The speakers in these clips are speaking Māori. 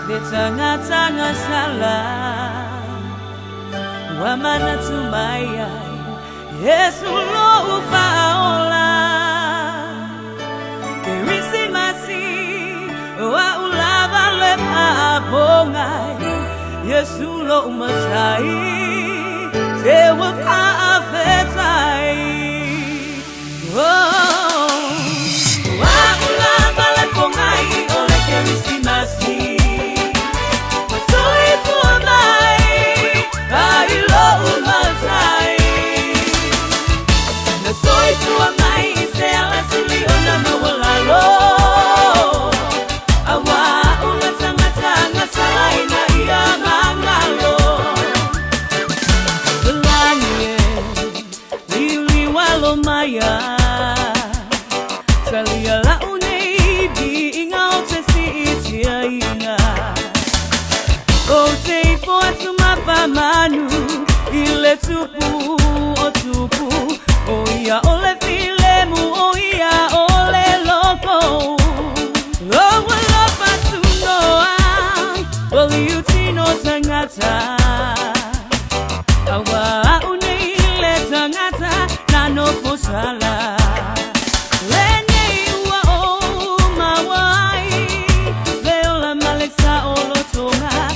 Tanga salah Wamana tumaya Yesu lo ufaola Kerisimasi Wa ulava lepa bongai Yesu lo umasai Tewa faafetai Wa ulava lepa bongai Ole kerisimasi Manu ile tupu otupu oya ole filemu oya ole loko lowe lopa tunoa oli utino tangata awa une ile tangata na no fosala lenye wa o mawai leola maleksa olotonga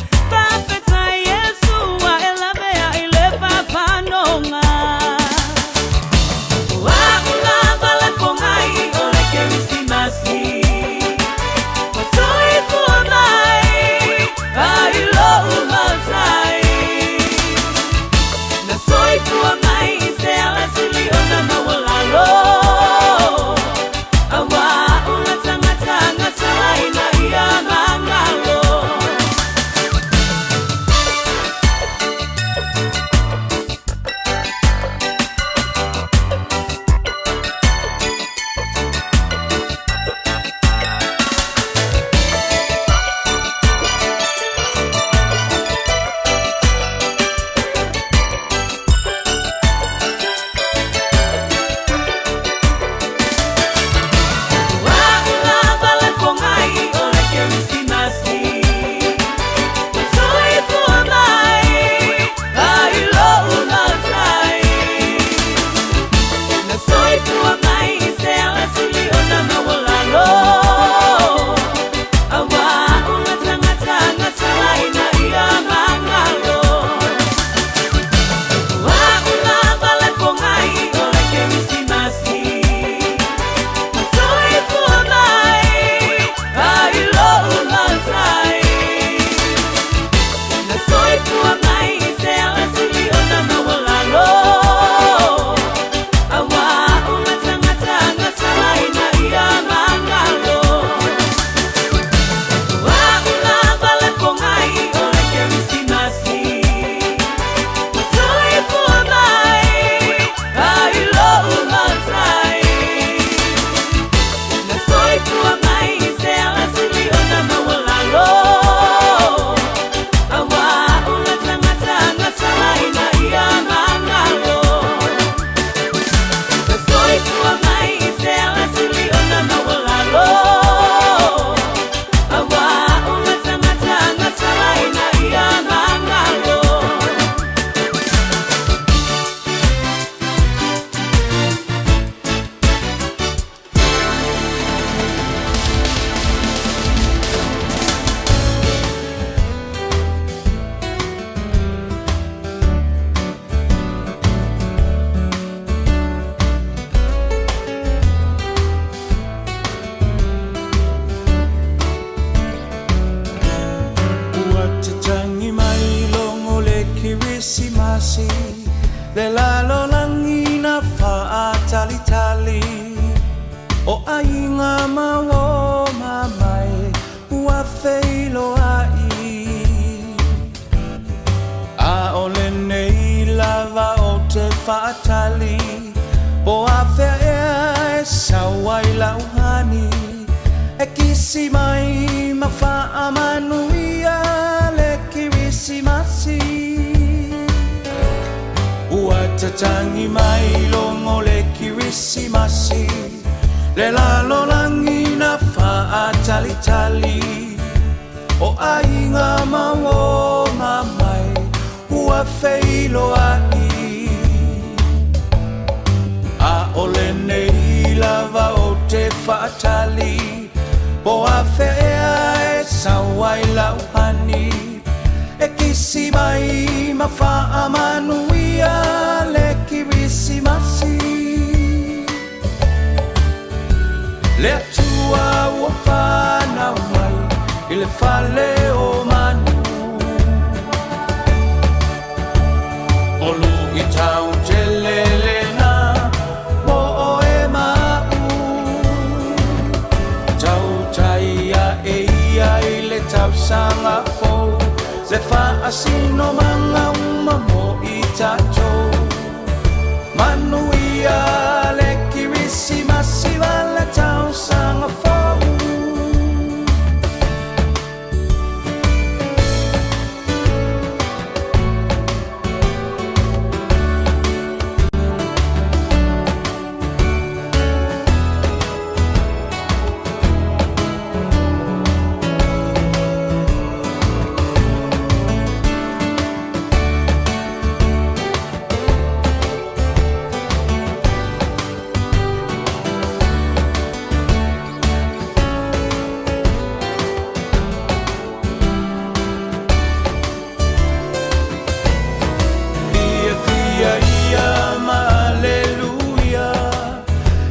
Le lalo langina fa tali o ainga mawo mamai ua feilo ai a ole nei lava o te fa tali o a fea e sawai lauhani e kisi mai ma fa amanuia le kirisimasi Tatangi mai longo le kirisimasi Le lalo langina fa tali o ai kirisi mai mawha manuia le kirisi masi le atua ua whanau mai I le whale o manu olu I tau te lelena mo o e mau tau taia e ia I le tau sanga fou le whaasino manga uma mo I tatou manu ia le kirisi masiwa le tau sanga fou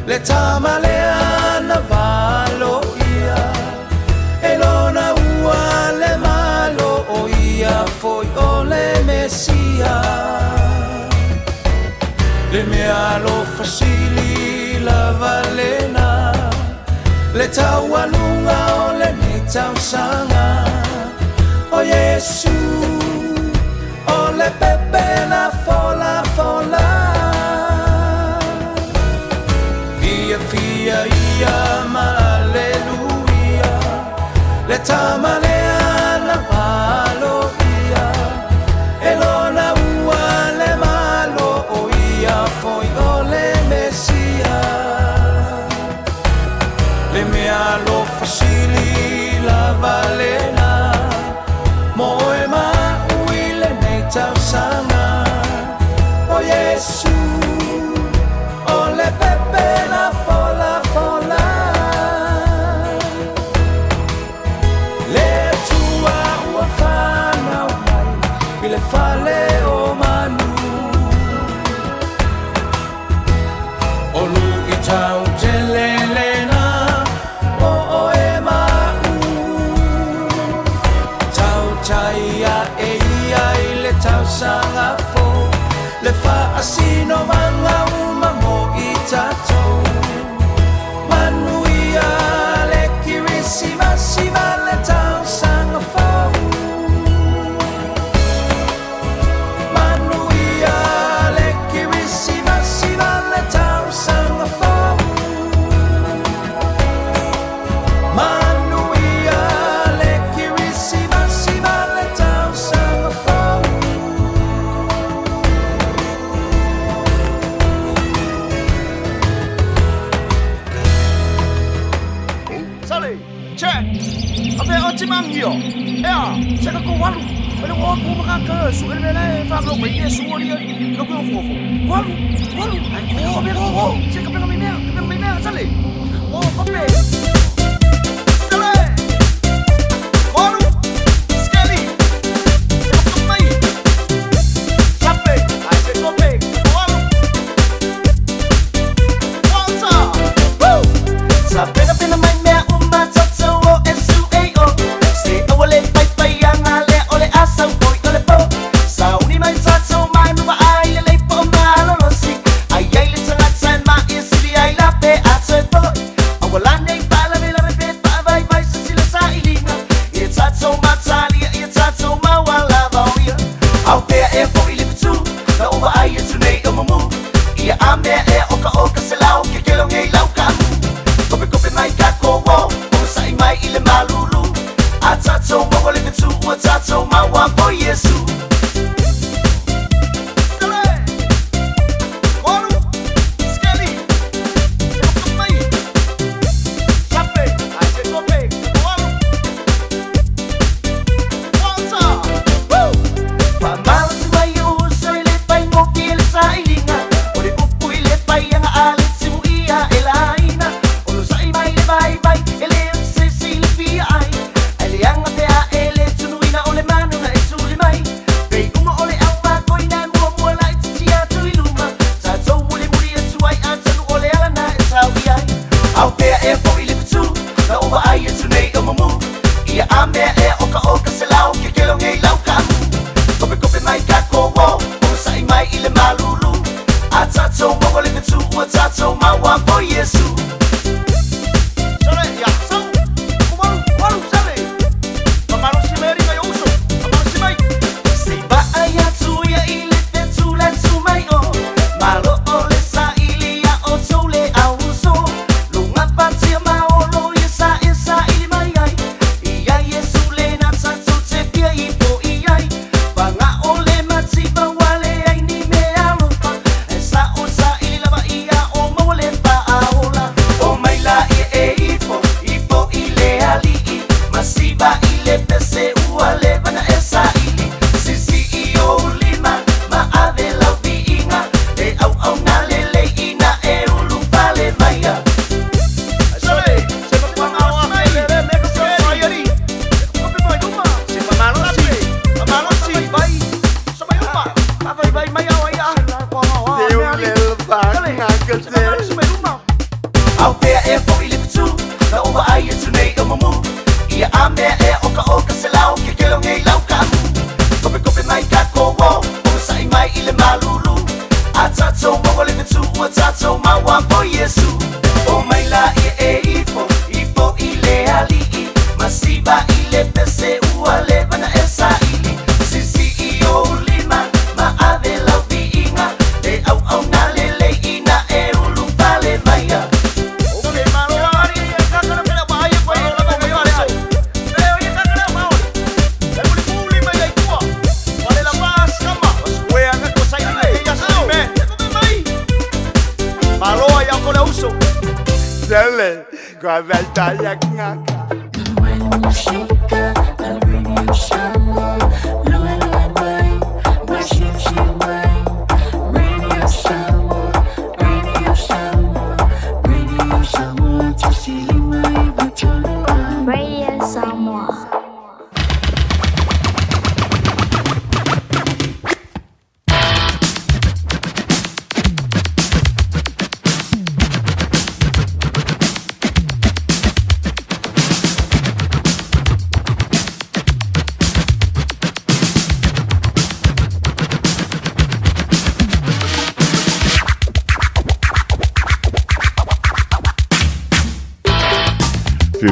le tamalea na valo ia e lona ua le malo o ia foi o le mesia le mea lo fasili la valena le taualunga o le ne tausanga o Yesu o le pepe la fola fola Fia ia ma aleluia le tamalea na valo ia e lona ua le malo o ia foi o le mesia le mea lo fasili la valena mo e maui le nei tausanga o Yesu o le pepe la fola fola le tua ua whanau mai I le whale o manu o lu I tau te lelena o o e mau tau taia e ia I le tau sanga fo le whaasino manga uma mo I tatou manuia le kirisi masiva le tau sanga fau manuia le kirisi masiva le tau sanga fau manuia le kirisi masiva le tau sanga fau Check. Apa yang oci manggil? Ya, saya kau walu. Kalau aku makan ke suka bela, faham lo begini semua dia. Kau kau fufu. Walu. Aku bela. Saya kau bela mina. Sale. Oh, apa? Sale. Walu. Sekali. Kau main. Sampai. Saya kau main. Walu. What's up? Woo. Sampai nak main main. Wala na'y pala pese ua leva na esa ili sisi iyo lima ma ave lau viinga e au na lele ina e ulu pale maya Ole malo ari e kakana pela vai e pai la mai ole ai. Leo e kakana mau. E uli puli mai ai tua. Vale la paz kama. Sue anga ko sai ni e ya sai me. Mai. Malo ai ko le uso. Dele, ko velta ya ngaka. When you shake her, I'll bring you someone. Lola mai, washing she mai. Radio someone, to see my battle. Radio someone.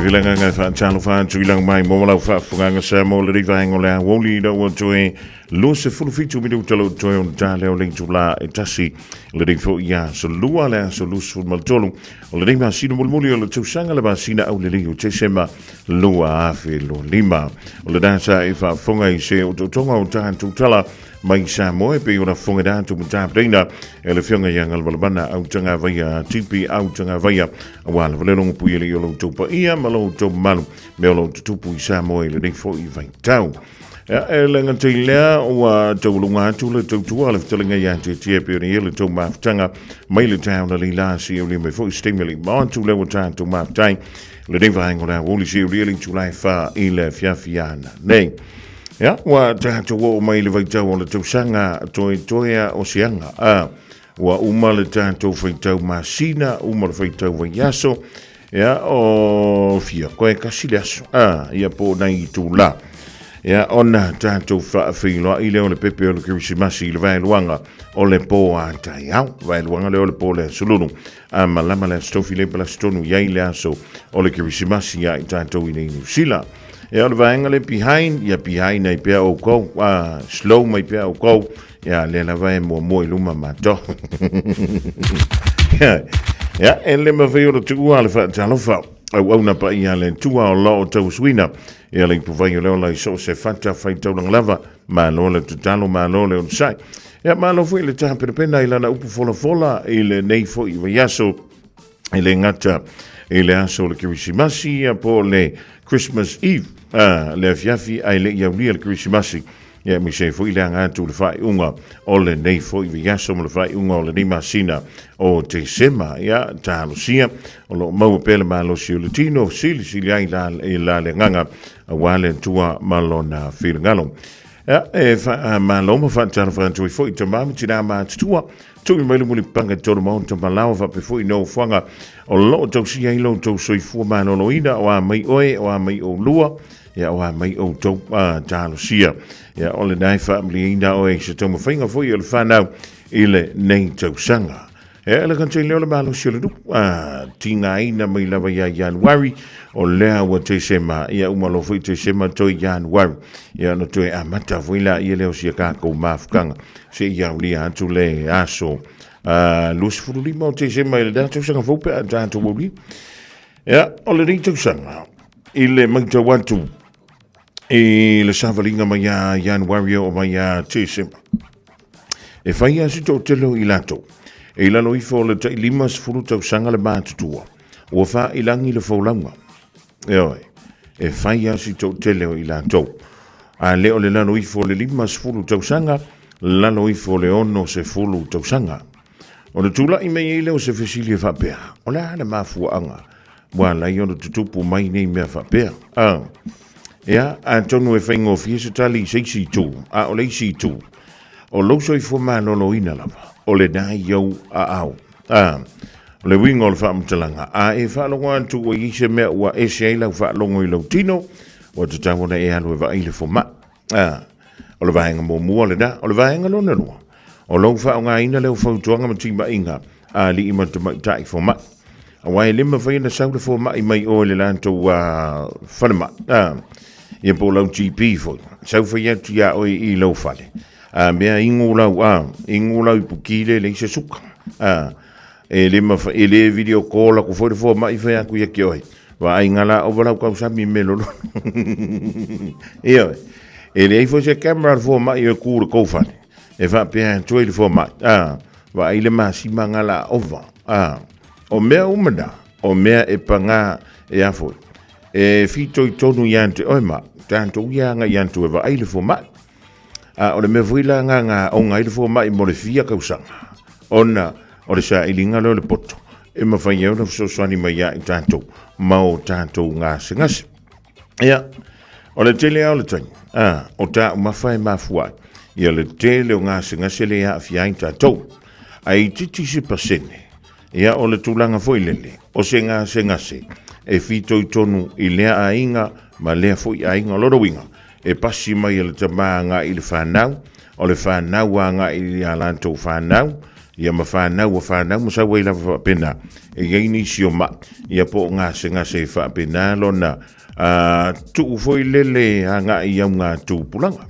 Filanga nga fa chalo fa tuilang mai mo fa funga sa mo le va ngola woli do woe lo se fu fitu mi do talo to on tale o lingula etasi le fo ya so lua le so lu fu mal tolu o le ma sino mulmuli o le tusanga le ba sina au le liu chesema lua afi lo lima o le dansa e fa funga I se o tonga o tantu tala mai sa mo e pe ona funga da tu mta prenda e le fionga yangal balbana au tanga vaya tipi au tanga vaya wala le long pu ile yo to pa ia malo to malu me lo tu pu sa mo e le fo I vai tau e le ngatila o to lunga tu le to tu ala telinga ya te te pe ni le to ma tanga mai le town le la si o le me fo stimuli ma tu le o to ma tai le ding vai ngora o le si o le tu lai fa ile fiafiana nei ja, wa tato wo mai le vai tau o le tau sanga toia o sianga wa uma le tato vai tau masina uma le vai tau vai yaso ja o fia koe kasileaso ia po nai tu la ja ona tato fa filo I le o le pepe o le krisimasi le vai luanga o le po a tai au vai luanga le o le po le sulunu malama le stofi le pala stonu yai le aso o le krisimasi ia tato I nei Sila e o le vaenga le behind nei pea o kou slow mai pea o kou ia le la vai mo I luma mato ia e le mawhai o le tua le wha talofa au na pa ia le tua o lo o tau suina ia le puvai o leo lai so se fata fai taulang lava ma lo le tutalo ma lo le on sai ia ma lo fui le taha perepena I lana upu fola I le nei fo I vaiaso I le ngata I le aso le kirisimasi ia po le Christmas Eve le fiafi ai le ia le Christmas ia mi se foi le anga tu le fai unga o le nei foi via so le fai unga o le ni masina o te sema ia talusia o lo mau pele malo si le tino sili ai la le nganga wale tua malona filngalo ia e fa maloma fa tano fa tu foi te mami tina ma tua tu mai le muli panga to mo to malao fa pe foi no fanga o lo to si ai lo to soi fu ma no ina o mai oe o mai o lua ia o mai o to talusia ia o le nai family ina o e se tomo whainga foi o le whanau I le nei tau sanga. E le kante leo le malo si o le duku, tinga ina mai lawa ia Januari, o lea ua te sema, ia umalo foi te sema toi Januari, ia no toi amata foi la ia leo si a kako mafukanga, se ia ulia atu le aso, lusi furu lima o te sema I le datu sanga faupe a datu wuli, ia o le nei tau sanga, I le maita watu, e le savalinga mai a Januari o mai a te sema. E whai a si tau telo I lato. E lano I fo le tai lima sifuru tau sanga le mātutua. Ua wha I langi le fōlanga. E oi. E whai a si tau telo I lato. A leo le lano I fo le lima sifuru tau sanga. Lano I fo le ono se fulu tau sanga. O le tula I mei leo se fesili e whapea. O le hana mafua anga. Wa lai ono tutupu mai nei mea whapea. Ea, a tonu e whaingo fie se tali seisi tū. A o le isi tū. O loso I fuma lolo ina lava. O le nai yau a au. O le wingo le whaamtalanga. A e whaalongo antu o ise mea ua ese ai lau whaalongo I lau tino. O te tawona e alo e wa ile fuma. O le vahenga mo mua le da. O le vahenga lona lua. O lau whaonga ina leo whautuanga matima inga. A li ima te maitai fuma. A wai lima whaina saule fuma I mai o le lanto whanama. ia po lau GP foi sau fai atu ia oi I lau fale mea ingo lau i pukile le se suka e le video call ko foi fo mai fai aku ia ki oi wa ai ngala o lau ka usami melo ia e le foi se camera fo mai e ku ko fale e va pe toi fo mai wa ai le masi mangala ova o mea umada o mea e panga e afo e fito I tonu yante oima tanto yanga yantu e va ai le fo mai o le me vuila nga o ngai le fo mai mo le fia ka usanga ona o le sa ilinga lo le poto e ma fa yau no so swani mai ya tanto mau tanto nga singas ya o le tele o le tani o ta ma fa ma fuai ia le tele o nga singas le ya fia tanto ai titi si pasene ia o le tulanga foi lele o se ngase e fito I tonu I lea ainga ma lea foi ainga loro winga e pasi mai le tamanga I le whanau o le whanau anga I le alanto whanau ia ma whanau mo sa wei lava pena e gaini si o ma ia po ngase e wha pena lona tu foi lele anga I au ngā tu pulanga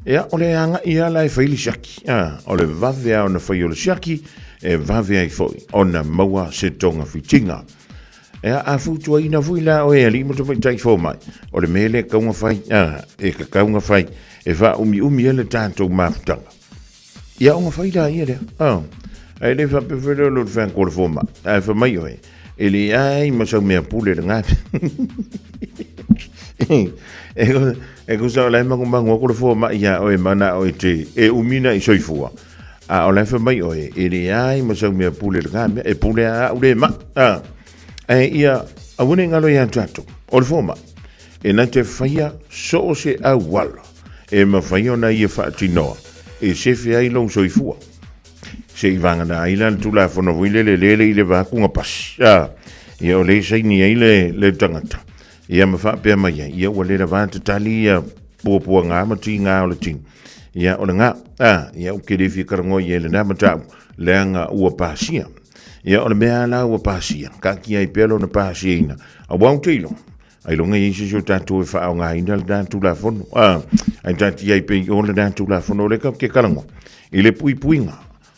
ia o le anga I ala e whaili siaki o le vavea o na whai o le siaki e vavea I foi ona maua se tonga fitinga a futua ina vuila o e ali mo te tai fo mai o le mele kaunga fai e ka kaunga fai e va umi ele tanto mafutanga ia unga fai da ia ai le fa pe velo lo fa ko fo mai ai fa mai o e le ai ma sa me pule nga e ko sa la ma ko ma ko fo mai ia o e mana o te e umina I soifua o le fa mai o e le ai ma sa me pule nga e pule a ule ma ia awune ngalo ya trato o le foma e na te faia so o se awala e ma faia na ia whaatinoa e se fia I long soifua se I vanga na aila tula fono wile le I le vakunga pas ia o le saini ai le tangata ia ma whaapea mai ia o le vanta tali ia pua ngā mati ngā o le ting ia o le ngā ia o kere whikarango ia le namatau le anga ua pasia ia o le mea la ua pasia ka ki ai pelo na pasia ina a wau teilo ai longa I se so tatu e whaau ngā ina le dan tula fono ai tati ai pe o le dan tula fono le ka ke karango I le puipuinga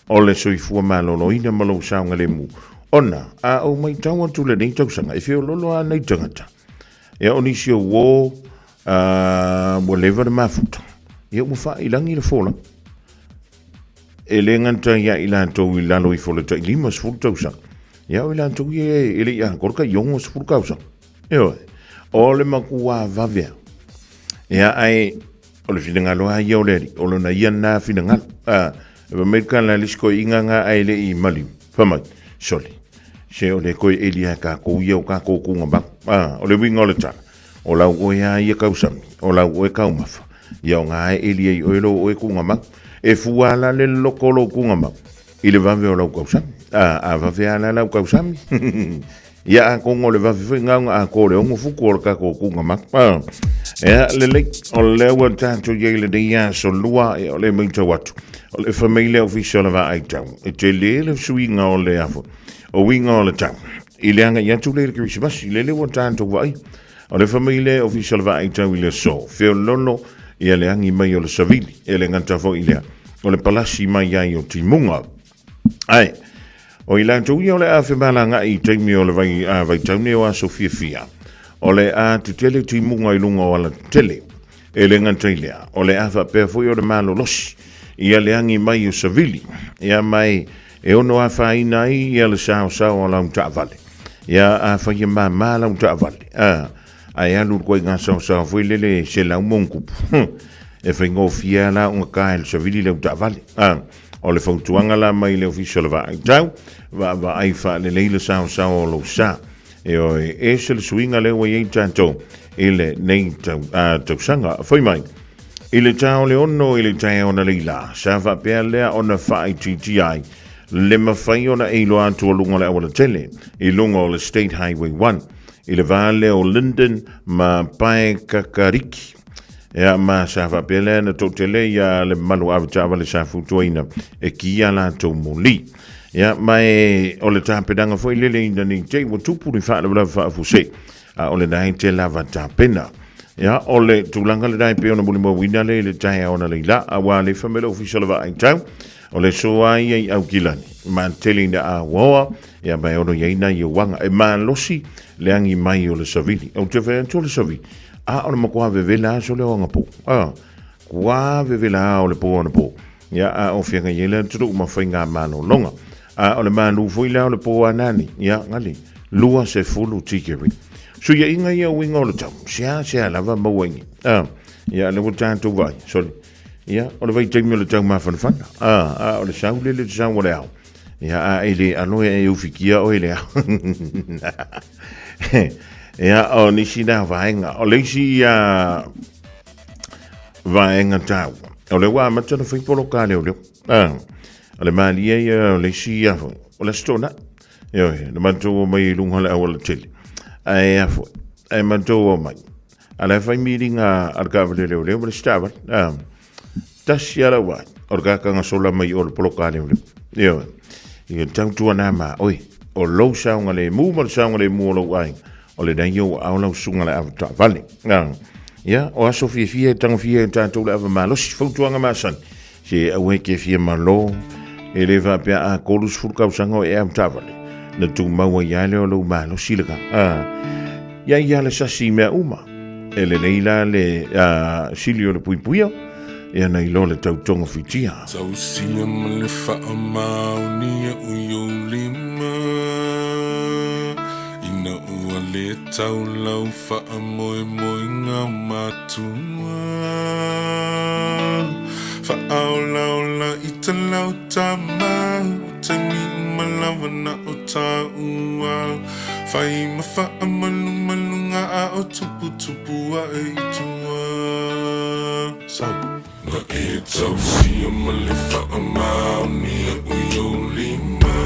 o le soifua malolo ina malo saunga le mu ona o mai taua tula nei tausanga e feo lolo a nei tangata ia o nisi o wo mo leva de mafuta ia mo fa ilangi le fola e le nganta ia ilanto I lalo I fola ta lima sfurta usa ia o ilanto ia ele ia korka yongo sfurka usa ia o le makua vavea ia ai o le finangalo ai o le o na ia na finangalo e me kana lisko inganga ai le I mali famai soli se o le koi elia ka ko ia ka ko kunga ba o le winga o le tana o la o ia ia kausami o la o kaumafa ia o ngā elia o elo o kunga ma e fuala le lokolo kunga ma I le vave o lau kausami a vave ala lau kausami ia a kongo le vave nganga a ko le ongo fuku o ka ko kunga ma ia le le o le ua tanto ia le dia so lua o le meita watu o le familia official va ai tau e te le suinga o le afo o winga o le tau I le anga ia tu le Christmas I le ua tanto vai o le familia official va ai tau I le so feo lolo ia le angi mai o le savili e le nganta fo I le o le palasi mai ai o timunga ai o I lantou ia o le afe malanga I taimi o le vai taune o a Sofia Fia o le a tutele timunga I lunga o ala tele e le nganta I lea o le afa pea foi o le malo losi ia le angi mai o savili ia mai e ono afa ina I ia le sao o la unta vale ia afa ia ma la unta vale ai alu ko nga sao foi lele se la monku e fengo fia la un kael savili le unta vale o le fautuanga la mai le official va tau va ai fa le leile sao o lo sa e o e se le swinga le wa ye tanto ele nei tau sanga foi mai ile tau le ono ile tau ona leila sa va pe le ona fa ITTI le mafai ona e lo atu o lunga le awala tele I lunga o le State Highway 1 I le vale o Linden ma pae kakariki ia ma sa va pe le na totele ia le malu avtava le sa futuina e kia la to moli ia mai o le tapedanga foi lele ina ni te mo tupu ni fa le fa fuse o le nai te lava tapena ya ole tulanga le dai pe ona muli mo wina le tai ona le la awa le family official va ai tau ole so ai au kilani man telling da awa ya ba ono yeina ye wanga e man losi le angi mai o le savili o te ve to le savi ona mo kwa vevela so le wanga po kwa vevela o le po ona po ya o fianga yele tu ma fainga mano longa ole manu fuila o le po anani ya ngali lua se fulu tikeri so ya inga ya winga o le tau sia lava mawengi ya le wutan tu vai sorry ya o le vai taimi o le tau mafana o le sau le sau o le au ya ele alo e ufikia o ele ya o nisina vaenga o le si ya vaenga tau o le wa matana fai polo kale o le o le malia ya o le si ya o le stona yo le manto mai lunga le awal tele ai afo ai manto mai ala fai meeting al kavale le stava tasia wa orga ka sola mai o le polo kale o yo i tau tua nā mā, oi, o lau saunga le mū, ma saunga le mū lau ai, o le dai au au lau sunga le avata, vale, ia, o aso fia, tanga fia, tātou le ava mā, losi fautuanga mā san, se aue ke fia malo, e le va pia a kolus furkau sanga o e avata, vale, na tu maua iale o lau mā, losi leka, ia le sasi mea uma, e le neila le sili o le puipuia, ia nei lo le tautonga fitia. Tau sia ma le wha mauni e uyo lima ina ua le tau lau wha moe moe ngā matua wha au lau la i ta lau ta mau te ni umalawa na o ta ua whai ma wha malu malu ngā a o tupu tupu a e itua na e tau sia ma le wha mauni e uyo lima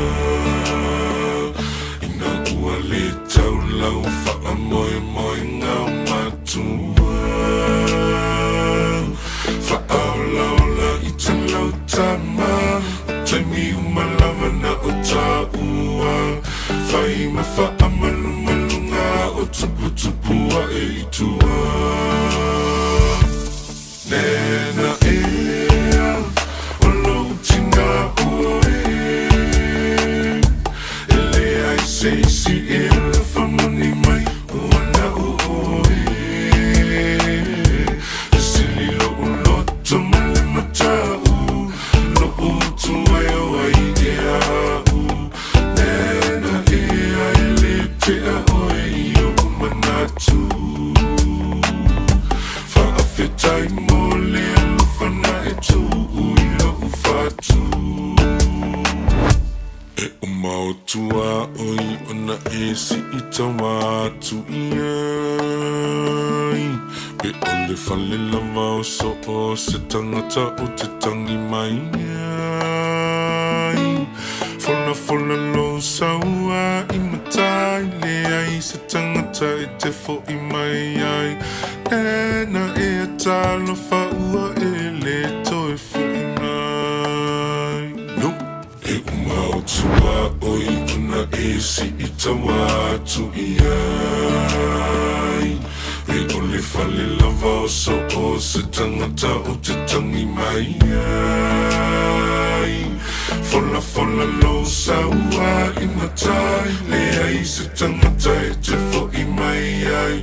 ina ua le tau lau wha moe moe ngā matua wha au lau la i ta lau ta ma te mi umalawa na o ta ua whai ma wha malu malu ngā o tupu tupu a e itua Nena ea, o lo tina oe ele ai sei si ele famani mai o na oe sili lo to male matau lo tu ai o ai dea nena ea ele te oe o manatu fa afetai mole fana e tu uilo ufatu e umau tua oi ona e si itawa tu iai pe ole fale lava o so o se tangata o te tangi mai ai fola lo saua i matai le ai se tangata e te fo i mai ai Ena e talo faua e le toi fui mai No, e umau tua oi una e si itawa tu iai E ole fale lava o so o se tangata o te tangi mai ai Fola lo saua i matai Le ai se tangata e te fo i mai ai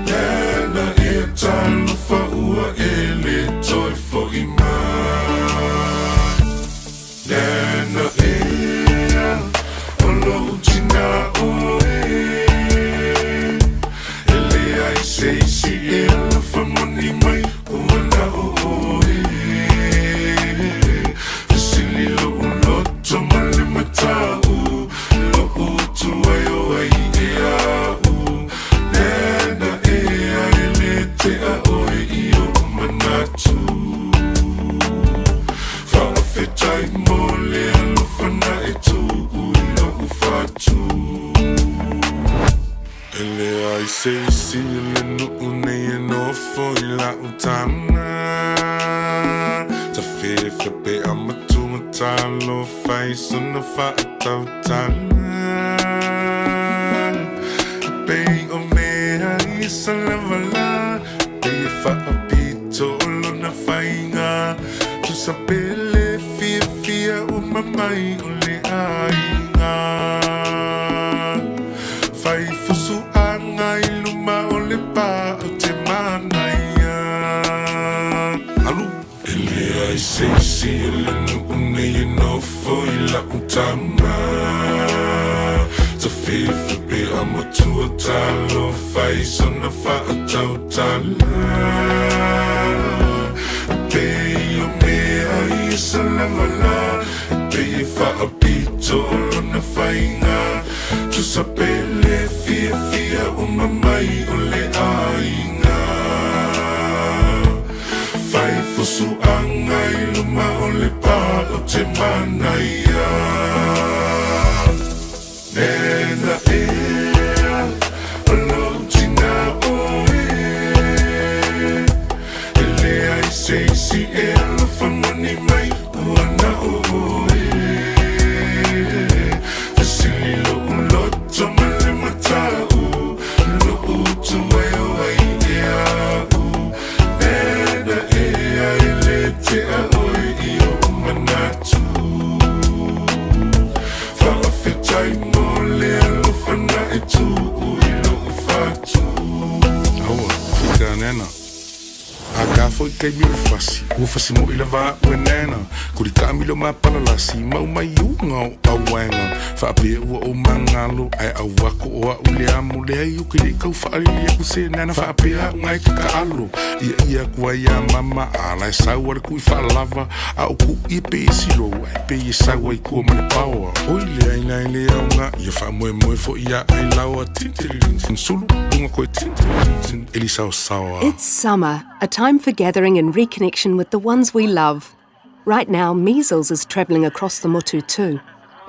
Nena e talo faua e le toi fo i mai Nena ea o lo tina oe Ele ai sei si ele famani mai ua na oe Sili lo uloto male matau Lo utu ai o ai e au Nena ea ele te a oe i o manatu Whaafetai mole alofana e tu uilo ufatu Ele ai sei si ele no une e no foi la utana Ta fefe pe amatu matalo fai suna fa atau tana Pe o me ai sa lavala whaapito lona whainga Tu sa pele fia fia o mamai o le ainga Whai fusu anga i luma o le pā o te manaia Alu Ele ai seisi ele nuune i nofo i la utama Ta whiwhi pe amatua talo Whai sona whaatau tala Pe o mea i sa lavala Pe i whaapito lona whainga Tu sa pele fia fia o mamai o le ainga Whai fusu anga i luma o le pā o te manaia Nena ea, alo tina oe Ele ai seisi e alo whamani mai Uana oe Fasili lo uloto male matau Lo utu ai o ai e au Nena ea ele te a oe i o manatu Whaafetai mo le alofana e tu ui lo ufatu Aua, whika nena A ka foi kei mire fasi Ua fasi mo ila vaa ue nena Kuri ka milo ma palalasi Mau mai unga o awenga Whaapea ua o mangalo Ai au wako o a ule amu Le ai uke le kau whaarili aku se nena Whaapea ngai ka alo Ia kua ia mama Ala e sau ara kui whaalava A o ku i pe i siro Ai pe i sau ai kua mane paua Oi le aina i le aunga Ia wha moe moe fo ia ai laua Tintiririn sulu Unga koe tintiririn Eli sao sawa It's summer, a time for gathering and reconnection with the ones we love. Right now, measles is travelling across the motu too.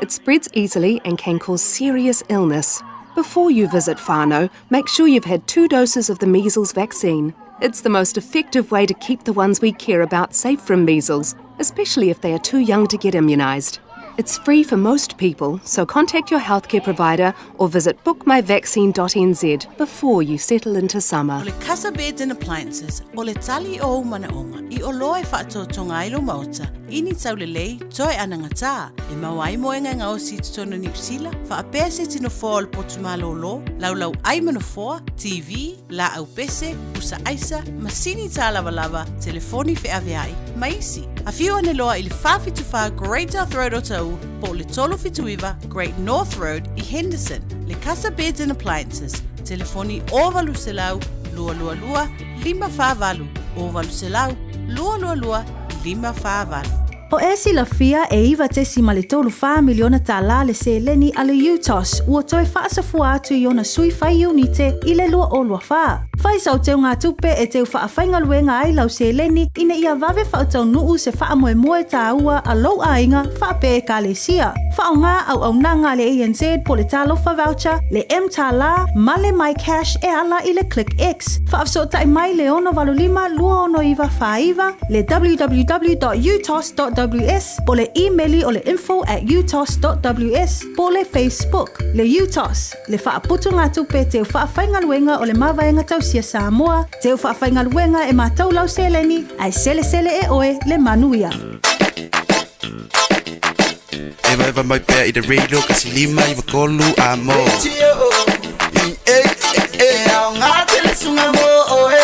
It spreads easily and can cause serious illness. Before you visit whānau, make sure you've had 2 doses of the measles vaccine. It's the most effective way to keep the ones we care about safe from measles, especially if they are too young to get immunised. It's free for most people, so contact your healthcare provider or visit bookmyvaccine.nz before you settle into summer. O le Casa Beds and Appliances, o le tali o manaonga, I o loa e whaatotonga i lo mauta, ini tau le lei, toi ananga tā, e mawai moenga ngā o si tutono New Zealand, whaapea se tino fōa o le potumalo lo, laulau aimano fōa, TV, la au pese, usa aisa, masini tā lava lava, telefoni fe aveai, maisi. A whiu ane loa I le whawhituwha Great North Road o tau, po le tolo whituiwa Great North Road I Henderson. Le Casa Beds and Appliances, telefoni ovalu se lau, lua lua lua, 5 ovalu se lau, lua lua lua, 5 O e silafia e iwa te si ma le tolu 4 miliona tālā le se leni a le UTOS ua toi whaasafua atu I ona sui whai unite I le lua o lua wha. Whai sau teo ngā tupe e teo whaafainga luenga ai lau se leni ina ia vave whaatau nuu se wha moe moe tā ua a lau ainga whaape e ka le sia. Whao ngā au nanga le ANZ po le tālofa voucher, le M tālā, ma le My Cash e ala I le Click X. Whaafsota I mai le ono valulima lua ono iwa whaiva, le www.utos.ws, po le emaili o le info@utos.ws, po le Facebook, le UTOS, le whaaputu ngā tupe teo whaafainga luenga o le mawaenga tausia Samoa, teo whaafainga luenga e mātou lau seleni, ai sele e oe le manuia. Eva mai pea I the radio kasi 5 I wakolu a mo Au ngā tele sunga mo oe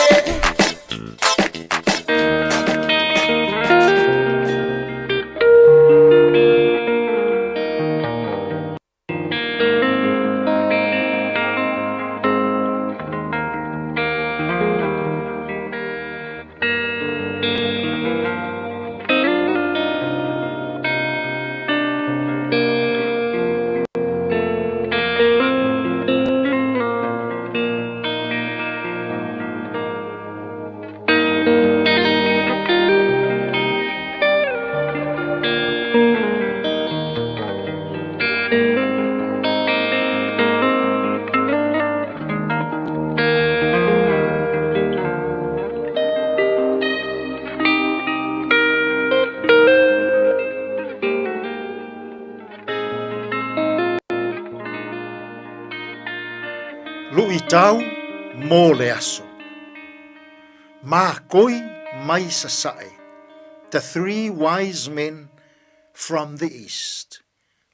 Lui tau mō le aso. Mākoi mai sasae. The three wise men from the east.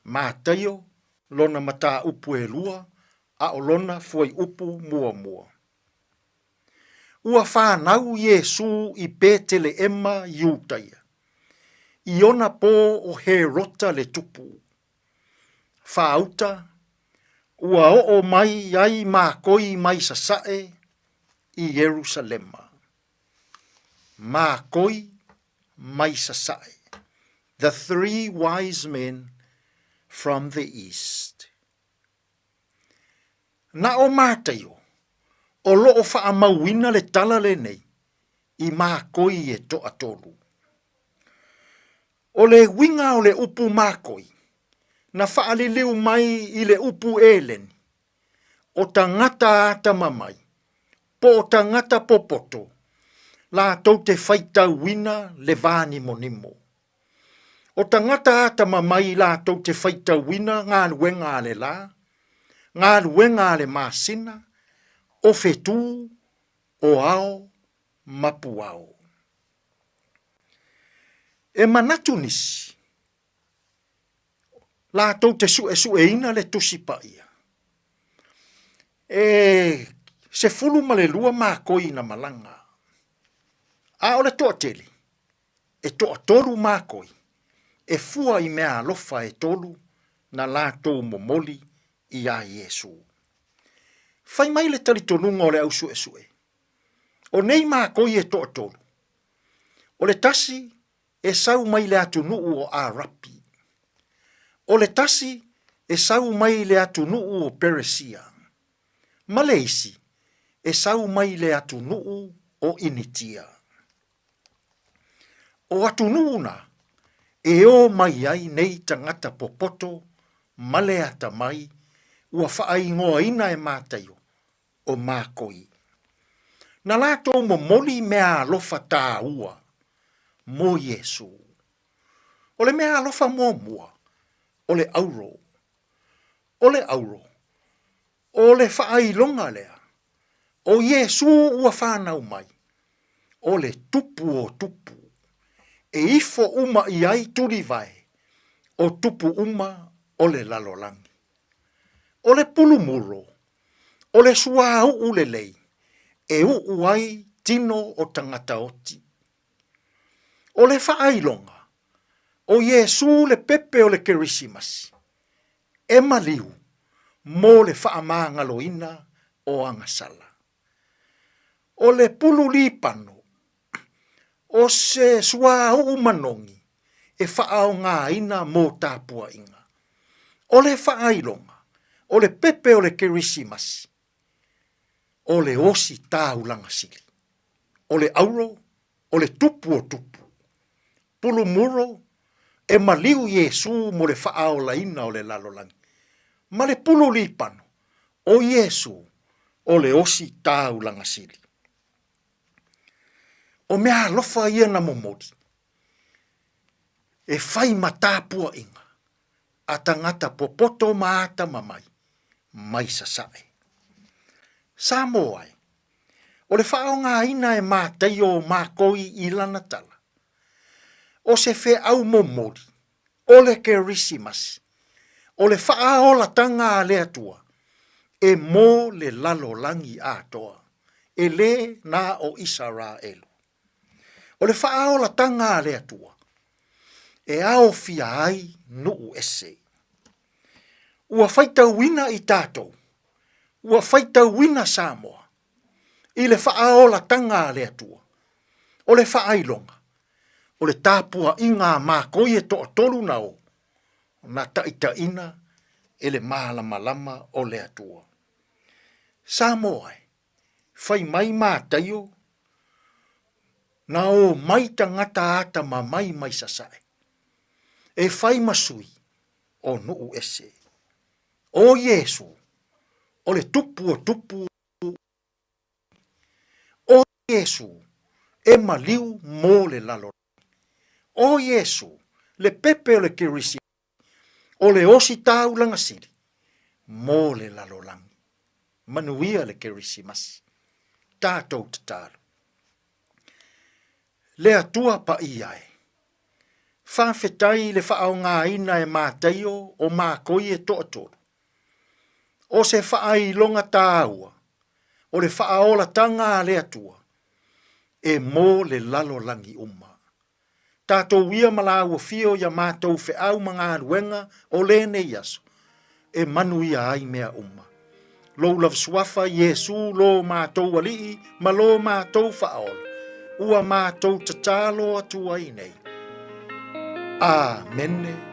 Mātaio lona mata upu e lua, a o lona fuai upu mua mua. Ua whānau Yesu i pētele ema iutaia. I ona pō o he rota le tupu. Whāuta, ua o mai ai mākoi mai sasae i Jerusalema. Mākoi mai sasae. The three wise men from the east. Na o mātaio, o loo wha mauina le tala le nei, i mākoi e toa tolu. O le winga o le upu mākoi, na wha leu mai i le upu eleni, o tangata ata mamai, po o tangata popoto, la tau te whaita wina le vāni monimo. O tangata ata mamai la tau te whaita wina ngā luenga le la, ngā luenga le māsina, o fetu, o ao, mapu ao. E manatu nisi, la tau te sue ina le tusi pa ia. E se fulu ma le lua mākoi na malanga. A o le toa teli, e toa toru mākoi, e fua i mea alofa e tolu na la tau momoli i a Yesu. Fai mai le talitonunga o le au sue. O nei mākoi e toa tolu. O le tasi e sau mai le atu nuu o a rapi. O le tasi e sau mai le atu nuu o Peresia. Ma le isi e sau mai le atu nuu o Initia. O atu nuu na e o mai ai nei tangata popoto ma le ata mai ua whaai ngoa ina e mātaio o mākoi. Na lātou mo moli mea alofa tā ua, mo Yesu. O le mea alofa mō mua, o le auro. O le auro. O le whaai longa lea. O Yesu ua whanau mai. O le tupu o tupu. E ifo uma i ai turi vai. O tupu uma o le lalolangi. O le pulumuro, o le sua u le lei, e uai tino o tangata oti. O le whaailonga, o Yesu le pepe o le kerisimasi, e maliu, mo le whaamangaloina o angasala. O le pulu lipano, o se sua u manongi, e whaao ngā ina mo tāpua inga. O le whaailonga, o le pepe o le kerisimasi, o le osi tāulanga sili, o le auro, o le tupu o tupu, pulu muro, e maliu Yesu mo le whaao laina o le lalolangi, ma le pulu lipano, o Yesu, o le osi tāulanga sili. O mea lofa ia na momodi, e whai matāpua inga, a tangata popoto maata mamai, mai sasae. Samoai, o le whao ngā ina e mātai o mākoi i lana tala. O se whe au momori, o le kerisimasi, o le whao la tanga a le atua, e mō le lalolangi atoa, e le nā o Israelu. O le whao la tanga a le atua, e ao fia ai nuu ese. Ua whaita wina i tātou, ua whaita wina Samoa, i le whaao la tanga le atua, o le whaailonga, o le tāpua i ngā mākoi e toa tolu nao, na taita ina e le malama o le atua. Samoa, whai mai mātaio, na o mai tangata ata ma mai sasae, e whai masui o nuu ese. O Yesu, o le tupu o tupu. O Yesu, e maliu mō le lalo. O Yesu, le pepe o le kirisi, o le osi tāulanga siri, mō le lalolangi. Manuia le kirisi masi, tātou te tālu. Le atua pa iai. Whawhetai le whaau ngā ina e māteio o mākoi e toa. O se whaai longa tāua, o le whaaola tanga le atua, e mō le lalo langi umma. Tātou ia malaua fio ya mātou whiau mga aruenga o le nei aso, e manu ia ai mea umma. Lou lav suafa Yesu lo mātou alii, ma lo mātou whaola, ua mātou tatalo atua i nei. Amen.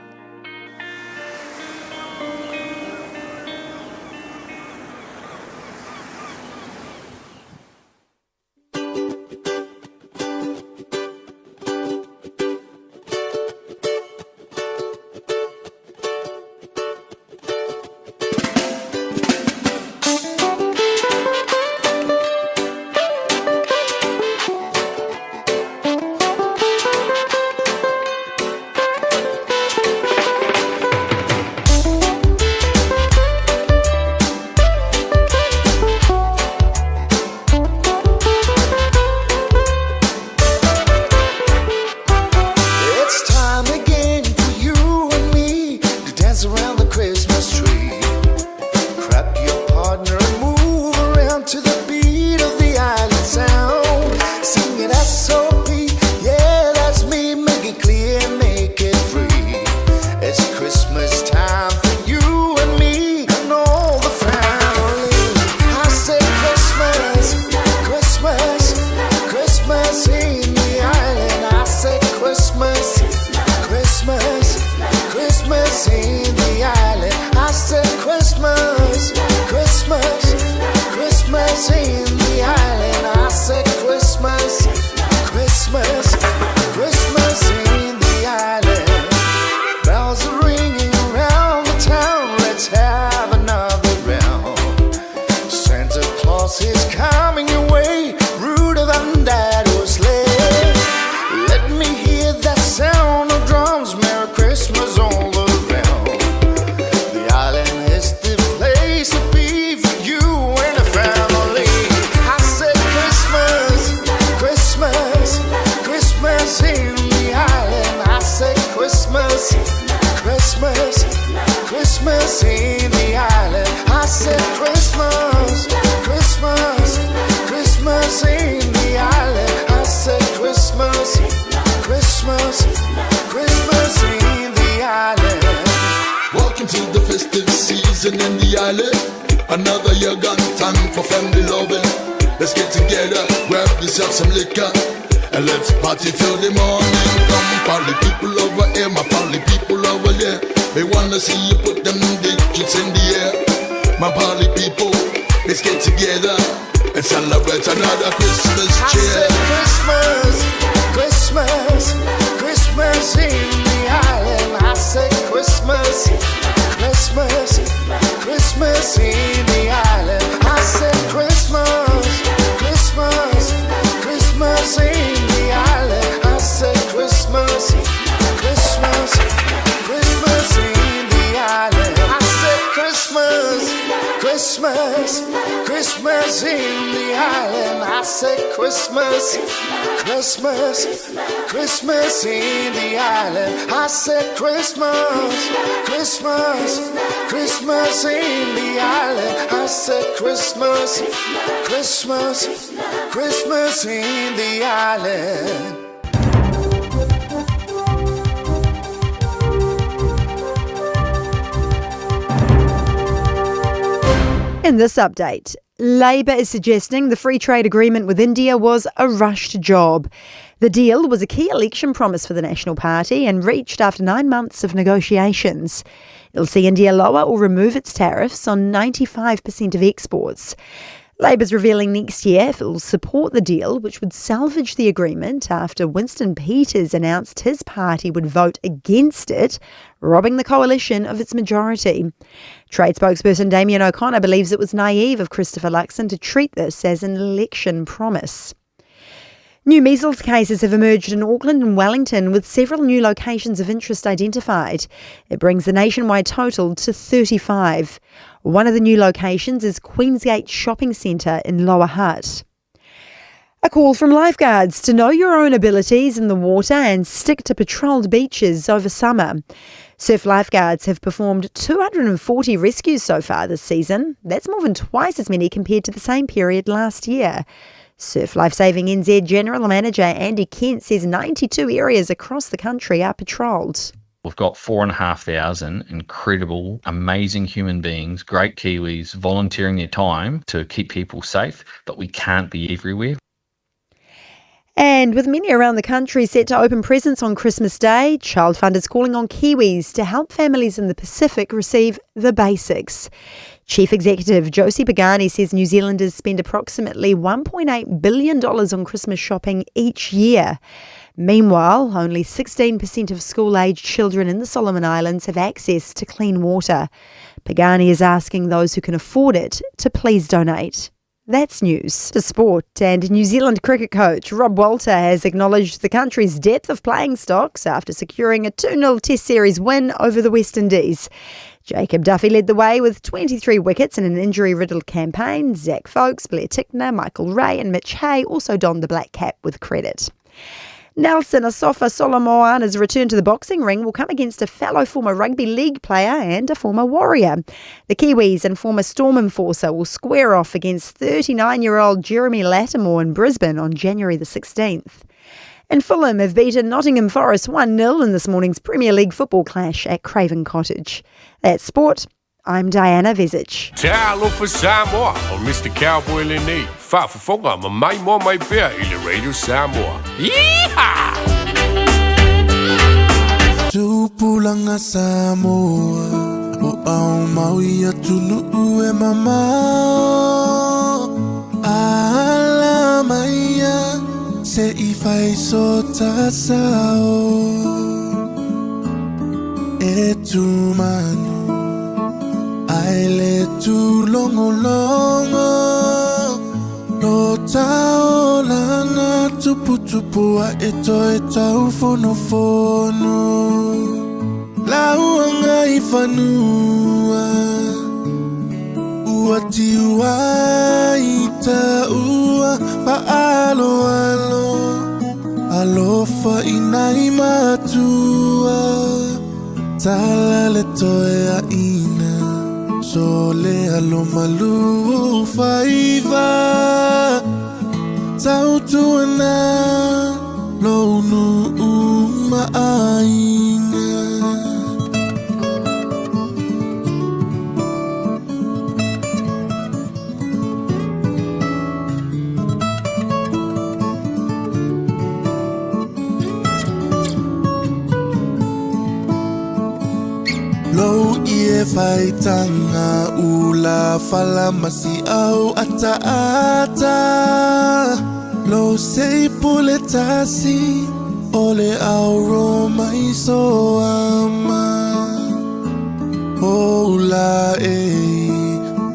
Another year gone, time for family loving. Let's get together, grab yourself some liquor, and let's party till the morning. Come party people over here, my party people over there. They wanna see you put them digits in the air. My party people, let's get together and celebrate another Christmas cheer. Christmas, Christmas, Christmas in the island. I said Christmas, Christmas, Christmas in the island. I said Christmas, Christmas, Christmas in the island. I said Christmas, Christmas, Christmas in the island. I said Christmas, Christmas, Christmas in the island. I said Christmas, Christmas, Christmas in the island. I said Christmas, Christmas, Christmas in the island. I said Christmas, Christmas, Christmas in the island. In this update, Labour is suggesting the free trade agreement with India was a rushed job. The deal was a key election promise for the National Party and reached after 9 months of negotiations. It'll see India lower or remove its tariffs on 95% of exports. Labour's revealing next year if it will support the deal, which would salvage the agreement after Winston Peters announced his party would vote against it, robbing the coalition of its majority. Trade spokesperson Damien O'Connor believes it was naive of Christopher Luxon to treat this as an election promise. New measles cases have emerged in Auckland and Wellington, with several new locations of interest identified. It brings the nationwide total to 35. One of the new locations is Queensgate Shopping Centre in Lower Hutt. A call from lifeguards to know your own abilities in the water and stick to patrolled beaches over summer. Surf lifeguards have performed 240 rescues so far this season. That's more than twice as many compared to the same period last year. Surf Lifesaving NZ General Manager Andy Kent says 92 areas across the country are patrolled. We've got 4,500 incredible, amazing human beings, great Kiwis, volunteering their time to keep people safe, but we can't be everywhere. And with many around the country set to open presents on Christmas Day, Child Fund is calling on Kiwis to help families in the Pacific receive the basics. Chief Executive Josie Pagani says New Zealanders spend approximately $1.8 billion on Christmas shopping each year. Meanwhile, only 16% of school-aged children in the Solomon Islands have access to clean water. Pagani is asking those who can afford it to please donate. That's news. To sport, and New Zealand cricket coach Rob Walter has acknowledged the country's depth of playing stocks after securing a 2-0 Test Series win over the West Indies. Jacob Duffy led the way with 23 wickets in an injury-riddled campaign. Zach Folkes, Blair Tickner, Michael Ray and Mitch Hay also donned the black cap with credit. Nelson Asofa Solomoana's return to the boxing ring will come against a fellow former rugby league player and a former Warrior. The Kiwis and former Storm enforcer will square off against 39-year-old Jeremy Lattimore in Brisbane on January the 16th. And Fulham have beaten Nottingham Forest 1-0 in this morning's Premier League football clash at Craven Cottage. That's sport. I'm Diana Vezic. Te alofa Samoa o Mr. Cowboy Lenny. Whaafafonga ma mai mo mai pea I le Radio Samoa. Yeehaw! Tupulanga Samoa o au maui atunu e mama ala maia se I fai so tasao e tu manu Aile tu longo no tao lana tupu tupu a eto tau fono lauanga I whanua ua tiua I ta ua pa alofa I nai matua tala le toe a ina Sole alo malu faiva Tautuana Lonu umaainga Lo ie faitanga ula fala masi au ata Lo sei puletasi ole au roma iso ama Ola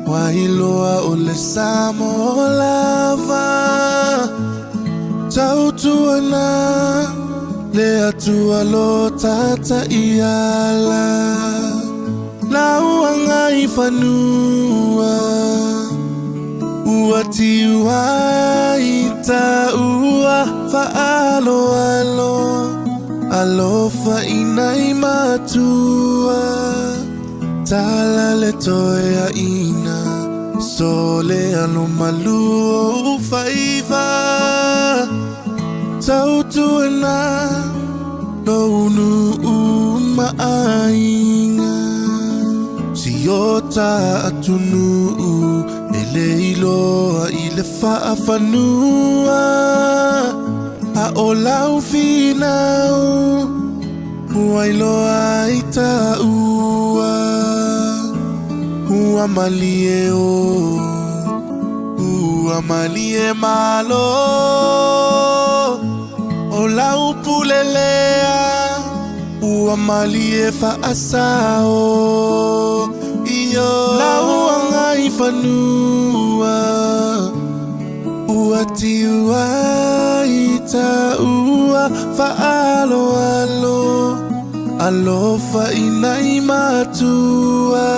wailoa ole samo lava Tautuana le atua lo tata iala Lauanga I whanua Ua tiua I ta ua Whaalo Alofa I nai matua Tala le toe a ina Sole alo malu o whaiva Tautuana Lonu umaainga Siota atunu Eleilo I le whaafanua A o lau finau Uailoa I ta ua Ua malie Ua malie malo O lau pulelea Ua malie whaasao Iyo lauanga I whanua Ua tiua I ta ua Whaalo Alofa I nai matua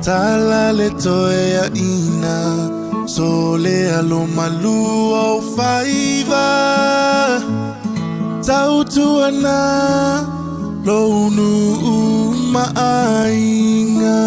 Tala le toe a ina So le alo malu o faiva Tau tuana lo unu maainga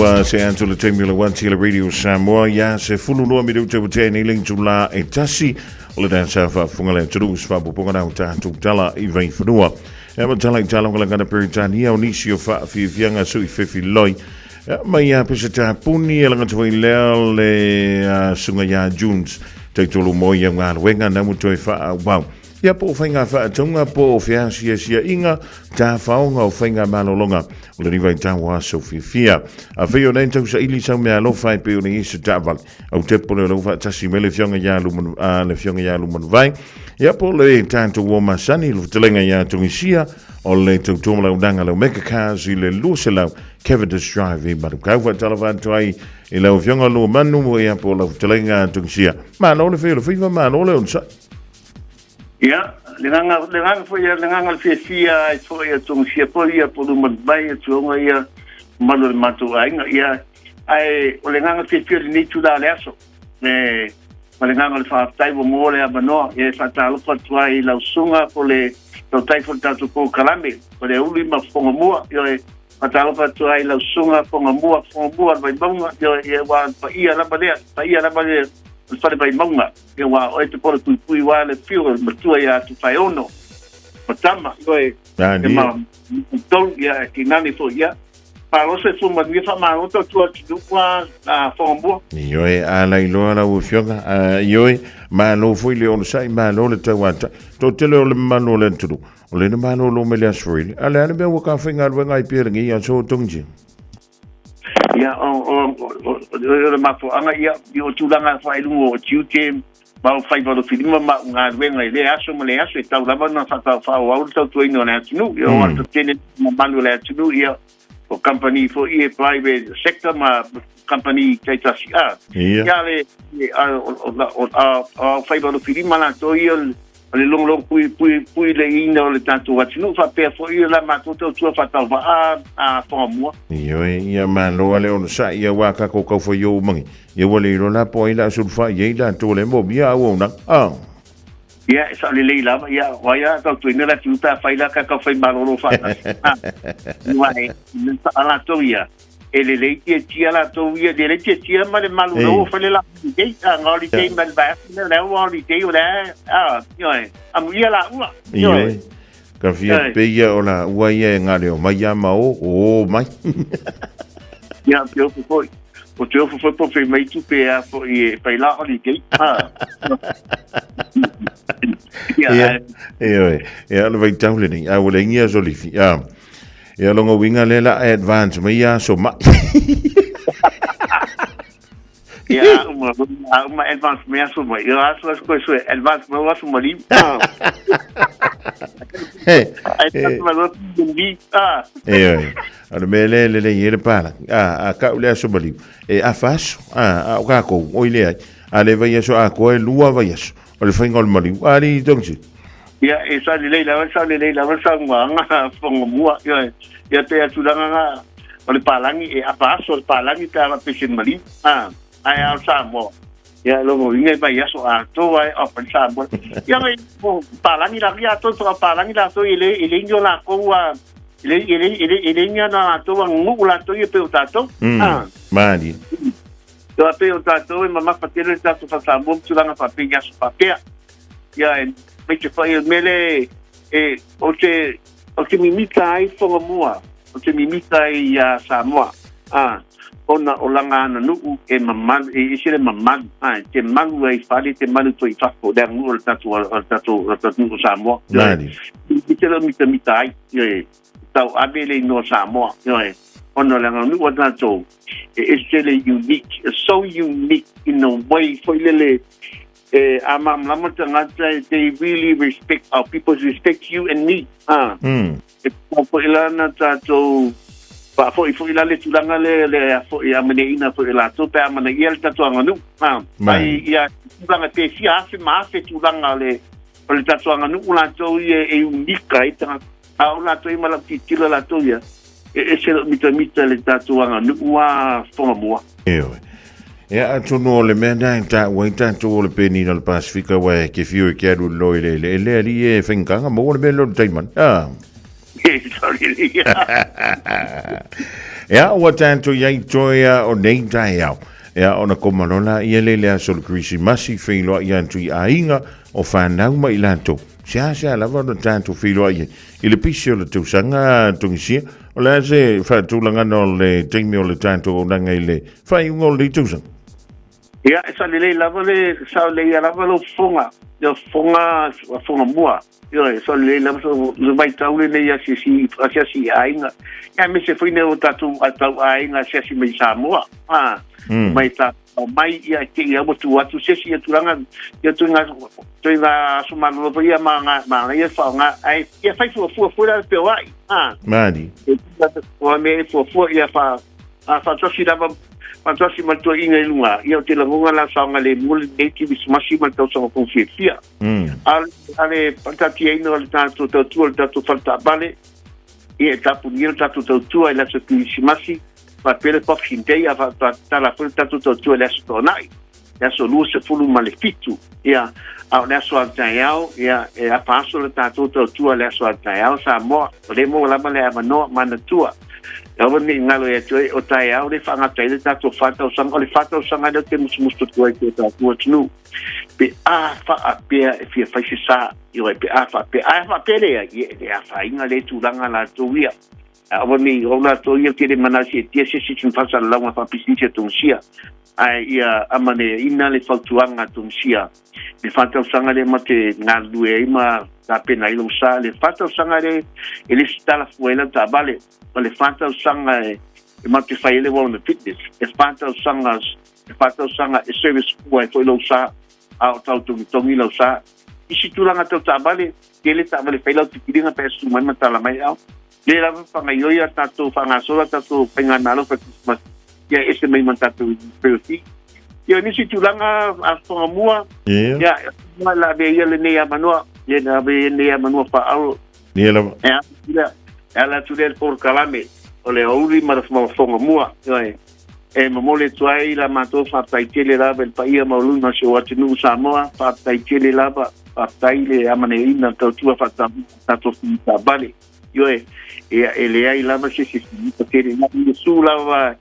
wa se antu le temi le wanti le radio Samoa ya se fulu noa miru te wate ni ling tula e tasi o le dan sa fa funga le turu sfa poponga na uta tu tala I vai funua e ma tala ngala ngana peritania o nisi o fa fi fianga sui fefi loi mai ya pese ta puni e langa tuai lea le sunga ya Junes te tolu moi ya ngā wenga na mutu e fa wow ia po whainga whaatunga po whiasia sia inga tā whaonga o whainga malolonga o le riwai tāua so whiwhia. A whio nei tau sa ili sau mea lo whai peo ni isa tāwal au te pole lo whaatasi me le whionga ya lumanu vai. Ia po le tātou o masani lo telenga ya tungisia o le tau tōmala unanga lau meka kāzi le luose lau Cavendish Drive I maru kau whaatalawantu ai I lau whionga lo manu mo ia po lau telenga tungisia. Mano le whio le whiwa mano le unsa. Ya, lengang foi lengang fisia foi tungsia polia por uma baia tunga ia malu matu ainga ia ai o lengang fisia ni tu da leso ne lengang fa tai bo mole abano ia fa talo fa tuai la sunga pole to tai fa tatu ko kalambe pole uli ma fonga mua ia fa talo fa tuai la sunga fonga mua vai bonga ia wa ia la bale Fare bai maunga, e wa o te pora pui wa le fiu matua ia tu fai ono. Matama, e ma tol ia ki nani fo ia. Pa lo se fu ma fa ma o to tu kwa a fombo. Io e ala I loa la u fionga, io e ma lo fu le on sai ma lo le tawata. To te le ma lo le tu. O le ma lo me le asfrili. Ala be wo ka finga we ngai pieringi ia so tungji. Ya o mafu anga ia o tulanga fai lungo o tiute ba fai ba do filima ma nga venga le aso e tau lava na fa o tau tu ino na tunu yo o tene malu le tunu ia o company for ia private sector ma company taitasi ya le o fai ba do filima na to ia le long pui le ina le tanto watinu fa pe fo ia la matoto tu fa ta va a fomo io ia malo le on sa ia wa ka ko fo yo mangi ia wole ro na po ila sulfa ia la to le mo bia o na ia sa le la ia wa ia ta tu ina la tu ta fa ila ka fa malo fa vai ala to ia ele le tia la to ia de le tia ma le malu no fa le la dei ngoli dei man ba le ngoli dei o le io am ia la ua io ka fia pe ia o la ua ia ngale o mai ama o mai ia pio foi o teu foi po fe mai tu pe a fo e pe la ngoli dei ia lo vai tau le ni a o le ngia zolifi ia longa winga lela advance mai ia so ma ia uma advance mai so mai ia aso so advance mai waso mali ale mele le yele pala a ka ule so mali e a faso a ka ko o ile ale vai so a ko lua vai so ole fingol mali ali dongsi ia e sa le la sa nga fongo mua ia te atulanga o le palangi e apaso o le palangi ta ma pesen mali ai al samo ia lo mo vinga ba ia so a to ai o pensa mo ia me palangi la ria to palangi la so ile nyo la ko wa ile nya na to wa ngu la to ye pe tato mani to pe tato e mama fatele tato fa sambo tulanga fa pinga so pa pe ia me che fai mele e o te mimita ai fonga mua o te mimita ai a Samoa ona o langa na nuu e maman e isile maman te manu ai fali te manu to I fako da ngu o tatu Samoa nani te mita ai tau abele no Samoa ona langa nuu o tatu isile unique so unique in a way for lele amam lamata they really respect our people respect you and me po ilana tato pa fo ilale tulanga le fo ia meneina fo ila to pe amana ia tato nganu mai ia tulanga te sia afi ma afi tulanga le tato nganu ula to e unika ita aula to I mala titila la to ia e se mita le tato nganu wa fo mo ia atono le mena ta waita to le peni no Pasifika wa ke fiu ke adu lo le ali e fenganga mo le melo taiman Ea ua tanto iai toia o nei tai au. Ea ona komalona ia lelea sol Krisimasi whailoa i antu i ainga o whanau mai lanto. Sea lava no tanto whailoa i le pisi o le tausanga tungisia. O le ase whaatulangana o le teimi o le tanto o nanga i le whaiunga o le tausanga. Ia, sa le lava le, sa le lava lo fonga. Le fonga mua. Ia, sa le lava le mai taule nei asi ainga. Ia, me se whaine o tatu atau ainga se asi mai Samoa. Mai ta mai ia ke ia motu atu se si turanga ia tuinga sumalo lo ia manga ia faunga ai ia fai fu pe wai mani o me fu ia fa tosi dava tosi mato inga lunga ia te longa la sanga le mul neki bismasi mato so confia ale patati ai no tanto tu falta bale ia tapu ni tanto tu ai la so bismasi pa pele pa fintei a ta la fulta tutto le stonai ya so lu se fulu malefitu ya a le so altaiao ya a paso le tutto le so altaiao sa mo le mo la male mano manatua ya voni ngalo ya tu o taiao le fanga tele tutto fatto sang le fatto sang ada te mustu tu ai ta tu pe a fa a pe fi fa sa io pe a fa pe le ya fa inga le tu langa la tu via Avoni ona to ia kere manasi tia se fasa launga fa pisisia tungsia ai ia amane ina le fautuanga tungsia le fata usanga le mate ngalu e ma ta pena ilo sa le fata usanga le ele stala fuela ta vale le fata usanga e mate faile wona fitness le fata usanga e service foi lo sa au tau tongi lo sa isi tulanga ta vale ele ta vale faila tikiringa pe su mai mata la mai au le la pangayoia tatu fangasola tatu penganalo pa Christmas ya ese mai mantatu peoti yo ni situlanga a fongamua ya la be le ne manua ye na be ne manua pa au ni la ya la tudel por calame o le uri ma fongamua e mamole tuai la mato fa taitele la bel paia maulu na se watinu Samoa fa taitele la pa taile amane ina tatu fa tatu bale yo ele ai lava se porque na Yesu lava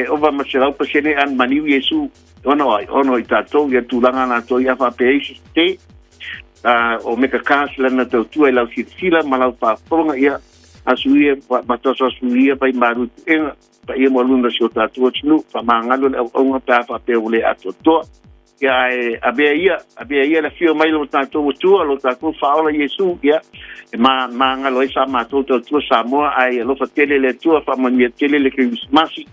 ova masela pa sene an maniu Yesu ono i tatou ia tulanga na to ia fa peisi te o meka kasla na tau tua i lau sila ma lau pa fonga ia asuia matosa asuia pa i maru pa ia mo luna si o tatua tinu pa mangalo le au pa fa pe ule atotoa ia abea ia la fio mai lo tatou tua lo tatou faola Yesu ia ma ngalo isa ma to Samoa ai lo fa tele le tua fa mania tele le Krismasi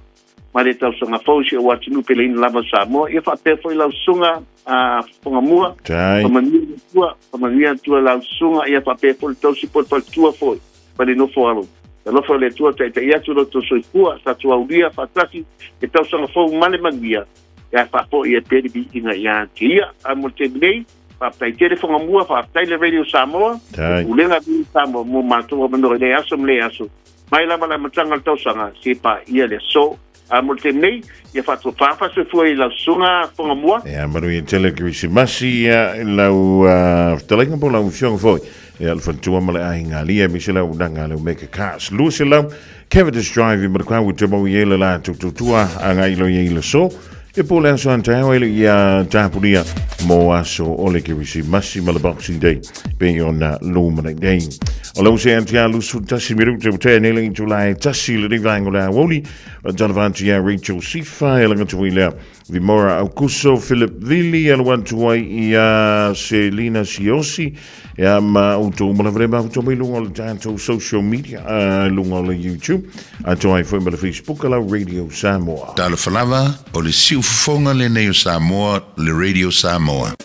ma le tau sanga fausi o atinu pele in lava Samoa ia fa te foi la sunga a fongamua fa mania tua la sunga ia fa pe foi tau si por tua foi pa le no foalo lo fa le tua te ia tu lo to soi tua sa tua udia fa tasi e tau sanga fau male magia ia fa po ia pe bi inga ia tia a mo te nei pa tere fongamua fa le radio Samoa ulenga bi Samoa mo mato mo le aso mai la mala matanga tau sanga se pa ia le so a mo te nei ia fa to fa se foi la sunga fongamua ia maru i tele Krisimasi ia lau telenga po lau fiong foi ia le fantua male ainga lia misela unanga le make a cast lusi lau Cavendish Drive i markwa u te mo iele la tutua anga ilo iele so e po le aso antao ele ia tapuria mo aso ole Krisimasi ma le Boxing Day pe ona lumana day o lau se antia lusu tasi miru te te nele in July tasi le ringango la woli Janavanti ya Rachel Sifa ele ngatuila Vimora Aukuso Philip Vili alwantuai ia Selina Siosi ya ma uto mo le vrema uto mai lunga le tanto social media lunga le YouTube atoai foi me le Facebook la Radio Samoa Tala falava o le siufonga le Neo Samoa le Radio Samoa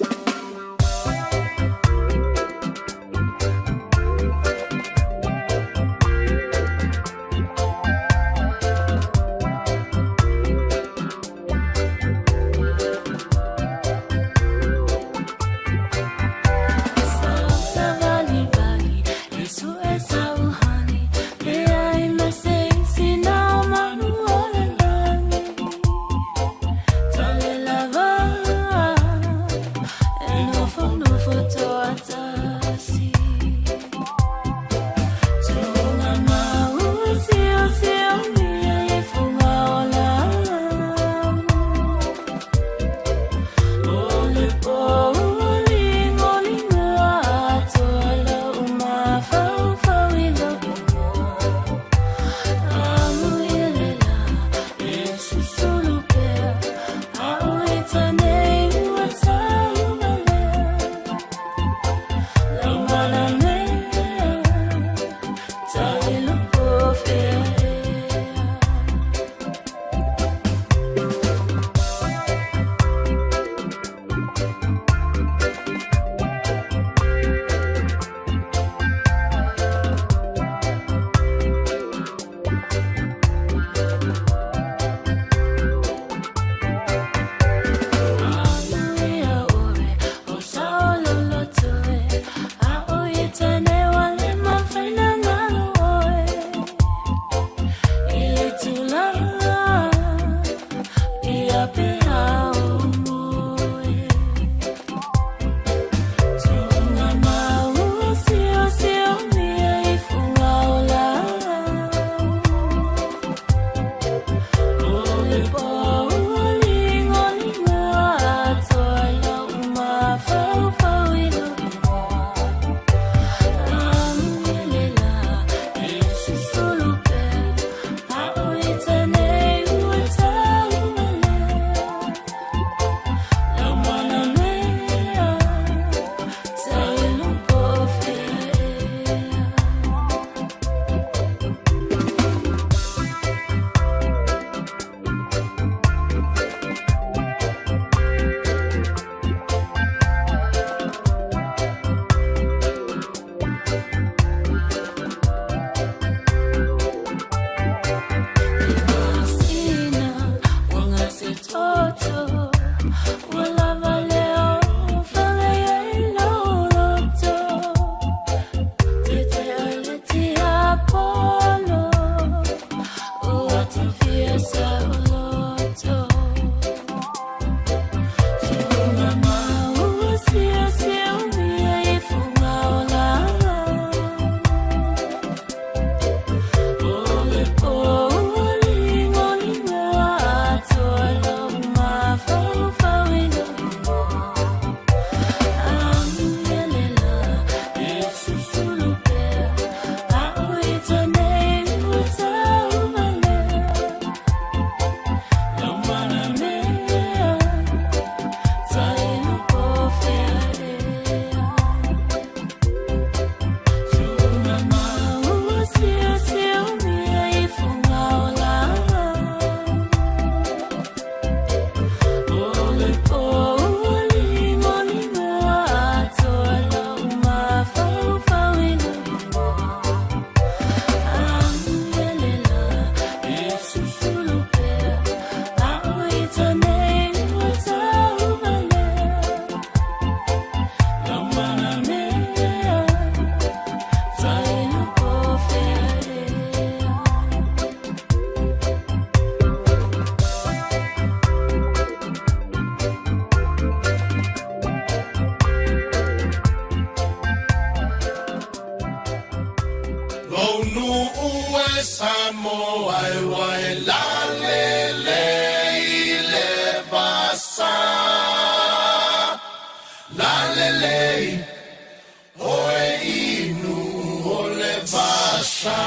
nu ue Samoa wai la le le vasa la le oe inu o le vasa.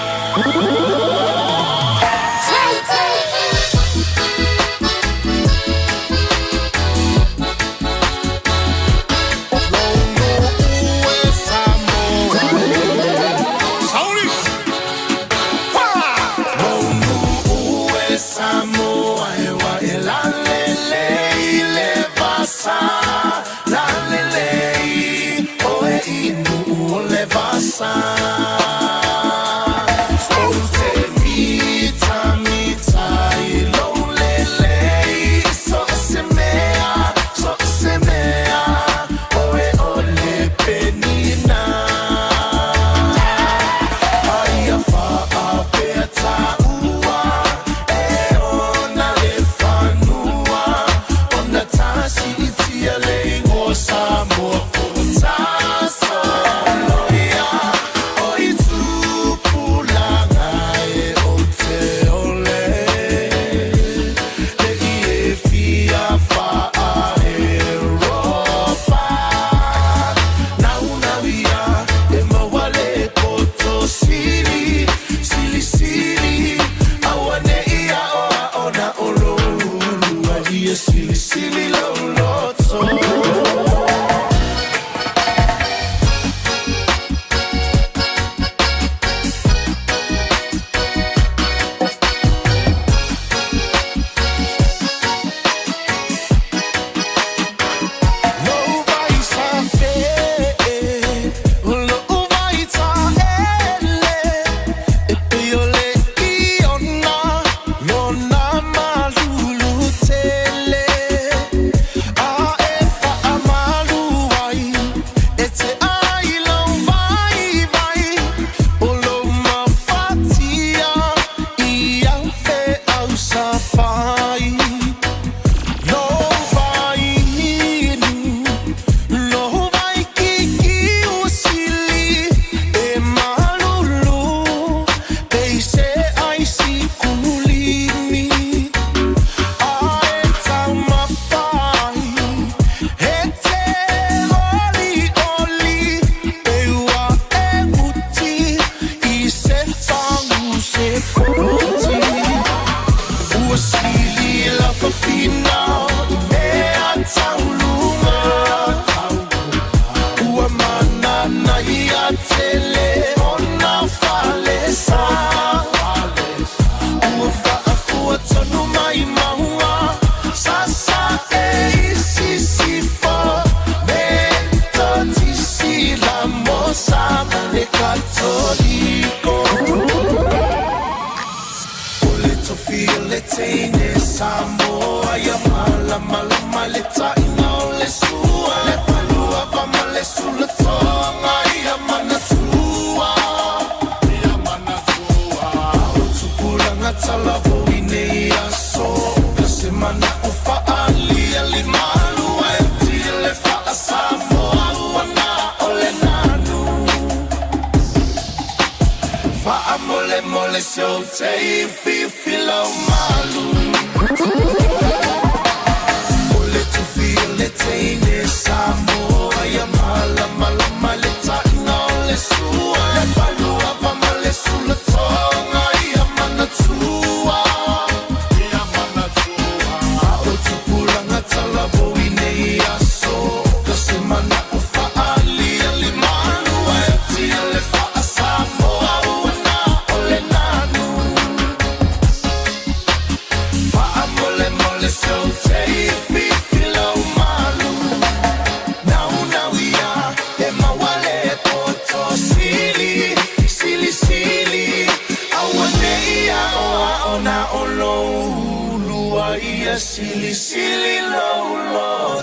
Silly, silly, low, low,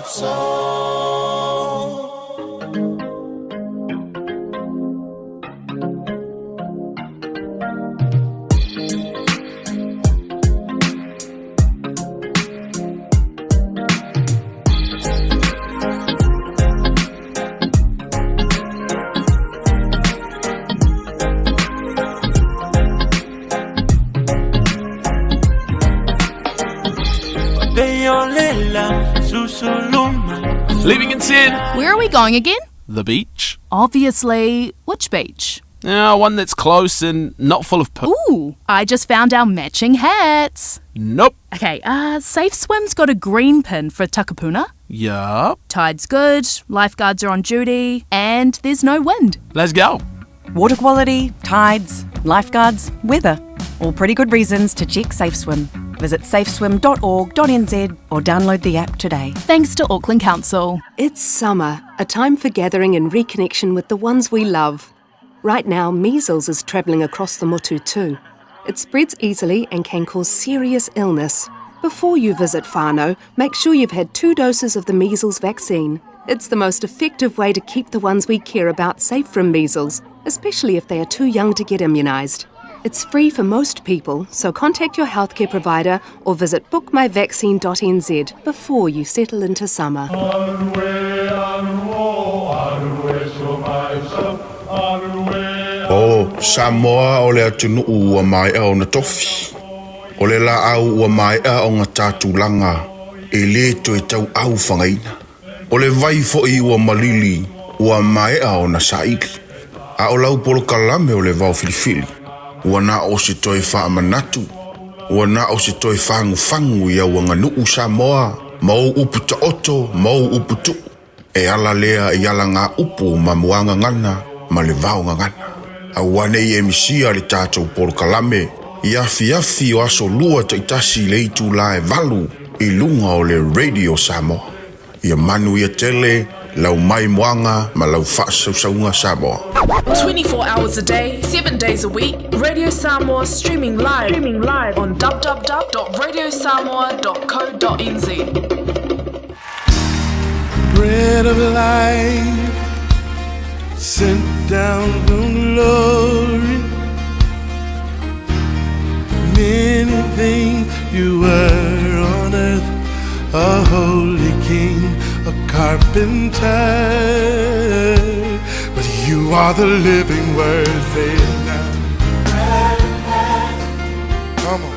Leaving in sin. Where are we going again? The beach. Obviously. Which beach? One that's close and not full of poo. Ooh, I just found our matching hats. Nope. Okay, Safe Swim's got a green pin for Takapuna. Yup. Tide's good, lifeguards are on duty, and there's no wind. Let's go. Water quality, tides, lifeguards, weather. All pretty good reasons to check Safe Swim. Visit safeswim.org.nz or download the app today. Thanks to Auckland Council. It's summer, a time for gathering and reconnection with the ones we love. Right now, measles is travelling across the motu too. It spreads easily and can cause serious illness. Before you visit whānau, make sure you've had 2 doses of the measles vaccine. It's the most effective way to keep the ones we care about safe from measles, especially if they are too young to get immunised. It's free for most people, so contact your healthcare provider or visit bookmyvaccine.nz before you settle into summer. O Samoa o le atunu ua mai a o na tofi. O le la au ua mai a o ngā tātulanga e le to e tau au whangaina. O le vai fo i ua malili ua mai a o na saili. A o lau polo kalame o le vau filifili. Ua na o se toi wha manatu. Ua na o se toi whangu whangu ia ua nganu Samoa. Mau upu ta oto, mau upu tu. E ala lea e ala ngā upu ma muanga ngana, ma le vau ngana. A wane i emisia le tātou polo kalame. Iafi afi o aso lua ta itasi le itu la e valu i lunga o le Radio Samoa. Ia manu ia tele, lau mai moanga, ma lau whaasaunga Samoa. 24 hours a day, 7 days a week, Radio Samoa streaming live on www.radiosamoa.co.nz. Bread of life sent down from glory. Many things you were on earth, a holy king, a carpenter, but you are the living word. Say it now. Come on.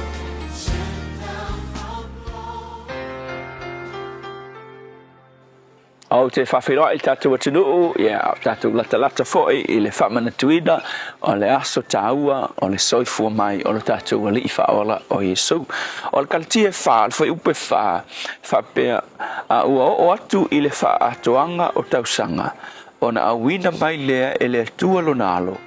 O te whawhiroa I tātou atunuu, tātou lata fōi I le whamanatuina o le aso tāua o le soifua mai o le tātou ali I whaola o Iesu. O le kalatia wha, le whai upe whapea a ua o atu I le wha atoanga o tausanga. O na awina mai lea e le atua lo nalo,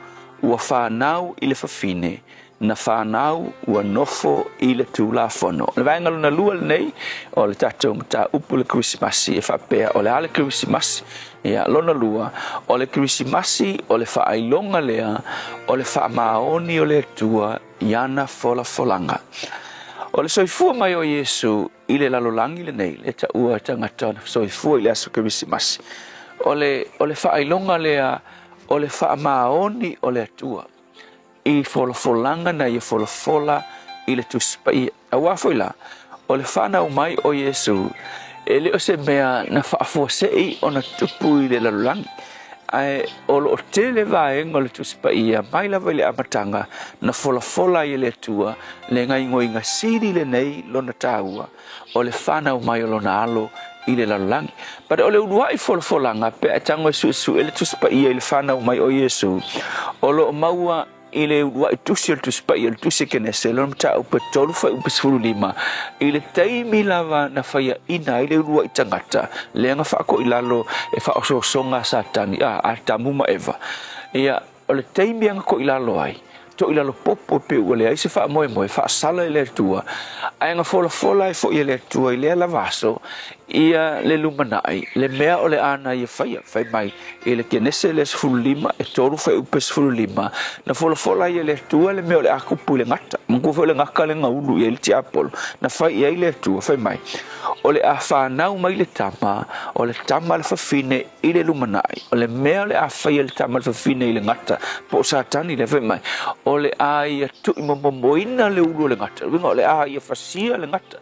ua whanau I le whawhine, na whanau ua nofo I le tūla whono. Le vaengalo na lua nei o le tātou mta upu le Krismasi e whapea o le ale Krismasi. Ia lona lua o le Krismasi o le whaailonga lea o le whaamaoni o le atua iana folanga. O le soifua mai o Iesu I le lalolangi le nei le taua tangata soifua I le aso Krismasi. O le whaailonga lea o le whaamaoni o le atua. I folanga na I fola I le tuspai a wafoila o le whanau mai o Iesu e leo se mea na whaafuasei o na tupu I le lalulangi ai o lo tele vaenga o le tuspai a mai lava I le amatanga na fola I le tua le ngai ngoi ngā siri le nei lo na tāua o le whanau mai o lo na alo I le lalulangi pare o le unua I folanga pe a tango su e le tuspai I le whanau mai o Iesu o lo maua I le ua I tusi al tuspai al tusi kenese lo mta upe tolu fai upe sifuru lima I le taimi lava na faya ina I le ua I tangata le anga whaako I lalo e whaoso songa satani a tamuma eva ia o le taimi anga ko I lalo ai to I lalo popo pe ua le aise wha moe wha sala I le tua ai anga fola I fo I le tua I le lavaso ia le lumanai le mea o le ana I fai mai I le kenese le sifuru lima e toru fai upe sifuru lima na fola I le tua le mea o le akupu le ngata mkufu le ngaka le ngaulu I le tiapolo na fai I le tua fai mai o le a whanau mai le tama o le tama le whawhine I le lumanai o le mea o le a whai le tama le whawhine I le ngata po satani le fai mai o le a ia tu I momoina le ulu le ngata o le a ia whasia le ngata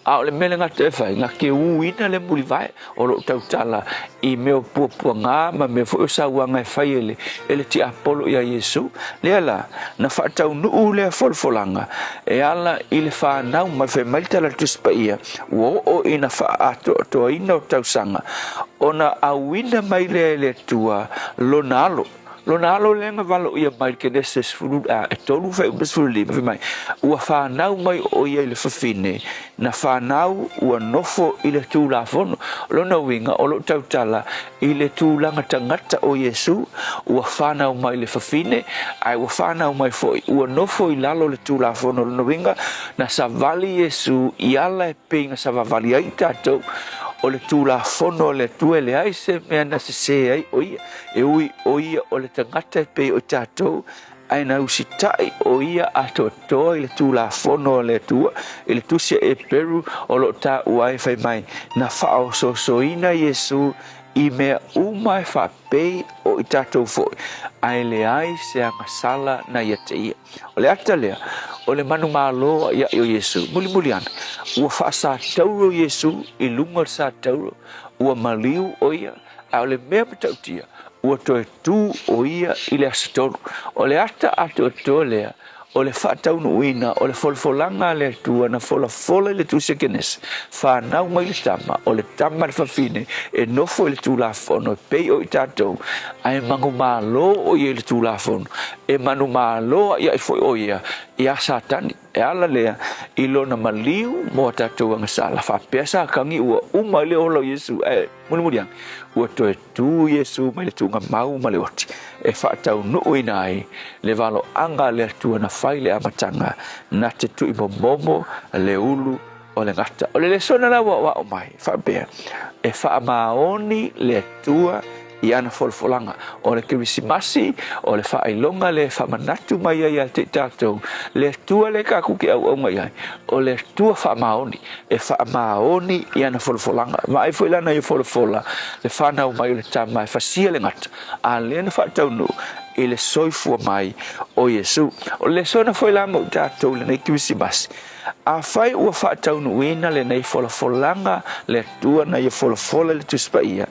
a o le mea le ngata e whai ngake uina ina le muli vai o lo tautala I meo puapuanga ma me fo sa wanga fai ele ti apolo ia Yesu le ala na fatau nu le folfolanga e ala ile fa na ma fe malta la tuspaia o ina fa ato to ina tausanga ona awina mai le tua lonalo lenga valo ia mai ke neses fulu a tolu fe besfuli mai ua fa nau mai o ia le fafine na fa nau ua nofo ile tula fono lona winga o lo tautala ile tulanga tangata o Yesu ua fa nau mai le fafine ai ua fa nau mai foi ua nofo ilalo le tula fono lona winga na savali Yesu iala e pinga savali ai tatou o le tula fono le tuele ai se mea na se ai oia e ui oia o le tangata pe o tatou ai na usitai oia atoto le tula fono le tua le tusia e peru o lo ta uai fai mai na fao soina Yesu I mea umai fa pei o I tatou foi ai le ai se anga sala na ia te ia o le ata lea o le manu malo ia o Yesu muli ana ua fa sa tauro Yesu I lunga sa tauro ua maliu o ia a o le mea matautia ua toe tu o ia I le asatolu o le ata ato lea o le whātaunu uina, o le folfolanga le tua na fola le tu sekenes. Whānau mai le tama, o le tama le whawhine, e nofo le tu la fono, pei o I tātou, ai mangu mālo o I le tu la fono, e manu mālo ia I foi o ia, I a satani, e ala lea, I lona maliu mo tātou anga sala, whapea sa kangi ua umai le ola Yesu, muriang, ua toe tu Yesu mai le tunga mau ma le oti, e whaatau nuu ina ai, le valo anga le atua na whai le amatanga, na te tui momo, le ulu, o le ngata. O le sona la wa o mai, whapea, e whaamaoni le atua, I ana folfolanga o le kirisimasi o le whailonga le whamanatu mai ai te tātou le tua le kakuki au mai ai o le tua whamaoni e whamaoni I ana folfolanga ma ai fuilana I folfola le whanau mai o le tamai whasia le ngata a le na whataunu I le soifua mai o Yesu o le sona fuilama o tātou le nei kirisimasi a whai ua whataunu wina le nei folfolanga le tua na I folfola le tuspaia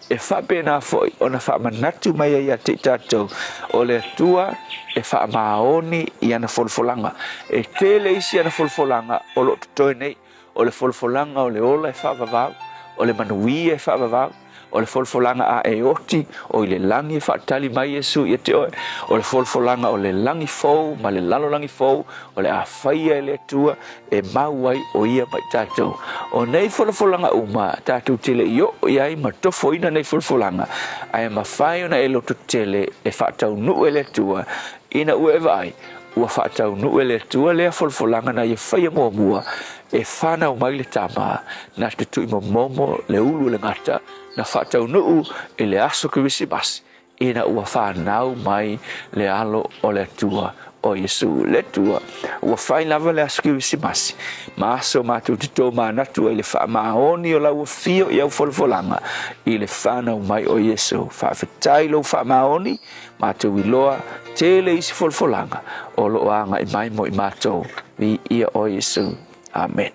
e whapena foi o na whamanatu mai ai a te tātou o le tua e whamaoni I ana folfolanga e tele isi ana folfolanga o lo tutoe nei o le folfolanga o le ola e whavavau o le manui e whavavau o le folfolanga a e oti o I le langi e whaatali mai Yesu I te oe o le folfolanga o le langi fou ma le lalo langi fou o le a whaia e le tua e mauai o ia mai tātou o nei folfolanga uma tātou tele I o iai ma tofo ina nei folfolanga ai ma whai ona e loto tele e whaatau nu e le tua ina ue vai ua whaatau nu e le tua lea folfolanga na I whaia mua mua e whanau mai le tama na te tui momo le ulu le ngata na whaatau nuu I le aso kirisimasi ina ua whanau mai le alo o le tua o Yesu le tua ua whai lava le aso kirisimasi ma aso mātou te tō mānatu I le whaamaoni o lau fio I au folfolanga I le whanau mai o Yesu whawhetai lau whaamaoni mātou I loa tele isi folfolanga o loanga I mai mo I mātou I ia o Yesu. Amen.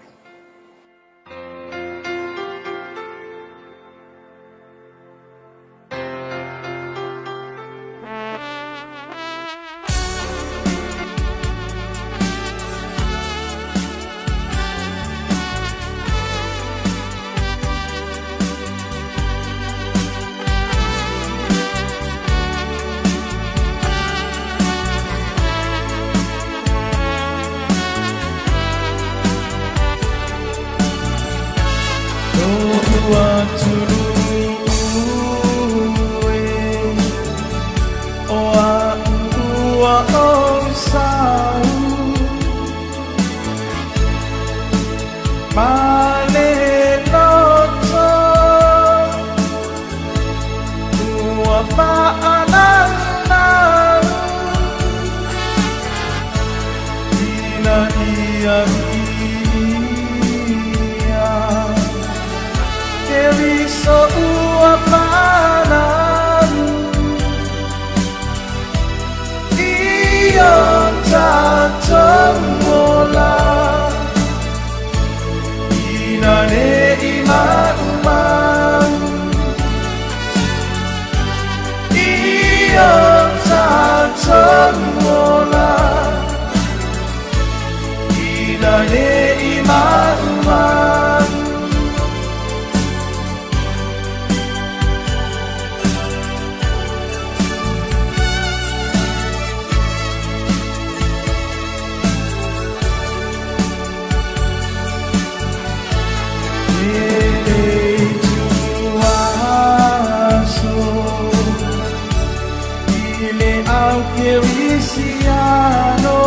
Feliciano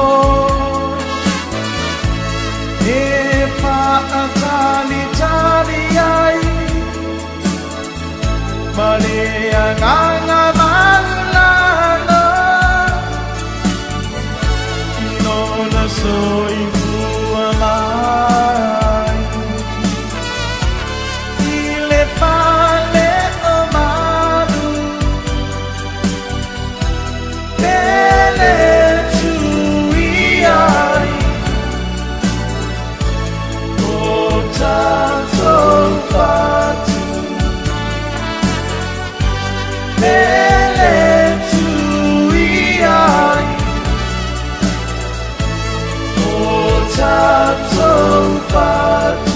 e Tali ai Maria Ganga Malano Inona soy fuamai Ile fale omadu Bele tuiai Tanto fatu Bele tuiai Oh tanto fatu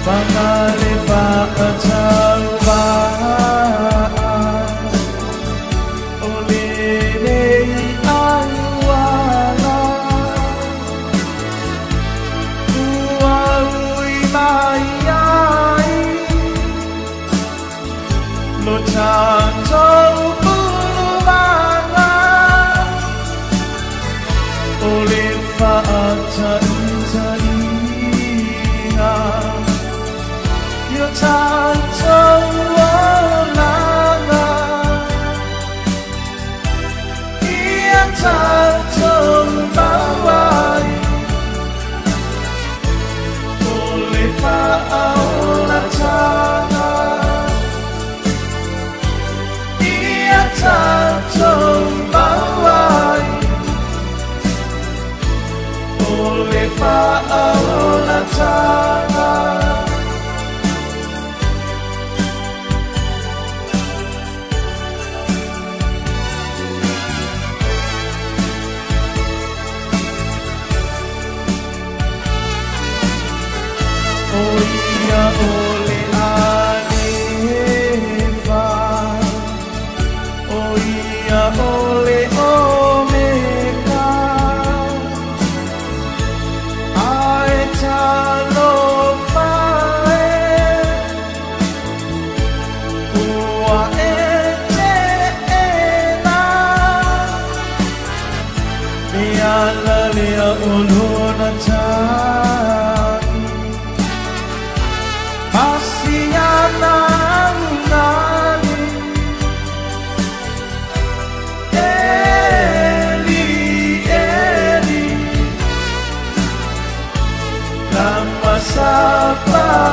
Pangale pakatalba Olele awala Uaui mayai Lo tanto bulumanga Ole fa'ata intaina Io tanto volava Io tanto bawai Ole faula tana Io tanto bawai Ole faula tana Oia ole anefa Oia ole omeka Aeta lo fae Ua ete ena Miala lea olona Asiana nani Eli Eli Lama sapatani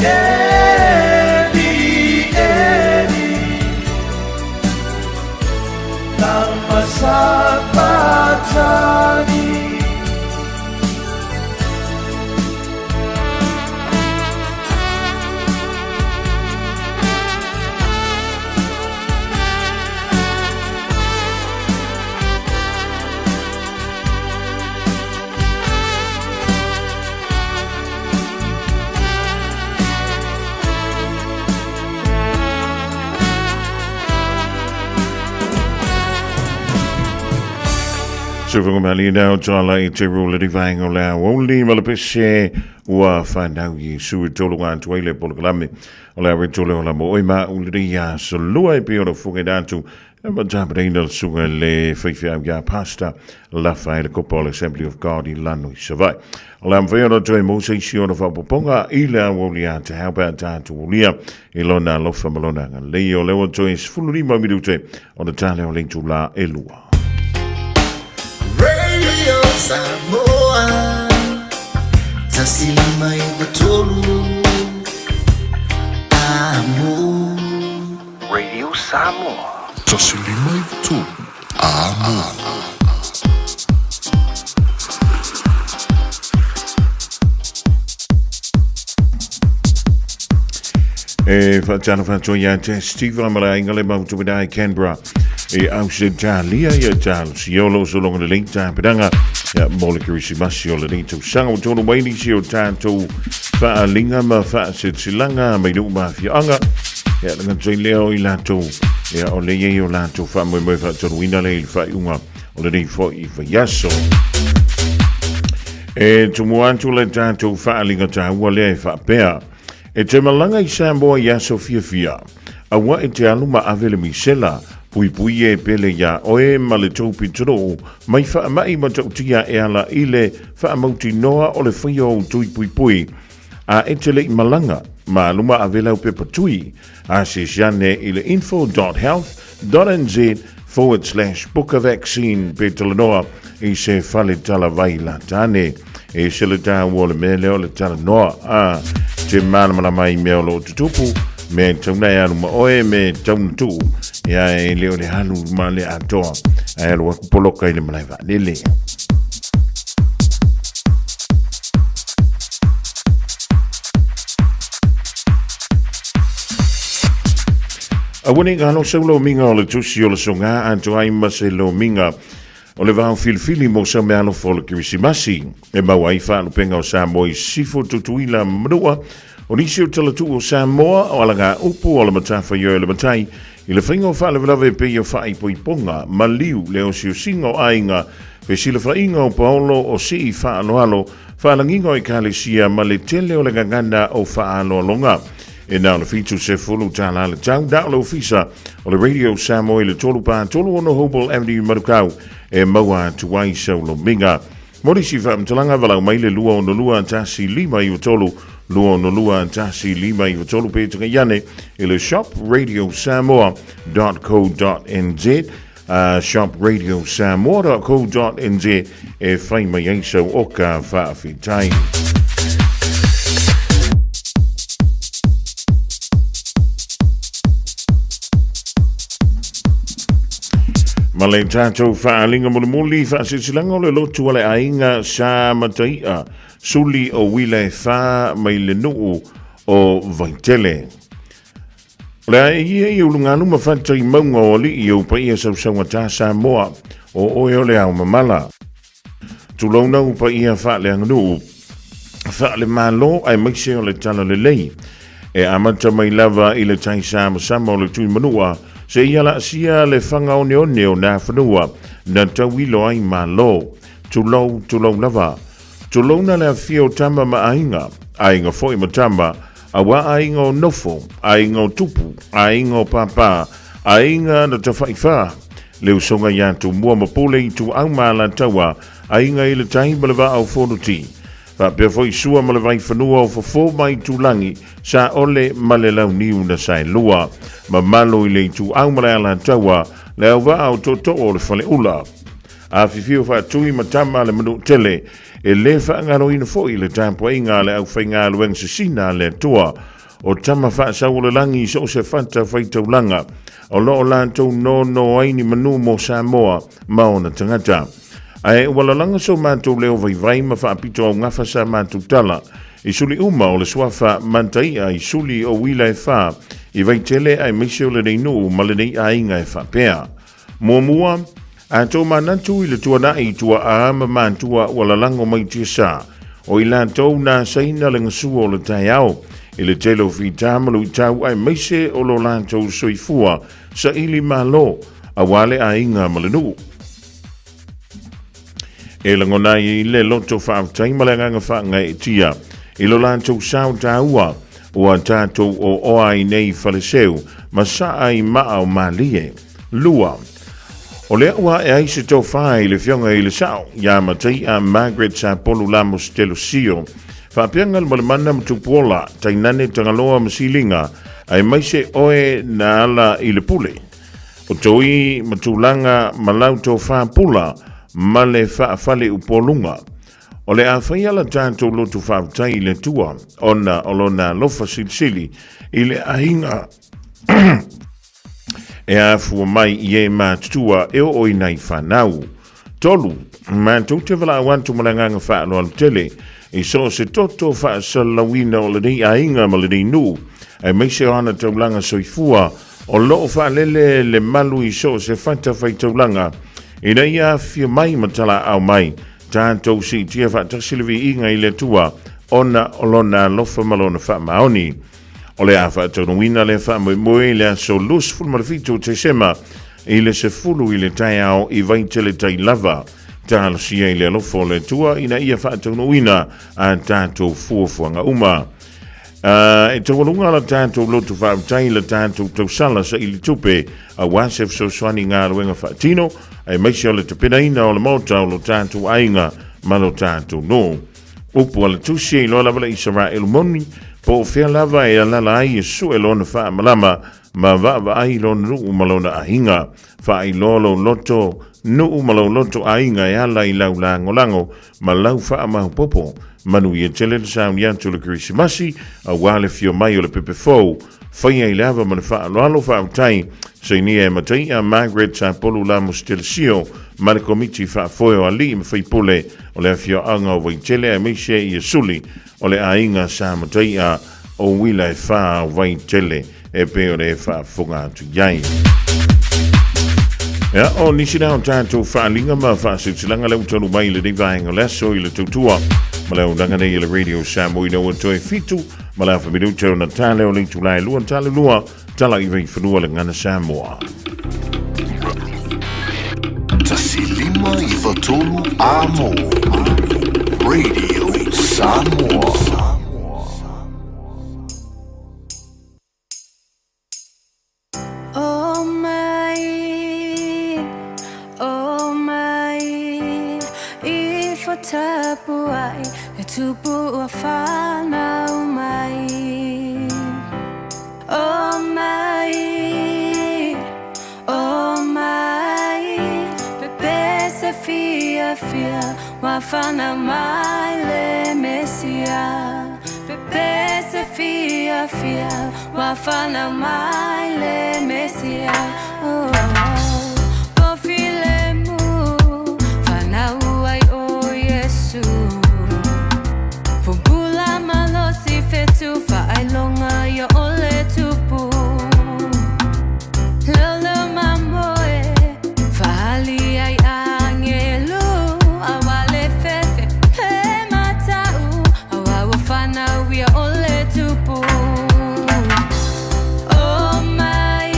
Eli Eli Lama sapatani Sufang mali now tala I te rula di vang o la only malapese ua whanau I sui tolu ngā tuaile polokalame o la retole o la mo oima uli ya solua I pio no funga datu e matapareina sunga le whaiwhiau ya pasta la whai le Kopol Assembly of God I lanu I savai o la mwhea toi mo se isi o na whapoponga I la wolia te haupa tātu wolia I lona lofa malona ngā leo lewa toi sfuluri mamirute o na tale o leitu la elua Radio Samoa Tasilima I Batolu Amo Radio Samoa Tasilima I Batolu Amo E whaatana whatoia te Steve Amarainga le mautu widai Canberra e ausi tālia ia tālu siolo so longa le link tāpiranga ia molekiri si masi o le ni tau sanga o tono waini si o tātou whaalinga ma whaasit silanga mai nuk mawhianga ia langa tui leo I lātou ia o le iei o lātou wha moe moe wha tonu ina le I wha iunga o le rei fo I wha yaso e tumu antu le tātou wha alinga tāua lea I wha pēa e te malanga I Samoa yaso fia fia awa e te aluma avele misela pui pui e pele ya oe ma le taupi toro mai wha mai ma tautia e ala I le wha mauti noa o le whaia o tui pui pui a e te le malanga ma aluma avela o pepa tui a se siane I le info.health.nz/book a vaccine pe talanoa I se fale tala vai la tane e se le tā ua le mele o le tala noa a te mana mai mea lo tutupu me tauna e aluma oe me tauna tu ia e leo le halu ma le atoa e alua kupoloka I le malai va lele Awani ngalo sa lo minga o le tusi o le songa anto ai ma se lo minga o le vau filifili mo sa me alo fo le kirisimasi e mawai fa no penga o Samoa I sifo tutuila mrua o nisi o talatu o Samoa o alanga upu o le matafa yo le matai I le whainga o wha le vlawe pe o wha I poiponga ma liu le o si o singa o ainga pe si le whainga o paolo o si I wha alo alo wha langinga o I kalesia ma le tele o le gangana o wha alo alonga e nā le fitu se fulu tāna le tau da o le ofisa o le Radio Samoa I le tolu pā tolu ono Hobel Avenue Marukau e maua tuwai sau lo minga mori si wha mtalanga walau mai le lua ono lua tasi lima I o tolu lua ono lua tasi lima I o tolu pētanga iane I le shopradiosamoa.co.nz shopradiosamoa.co.nz e whai mai eisau o ka whaafitai Ma le tātou whaalinga muli whaasisilanga o le lotu ale ainga sa mataia suli o wile wha mai le nuu o vaitele. Le I ulunga numa whantai maunga o li I o paia sausaunga tā Samoa o oe o le au mamala. Tulauna u paia wha le anganu wha le malo ai maise o le tala le lei. E amata mai lava I le tai sama o le tui manua se ia la sia le whanga o neo nā whanua na tauilo ai malo tulau lava tulauna le fio tama ma ainga foi ma tama awa ainga o nofo ainga o tupu ainga o papa ainga na tawhaiwha le usonga yantu mua mapule I tu au ma la tawa ainga I le tahi malawa au whonuti fa pe foi sua ma le vai whanua o fofo mai tulangi sa ole ma le lau niu na sai lua ma malo I le tu au ma le ala tawa le au va au toto o le fale ula a fifio fa tui matama le manu tele e le fa ngaro ina foi le tampo inga le au whainga lueng se sina le tua o tama fa sa ule langi so se fanta whaitau langa o lo o lantou no aini manu mo Samoa maona tangata ai wala langa so mantou leo vai ma fa apito au ngafa sa mantou tala I suli uma o le swafa mantaia I suli o wila e wha I vai tele ai meise o le reinu ma le nei ainga e wha pea. Mua a tō manatu I le tuana I tua aama mantua wala lango mai tia sa o I lantou nā saina le ngasua o le tai au I le telo fi tāmalu I tau ai meise o lo lantou soifua sa ili malo a wale ainga ma le nuu. E langona I le loto whaaftai ma le nganga whaanga e tia I lo lantou sao tāua o a tātou o oa I nei whaleseu ma sa ai maa o malie lua. O lea ua e aise tau whae le fionga I le sao ia matai a Margaret sa polu lamos telo sio whapiangal ma le mana matupuola tainane tangaloa masilinga ai maise oe na ala I le pule. O toi matulanga malau tau whapula ma le whaafale upolunga. O le a whaiala tātou lotu whaatai le tua ona olona lofa silsili I le ahinga e a fua mai I e mātua e o inai whanau. Tolu, mātou te wala awantu malanganga whaano al tele I so se toto whaasalawina o le nei ahinga ma le nei nu e meise o ana taulanga soifua o loo whaalele le malu I so se whanta whai taulanga I nei a fia mai matala au mai tātou si tia whatasilivi inga I le tua ona olona lofa malona wha maoni. O le a whaataunuina le wha moe le a so lus fulu malafitu te sema i le se fulu i le tai ao i vaitele tai lava. Tālo sia i le alofo le tua ina ia whaataunuina a tātou fuafuanga uma. E te walunga la tātou lotu whaamtai la tātou tausala sa i le tupe a wasef so swani ngā ruenga whaatino ai maisi o le tapinaina o le mauta o lo tātou ainga ma lo tātou no. Upu ala tusi i loa lava le Israel moni po fea lava e alala ai e su e lona wha malama ma va ai lona nuu malona ahinga wha i lolo loto nuu malo loto ainga e ala i lau lango ma lau wha mahu popo manu i e tele le sauni antu le Krisimasi a wale fio mai o le pepe fou whaia i lava ma le wha aloalo wha utai sa inia e matai a Margaret sa polu la mustelesio ma le komiti wha foio a li ma whai pole o le fio anga o waitele a meise i e suli o le ainga sa matai a o wila e wha waitele e peo le wha funga atu iai. Ia, o nisi nao tātou whaalinga ma whaasautilanga leu tonu mai le nevahenga leso i le tautua ma leu nangane i le Radio Samoa i naua toi fitu ma lea whaminuta o na tāle o leitu lai lua tāle lua tala i vei whanua le ngana Samoa. Tasilima i watolu amo Radio Samoa. Tapuai, e tupu a whanau mai. Oh mai, pepe se fia, wa whanau mai le Mesia. Pepe se fia, wa whanau mai le Mesia. Oh, fetu whaailonga ia ole tupu Lolo mamoe whahali ai angelu Awale fefe he matau Awawa whanau ia ole tupu Oh mai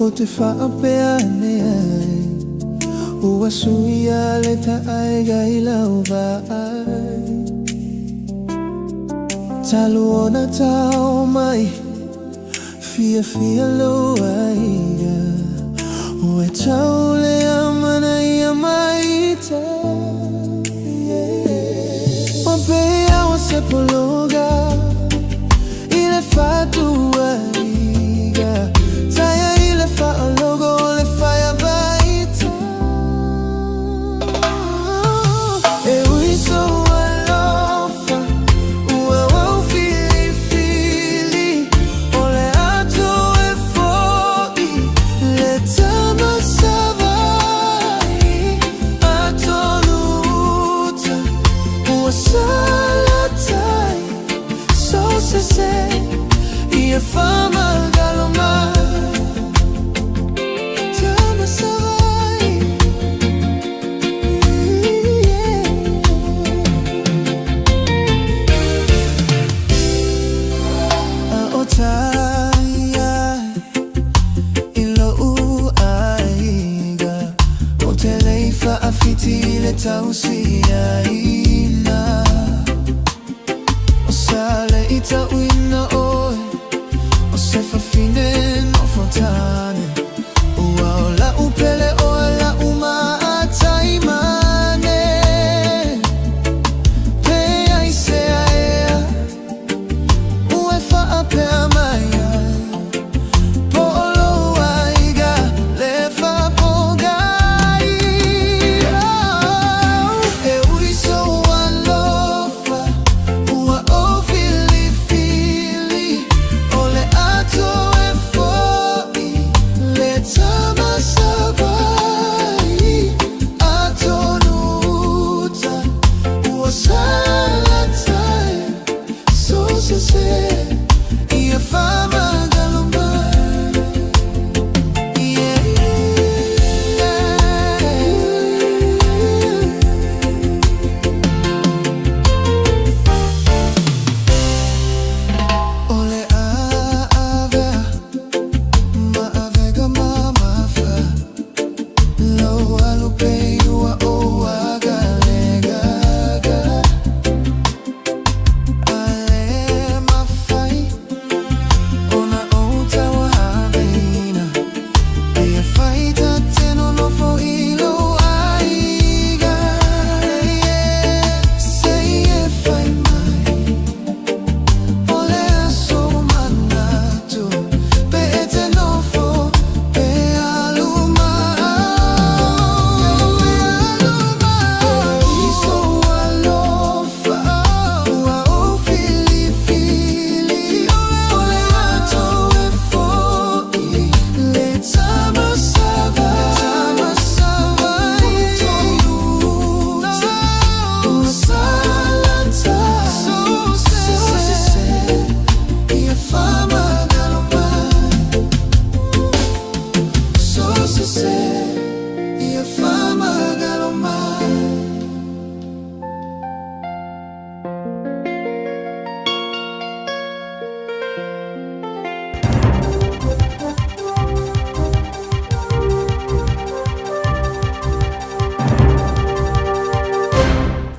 o te whaapea nei ua suia le ta aiga I lau vai talu ona tau mai fia fia lo aiga ua tau le amana ia mai ta o pea o se pologa I le fatu aiga taia I le fa logo le faia vai e ui so alofa ua wau fili fili o le ato e foi le tama savai ato luta ua salatai so se se ia fama galoma tama savai Taia I lo aiga o te leifa a fiti le tausi aina o sale I tauina oe o se fafine no fontane ua o la upele o la uma a taimane pea I se aea ue faa pea mai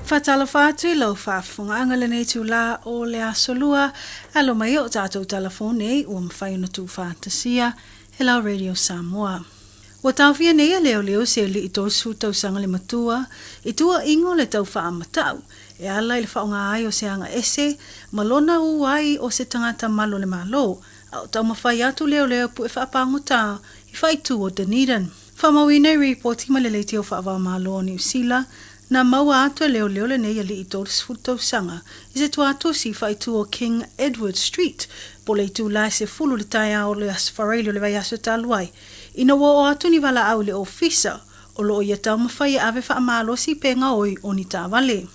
Fatala fatu lau fafunga angale nei tu la o le asolua alo mai o tatou telefone o mwhai na tu fantasia he lau Radio Samoa. O tau fia nei leo leo se li I tosu tau sanga le matua I tua ingo le tau wha amatau e ala I le whaonga ai o se anga ese malona u ai o se tangata malo le malo au tau mawhai atu leo leo pu e whaapangota I whai tu o Dunedin. Whamawine reporti ma le leiti o whaava malo o New Zealand na maua atu leo leo le nei ali I tosu tau sanga I se tu atu si whai tu o King Edward Street po le tu lai se fulu le tai au le asfarelio le vai aso taluai Ina wo o atu ni wala au le ofisa o lo ia tau mawhai ave wha amalo si penga oi o ni tā wale.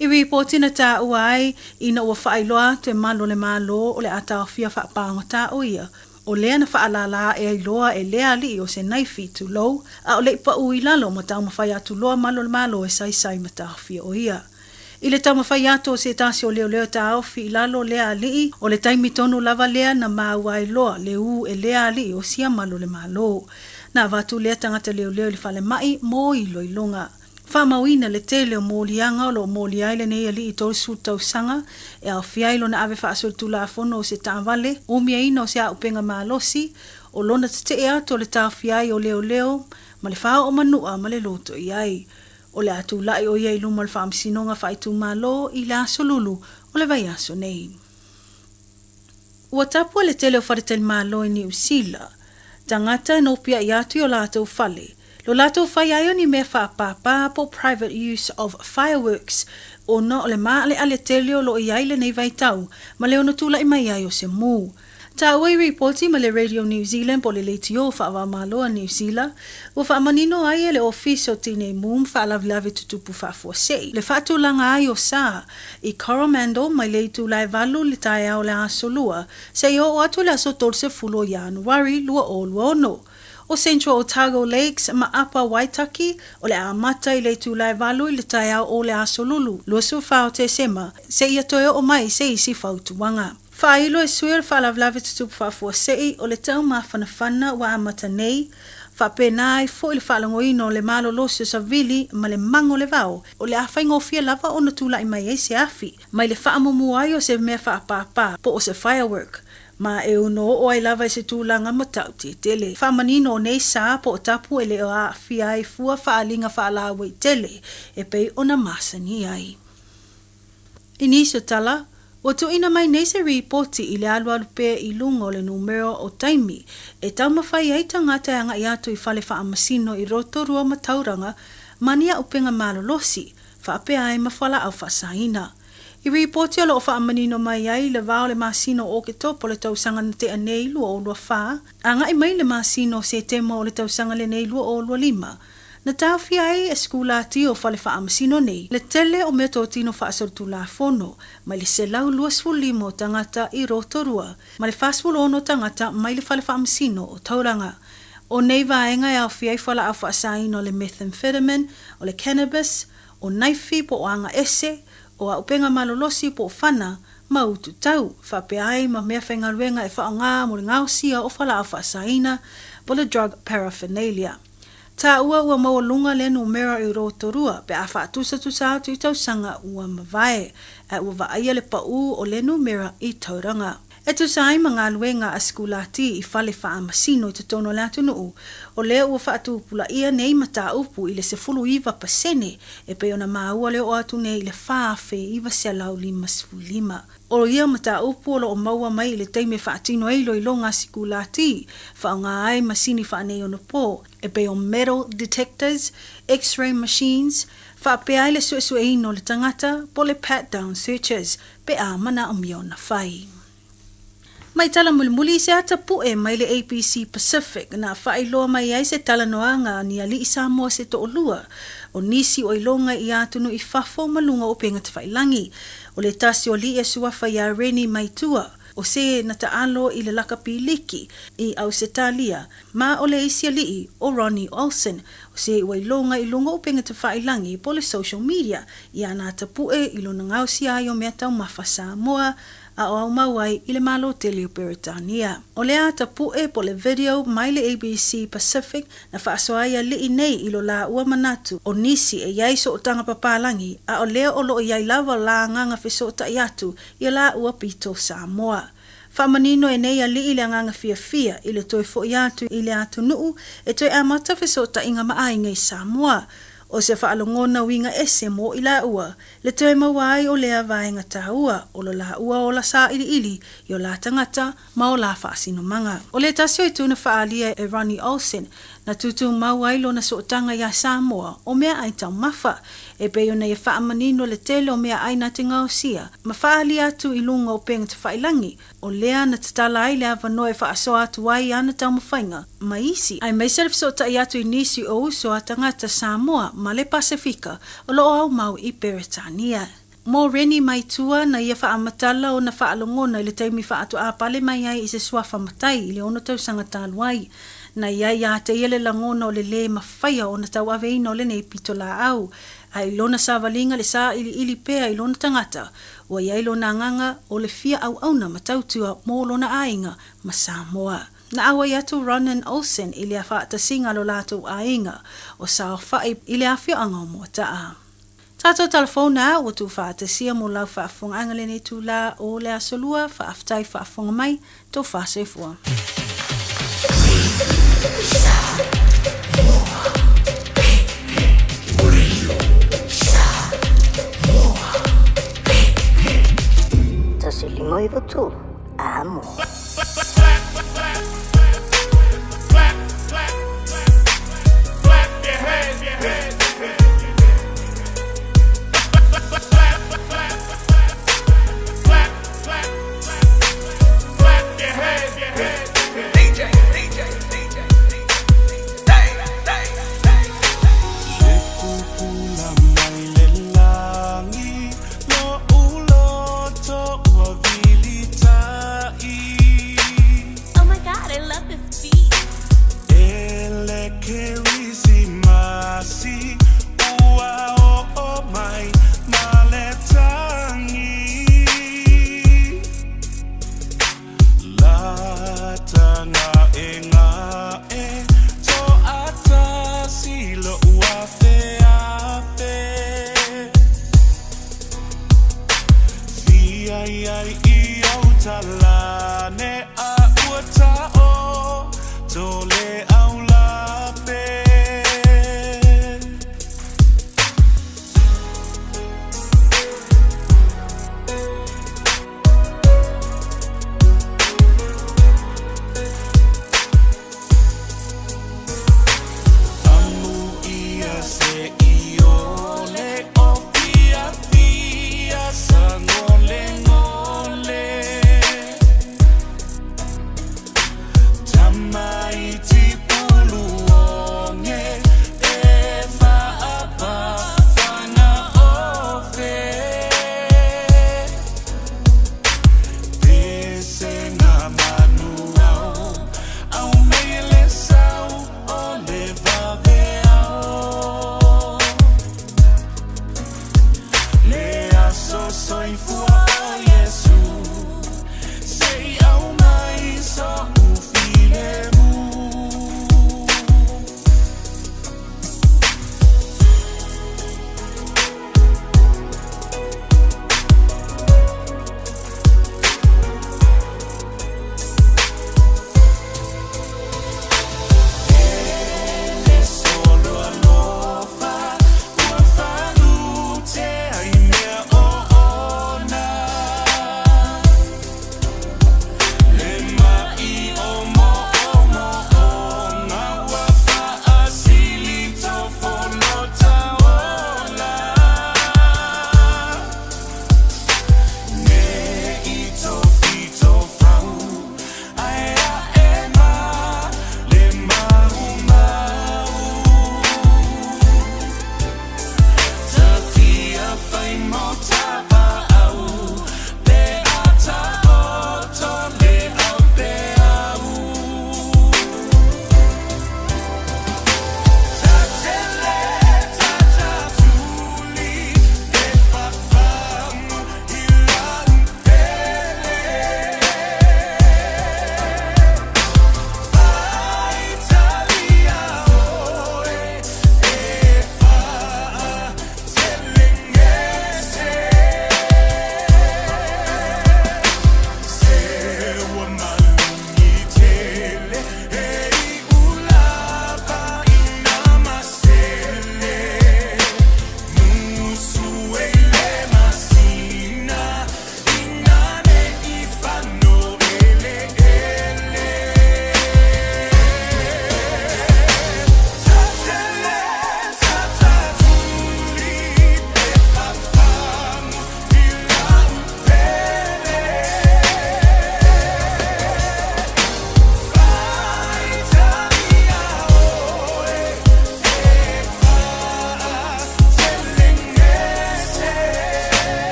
I reporti na tā uai ina ua wha ailoa te malo le malo o le ata awhia wha pāngo tā o ia. O lea na wha alala e ailoa e lea li o se naifi tu lou a o le pa ui lalo ma tau mawhai atu loa malo le malo e sai sai ma tā awhia o ia. I le taumawhai ato se tasi o leo ta ofi I lalo lea alii o le taimi tonu lava lea na maua loa le u e lea alii o sia malo le malo. Na vatu lea tangata leo le whale mai mo I loilonga. Whamauina le tele o mōlianga o lo mōliaile nei alii I tōsu tausanga e au fiailo na ave whaasol tula afono o se tāwale o mia ina o se a upenga malosi o lona te e ato le tā fiai o leo ma le whao o manua ma le loto I ai. O le atu lai o iei luma le whaamsinonga whaitu malo I le aso lulu o le vai aso nei. Ua tapua le tele o wharetele malo I New Zealand, tangata no pia I atu o lato whale. Lo lato whai ai o ni mea whaapapa po private use of fireworks o no le maa le ale tele o lo iai le nei vai tau, ma le ono tula I mai ai o se mū. Ta oi reporti ma le Radio New Zealand po le leiti o whaawa maloa New Zealand, ua whaamanino ai le office o tine mūm whaalavilavi tutupu whaafuasei. Le whaatulanga ai o sa I Coromandel mai leitu lai valu le tae au le asolua, se I o atu le aso tolse fulo Januari lua o lua ono. O Central Otago Lakes ma Upper Waitaki o le amata I leitu lai valu le tae au o le asolulu, lua su whao te sema, se ia toe o mai se isi whautuanga. Whailo e suer whaalavilavi tutupu whaafuasei o le tau mawhanawhana wa amata nei, whapenai fo I le whaalangoino le malo losi sa vili ma le mango le vau, o le awhai ngofia lava o na tula I mai e se afi, mai le whaamumu ai o se mea whaapapa po o se firework, ma e uno o ai lava I se tūlanga matau te tele. Whamanino o nei sa po o tapu e le o a fia ai fua whaalinga whaalawe I tele, e pei o na masani ai. Iniso tala, o tu ina mai nei se reporti I le alu pe I lunga o le numero o taimi, e tau mawhai ai tangata anga I atu I whale whaamasino I roto rua matauranga, mania upenga malolosi, whaapea ai mawhala au whasaina. I reporti o lo whaamanino mai ai le vao le masino o ke topo le tausanga na te anei lua o lua wha, anga I mai le masino se tema o le tausanga le nei lua o lua lima, na tawhi ai e skula ti o whale whaamasino nei, le tele o mea tōtino whaasorotu la fono, mai le selau luasfulimo tangata I roto rua, mai le whaasfulono tangata mai le whale whaamasino o tauranga. O nei vaenga e au fiai whala au whaasaino le methamphetamine, o le cannabis, o naifi po o anga ese, o a upenga malolosi po o whana, ma utu tau, whape ai ma mea whengaruenga e whaanga mo le ngausia o whala au whaasaina, po le drug paraphernalia. Ta ua maua lunga le numera I roto rua, pe a whaatusa tusa atu I tausanga ua mawai, a ua waaia le pau o le numera I tauranga. E tu sai mga luenga a skulati I whale whaamasino I te tono le atu nuu, o lea ua whaatu pula ia nei mata upu I le se fulu iwa pasene, e pe ona maua leo atu nei le whaafe iwa se lau lima sfulima. O ia mata upu o lo o maua mai le teime whaatino eilo I longa skulati, whaonga ai masini whaanei ono po, e pe o metal detectors, x-ray machines, whaape ai le suesue ino le tangata, po le pat-down searches, pe a mana o miona whai. Mai tala mulimuli se ata pue mai le APC Pacific na whailoa mai ai se tala noanga ni ali Samoa se to olua o nisi o ilonga I atunu I whafo malunga o penga te whailangi o le tasi o li e suafa ia reni mai tua o se na taalo I le laka piliki I au se talia ma o le isi ali o Ronnie Olsen o se o ilonga I lunga o penga te whailangi po le social media I ana tapue I lona ngausi ai o mea tau mawha Samoa a o au mawai I le malo tele o Peritania. O le ata pue po le video mai le ABC Pacific na whaasoaia li nei I lo la ua manatu o nisi e iai so o tanga papalangi a o leo o lo iai lava la nganga fiso ta iatu I la ua pito Samoa. Whamanino e nei a li I le nganga fia I le toi fo iatu I le atu nuu e toi amata fiso ta inga maainga I Samoa. O se whaalongona winga ese mo I la ua, le toi mawai o lea vaenga taua, o lo la ua o la sa ili I o la tangata ma o la whaasino manga. O le tasio I tuna whaalia e Ronnie Olsen, na tutu mawai lo na sootanga ia Samoa, o mea ai tau mafa, e peo na ia whaamanino le tele o mea ai na te ngausia, ma whaalia atu I lunga o penga te whailangi, o lea na tatala ai lea vanoe whaasoa atu wai ana tau mawhainga, ma isi. Ai mai serif so tai atu I nisi o uso a tangata Samoa, ma le Pasifika, o lo au mau I Peritania. Mo reni mai tua na ia whaamatala o na whaalongona I le taimi whaatu a pale mai ai I se swafa matai I le ono tau sanga taluai. Na ia te ele langona o le mawhaia o na tau ave ino le nei pito la au. Ai lona savalinga le sa ili pea i lona tangata, ua iai lona nganga o le fia au auna matautua mō lona ainga ma Samoa. Na awa i atu Ronan Olsen i le whaata singa lo lātou ainga o sa whai i le awhia anga o motaa. Tātou telefona o tu whaata sia mo lau whaafonga angalene tu la o le asolua whaaftai whaafonga mai tō whaasefua. Tasilima i watu, amo. Mighty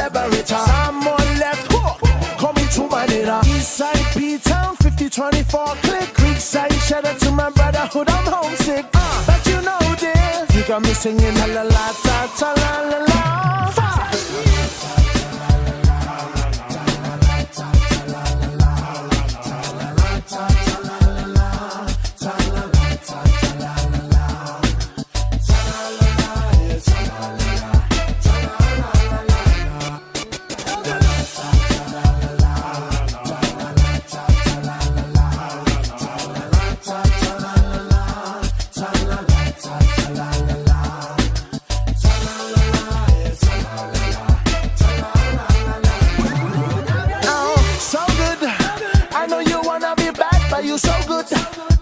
liberator. Someone left hook, coming to Manila. Eastside P-Town, 5024 click. Creekside, shout out to my brotherhood, I'm homesick. But you know this, you got me singing la la la ta ta la la la. You so good.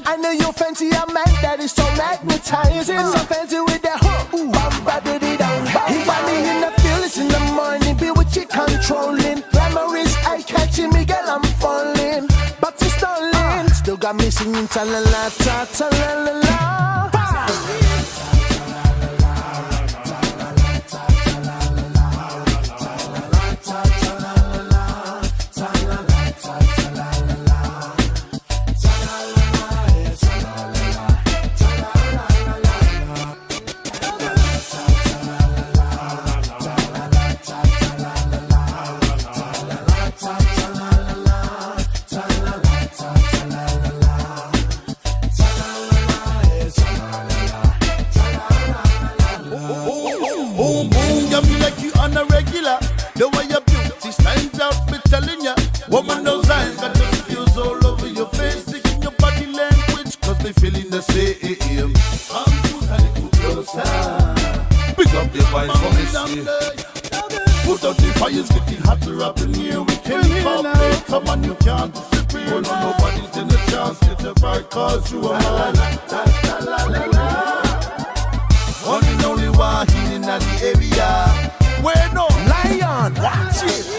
I know you fancy a man that is so magnetizing. So fancy with that hook. He got me in the feelings in the morning. Be with you controlling. Glamorous eye catching me, girl, I'm falling. But it's stalling. Still got me singing ta la la ta ta la la la. Woman, those eyes got the feels all over your face, sticking your body language, cause they feeling the same. I'm too tight to closer. Pick up your voice for me, put out the fires, getting hotter up in here. We can't cooperate, come on, you can't disappear. No, nobody's in the chance, get it right, cause you are mine. One and only one in the area. Where no lion, watch it.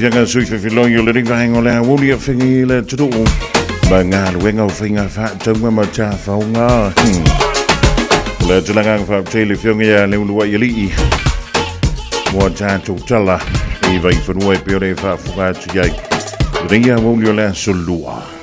Fianga sui fe filong yo le ring va hengo le wuli fingi le tudu ba nga wenga finga fa tongwa ma cha fa nga le tulanga fa tele fianga ya le ulwa yeli mo cha tu tala e vai fa no e piore fa fa tu ya ringa wuli le solua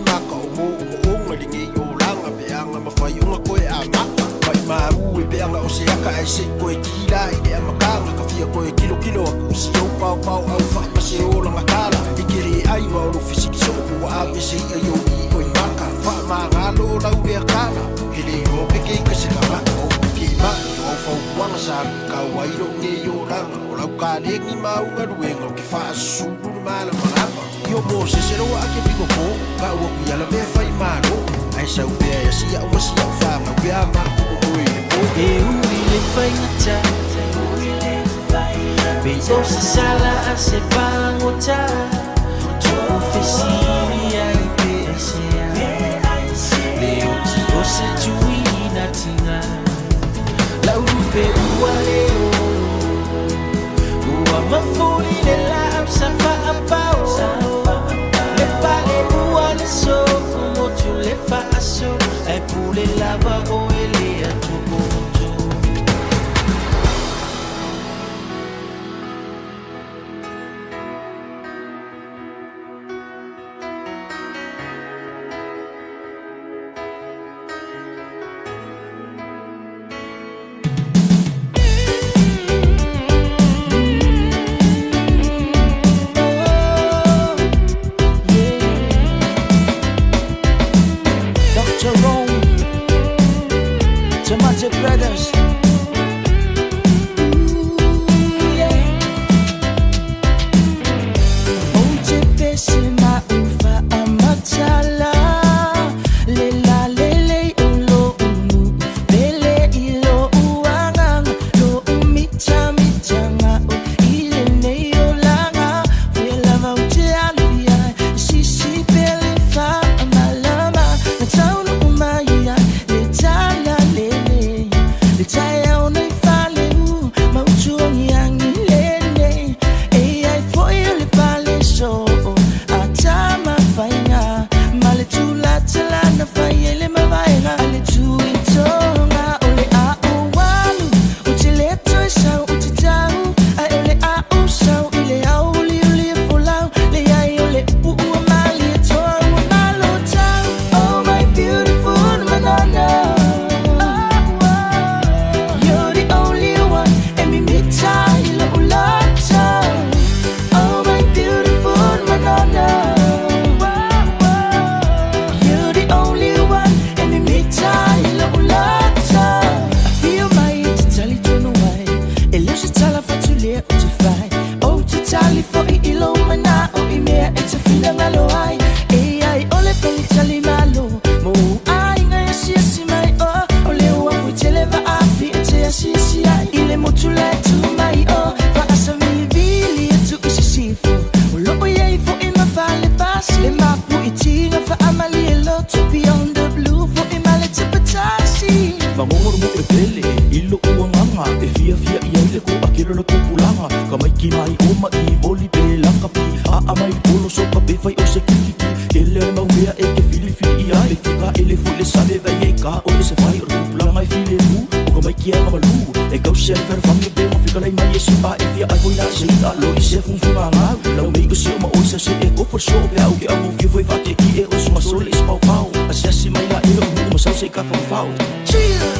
Maka o mo o o ngalingi o langa pe anga mawhai unga koe a maka fai maru e pe anga o se aka ai se koe kila i le amakanga ka fia koe kilo a kusi au pau au fai ma se ola makala i kere ai wa olo fisiki so wa ave se ia yo i koe maka fa magalo la ue akala hele o peke ka se kama o ki ma o fa wanga sa ka wairo ne yo langa o lau ka le ki ma u ngaruenga ki fa su mala malapa yo mo se se ro ake piko ko ka o ki ala me fai maro ai sa ue ya si ya o si ya fa ma ue ama o e uri le fai ngata Beso se sala a se pangota Tu fesiri ai pesea Leo ti o se tuina tinga La upe ua leo Ua mafuri le la sa fa apao Le pale ua le so Mo tu le fa aso Ai pule lava o ele a tu boto Brothers.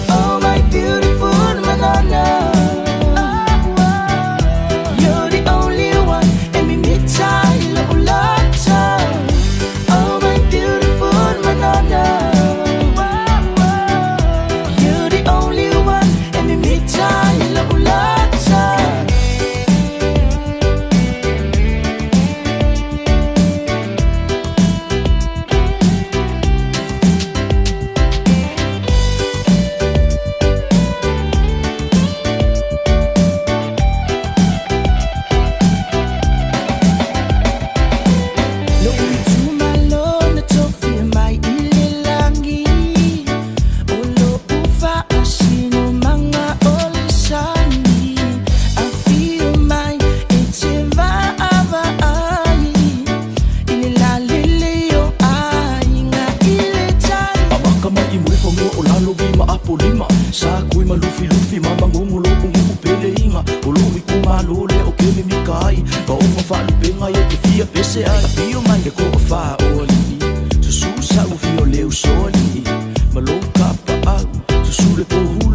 Oh my beautiful banana You're the only one and me me tie love Oh my beautiful banana You're the only one and me me tie love se ai fio mai ke ko fa oli su sa u fio leu soli ma lo ka pa au su le po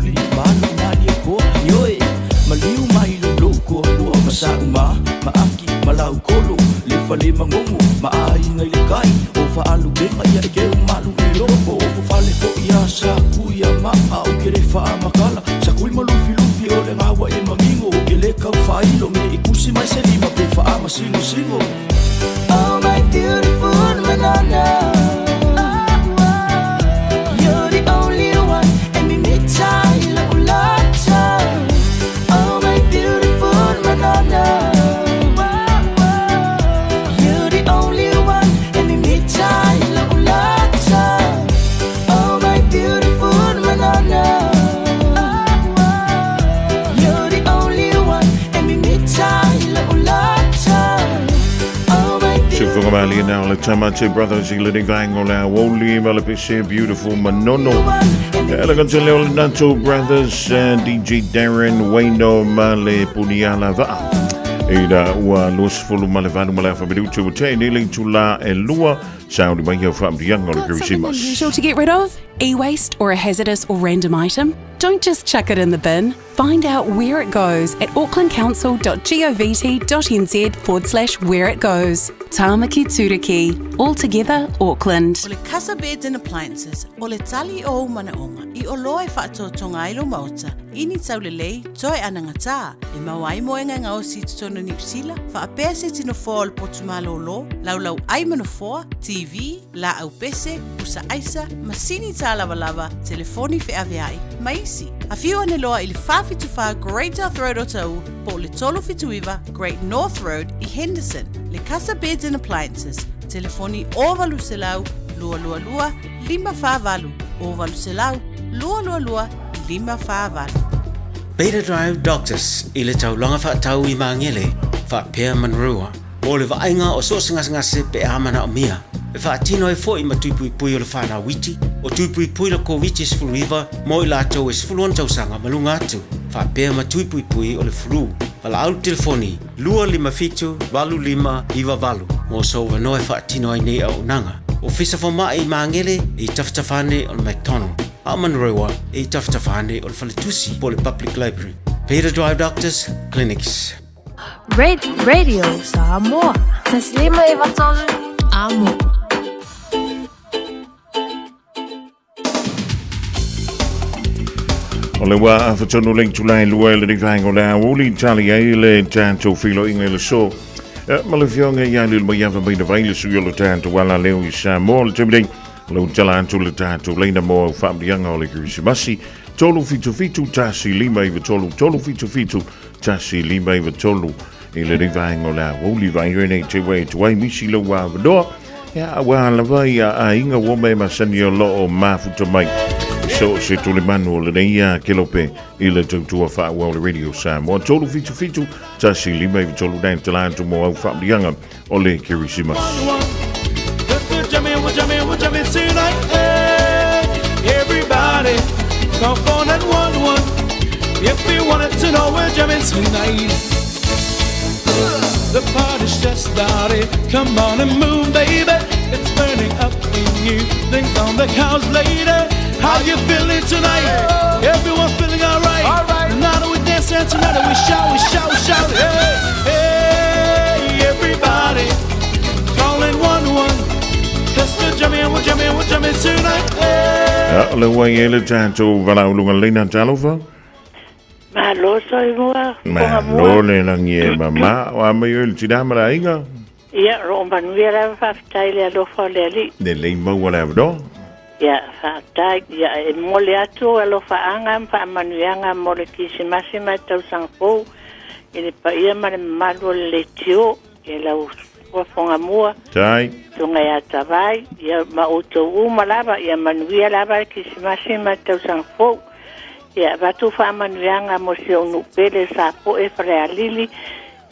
au kolo le fale mangongo mai ngai le kai o fa alu ke mai ke malu le lopo o fa le fo ia sa kuia ma au ke le fa makala sa kui malu filufi o le ngawa e mamingo ke le ka fa ilo me ikusi mai se lima pe fa ama singo oh my beautiful banana you're the only one and me me chai la ulata oh my beautiful banana you're the only one and me me chai la ulata oh my beautiful banana you're the only one and me me chai la ulata oh my Mali now le Tamate brothers i le vang o la Woli Malapise beautiful Manono elegant le Nato brothers DJ Darren Wayno Male Puniala va ida wa los fulu malevanu malafa bidu tu te nearly to la elua sound by your from the young or unusual to get rid of? E-waste or a hazardous or random item? Don't just chuck it in the bin. Find out where it goes at aucklandcouncil.govt.nz/where it goes. Tāmaki Turiki. All together, Auckland. O le Casa Beds and Appliances, o le tali o manaonga, I o loe whaatotonga ilo mauta, ini tau le lei, toi anangata, e mawai moenga ngā o si tutono New Zealand, wha apea se tino fōa le potumalo lo, lau ai manafoa, TV, la au pese, usa aisa, masini tā lava, telefoni fe aviai, maisi. A few ane loa I le whawhituwha Great North Road o tau, po le tolo fituiva Great North Road I Henderson. Le Casa Beds and Appliances, telefoni ovalu se lau, lua, 555, ovalu se lau, lua, 555. Beta Drive Doctors, I le tau longa whaatau I maangele, whaapea manrua. O le vaenga o so ngase pe amana o mia. E whaatino e fo I matuipui o le whana witi, o tuipui le COVID sfuluiva, mo I lātou e sfuluan tausanga malunga atu. Whaapea matuipui o le flu. Wala au telefoni, 255-25 mo so wanoe whaatino ai nei au nanga. O fisa whamai I maangele I taftafane o le McDonald. A Manrewa I taftafane o le Whaletusi po le Public Library. Beta Drive Doctors, Clinics. Radio Samoa. Taslima Ivatolu Amo. O le wā awhatonu link tu lai lua le vang o la wuli tali ai le tanto filo inga le so. Ma le fionga ia le mai ava mai na vai le sui o le tanto wala leo I Samoa le temidei. Le utala antu le tanto leina mo au whaamrianga o le Kirisimasi. Tolu fitu tasi lima iwa tolu fitu tasi lima iwa tolu. I le vang o la wuli vai rene te wei tuai misi lo wā wadoa. Ia wā la vai a inga wome masani o lo o mafuta mai. So se tu le manu le nei kelope I le tautua wha le Radio Samoa. Tolu fitu tasi lima iwa tolu dai talantu mo au whaamrianga o le Kirisimasi. We'll jam in tonight. Hey, everybody, come on and one. If we wanted to know, we're jamming tonight. The party's just started. Come on and move, baby. It's burning up in you. Things on the couch later. How you feeling tonight? Everyone's feeling alright. Tonight we dance and tonight we shout. Hey, everybody, calling one. We'll jam in tonight. Ja, le wai ele tātou walaulunga leina tālofa? Malo soi mua. Malo le langi e mama. O amai o il tidamara inga? Ia, ro manuia whaftai le alofa le ali. Le lei maua le avdo? Ia, whaftai. Ia, e mole atu alofa anga mpa manuianga mole kisimasi mai tau sangpou. Ele pa ia mare malu le tio. E lau wafonga mua. Tai. Tunga ya tawai, ya mauto umalaba, ya manuia laba kisimasi matau sangfo. Ya batu fa manuianga mosio nupele sapo e frealili.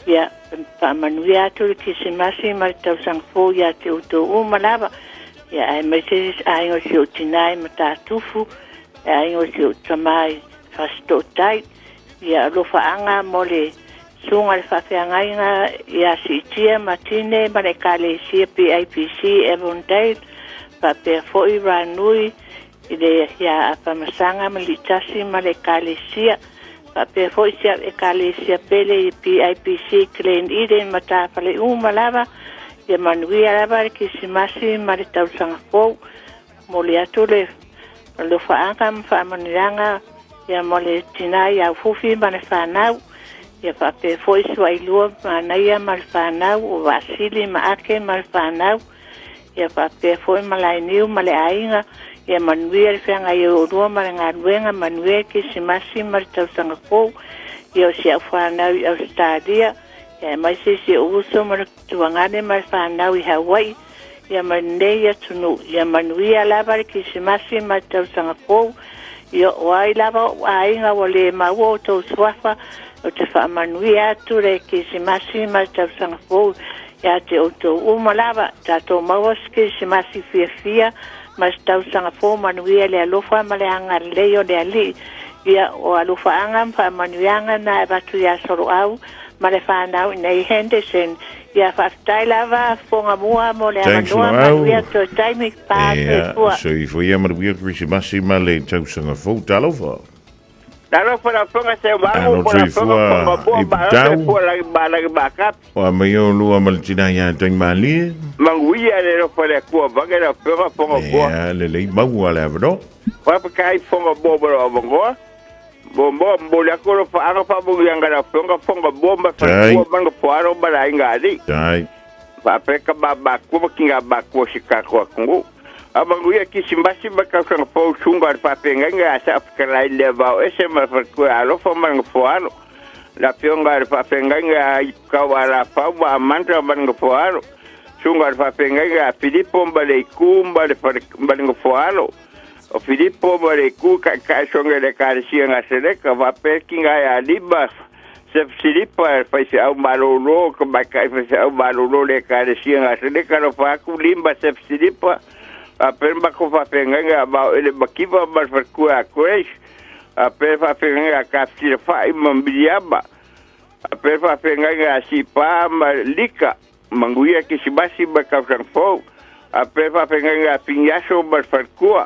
Ya fa manuia tu kisimasi matau sangfo ya te uto umalaba. Ya ai meses ai o sio tinai matatufu. Ai o sio tamai fasto tai. Ya lo fa anga mole sunga le whawhiangainga ia sitia matine mare kalesia PIPC Avondale whapea foi ranui I le ia apamasanga militasi mare kalesia Pa pe foi sia e kalesia pele i PIPC Clean Eden mata pale lava ia manuia lava ki simasi ma le tausanga fou mo le atu le lo faanga ma maniranga ia mo le tina ia fufi ma le whanau ia pa pe foi sua ilua ma naia ma le whanau o vasili ma ake ma le whanau ia pa pe foi ma lai niu ma le ainga ia manuia le whenga i o rua ma le ngā ruenga manuia ki simasi ma le tausanga fou ia o sia whanau i Australia ia mai se uso ma le tuangane ma le whanau i Hawaii ia manuia tunu ia manuia lava le ki simasi ma le tausanga fou ia o ai lava o ainga o le maua o tau swafa o te whaamanuia atu le ki simasi ma le tausanga fou ia te o tau umalava tato maua ki simasi fia mas tausanga fo manuia le alofa ma le anga leo le ali ia o alofa anga pa manuianga na batu ia soro au ma le whanau nei Henderson ia whaftai lava fonga mua mo le amanua manuia to taimi pa te kua so i fo ia manuia Christmasi ma le tausanga fo talofa Nalo para fonga se wangu para fonga boa para para backup. O mai o lua maltina ia tang mali. Manguia le para kua vaga le fonga boa. Ya le mau ala bro. Pa kai fonga boa bro bongo. Bombo le ko fa ara fa bu yang gara fonga bomba fa kua banga poaro bara ingadi. Dai. Pa peka baba kua kinga bakua shikako kungu. Abanguia ki simbasi bakal fo chungar pa penga asa krai leva ese ma ko alo fo man foano la piongar pa penga kawara pa wa mantra man foano chungar pa penga Filippo mbale kumba le man foano o Filippo mbale ku ka chonga le karisia ngasele ka va pekinga ya liba se Filippo fa se au malolo ko ba ka fa se au malolo le karisia ngasele ka no fa ku limba se Filippo apen bako fa penga ba ele bakiva ba farkua crash apen fa penga ka tira fa imambiaba apen fa penga si pa malika manguia ki sibasi ba ka fo apen fa penga pinyaso ba farkua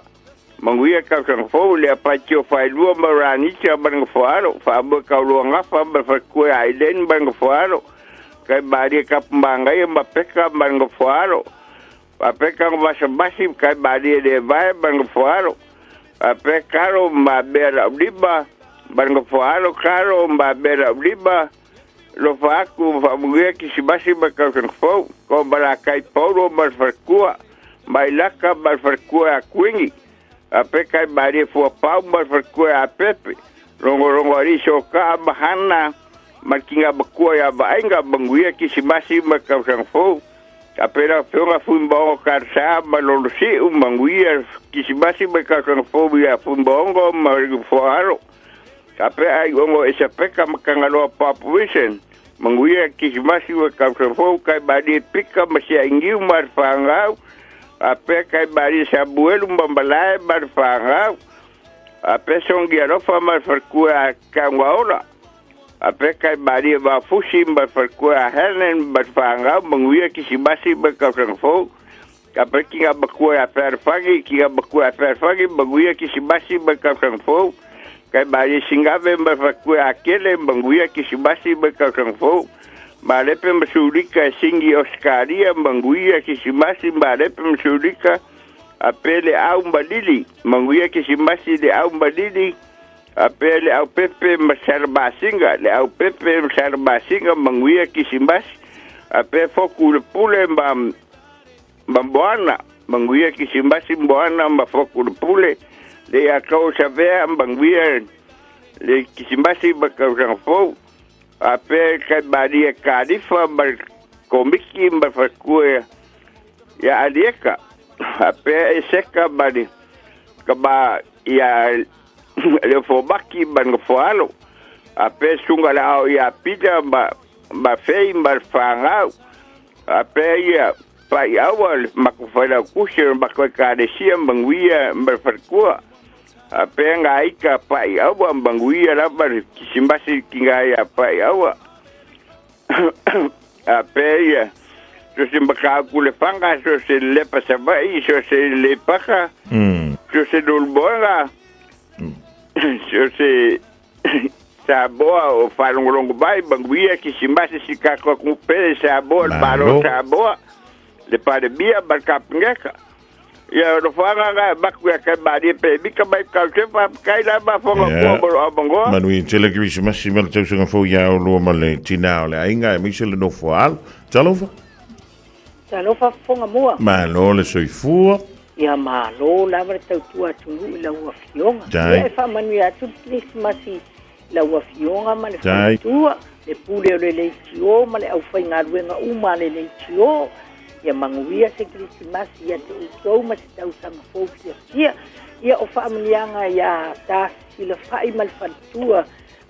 manguia ka fo le apatio fa lu marani cha ban foaro fa ba ka lu ngafa ba farkua aiden ban foaro kai bari ka mbangai ba peka ban foaro Apeka basi kai badi de vai bang foaro apeka ma bera liba bang foaro karo ma bera liba lo faku famuge ki sibasi bakal fo ko bara kai poro mar farkua mai laka mar farkua kwingi apeka badi fo pau mar farkua pepe rongo ri shoka bahana markinga bakua ya bainga banguia ki sibasi bakal fo Apera fionga fumbongo karsa malolosi umanguia kisibasi bekakangfobia fumbongo marifuaro. Apera ayongo esapeka makangalo population manguia kisibasi bekakangfobia kai badi pika masih ingiu marfangau. Apera kai badi sabuelu mbambalai marfangau. Apera songiarofa marfarkua kangwaola. Apeka bari ba fusi ba farkua helen ba fanga manguia ki sibasi ba ka fo apeki ga bakua per fagi ki ga bakua per fagi manguia ki sibasi ba ka fo kai bari singave ba farkua akele manguia ki sibasi ba ka fo ba lepe msulika singi oskaria manguia ki sibasi ba lepe msulika apele au mbadili manguia ki sibasi de au mbadili apele au pepe masarbasinga le au pepe masarbasinga manguia kisimbas ape foku pule mbamboana manguia kisimbas mboana mafoku pule le akau savea manguia le kisimbas bakau fo ape kai badia kadifa bar komiki mbafakua ya alieka ape seka badi kaba ya le fobaki ban foalo ape sunga la ya pita ba fei ba fanga ape ya pa awal makufala kusher ba ko kadesia banguia ba farkua ape ngai ka pa awal banguia la ba kisimbasi kinga ya pa awal ape ya so simbaka kule fanga so se le pasabai so se le paka so se dolbonga Saboa o whalongolongo bai banguia ki simasi si kako ku pele Saboa baro Saboa le pare bia barkapngeka ya ro fanga ga baku ya ka bari pe bika bai ka tepa kai la ba fonga ko abongo Manui tele ki simasi mal tau sunga fo ya o lo male tina le ainga mi se le no fo al talofa fonga mua malo le soifua ia malo lava tau tua tunu la ua fionga e fa manu ya tu Christmasi la ua fionga ma le tua le pule o le tio ma le au fai ngā ruenga uma le tio ia manguia se Christmasi ia te utou ma se tau sanga fōkia kia ia o fa manianga ia tas i le fai ma le fatua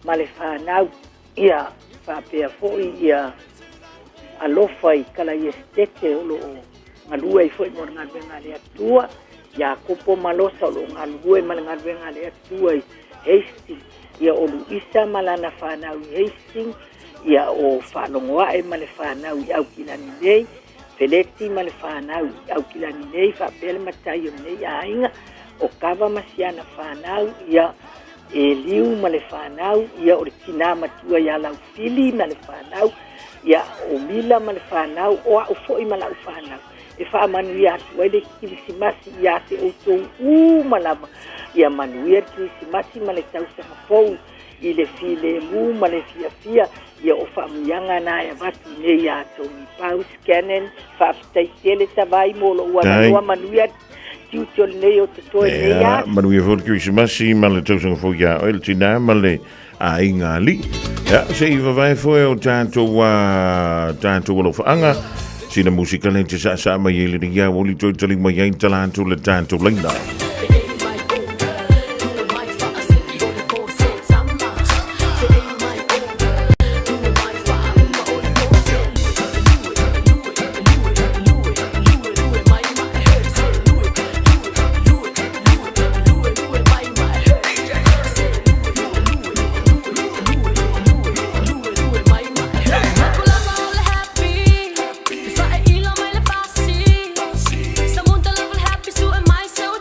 ma le whanau ia fa pea fōi ia alofa i kala i estete o lo ngalua i fōi mor ngalwenga le atua ia kopo malosa o lo ngalue ma le ngalwenga le atua i Hastings ia o Luisa malana whanau i Hastings ia o whanongoa e ma le whanau i au kilani nei Feleti ma le whanau i au kilani nei whapele matai o nei a inga o kawa masiana whanau ia e liu ma le whanau ia o le tina matua ia lau fili ma le whanau ia o mila ma le whanau o a ufoi ma lau whanau e whaamanu ia atu ai le kirisimasi ia te o tōu malama ia manu ia kirisimasi ma le tausanga fou i le file mu ma le fia ia o whaamuianga na e watu nei a Tony Pau Scannon whaafitai tele tawai molo ua manua manu ia tiutol nei o te toe nei a manu ia fōr kirisimasi ma le tausanga fou ia o il tina ma le a inga li se i vavai fōe o tātou alo whaanga sina musika le te sa mai ele ni ia woli toi tali mai ai talantu le tātou laina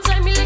Tell me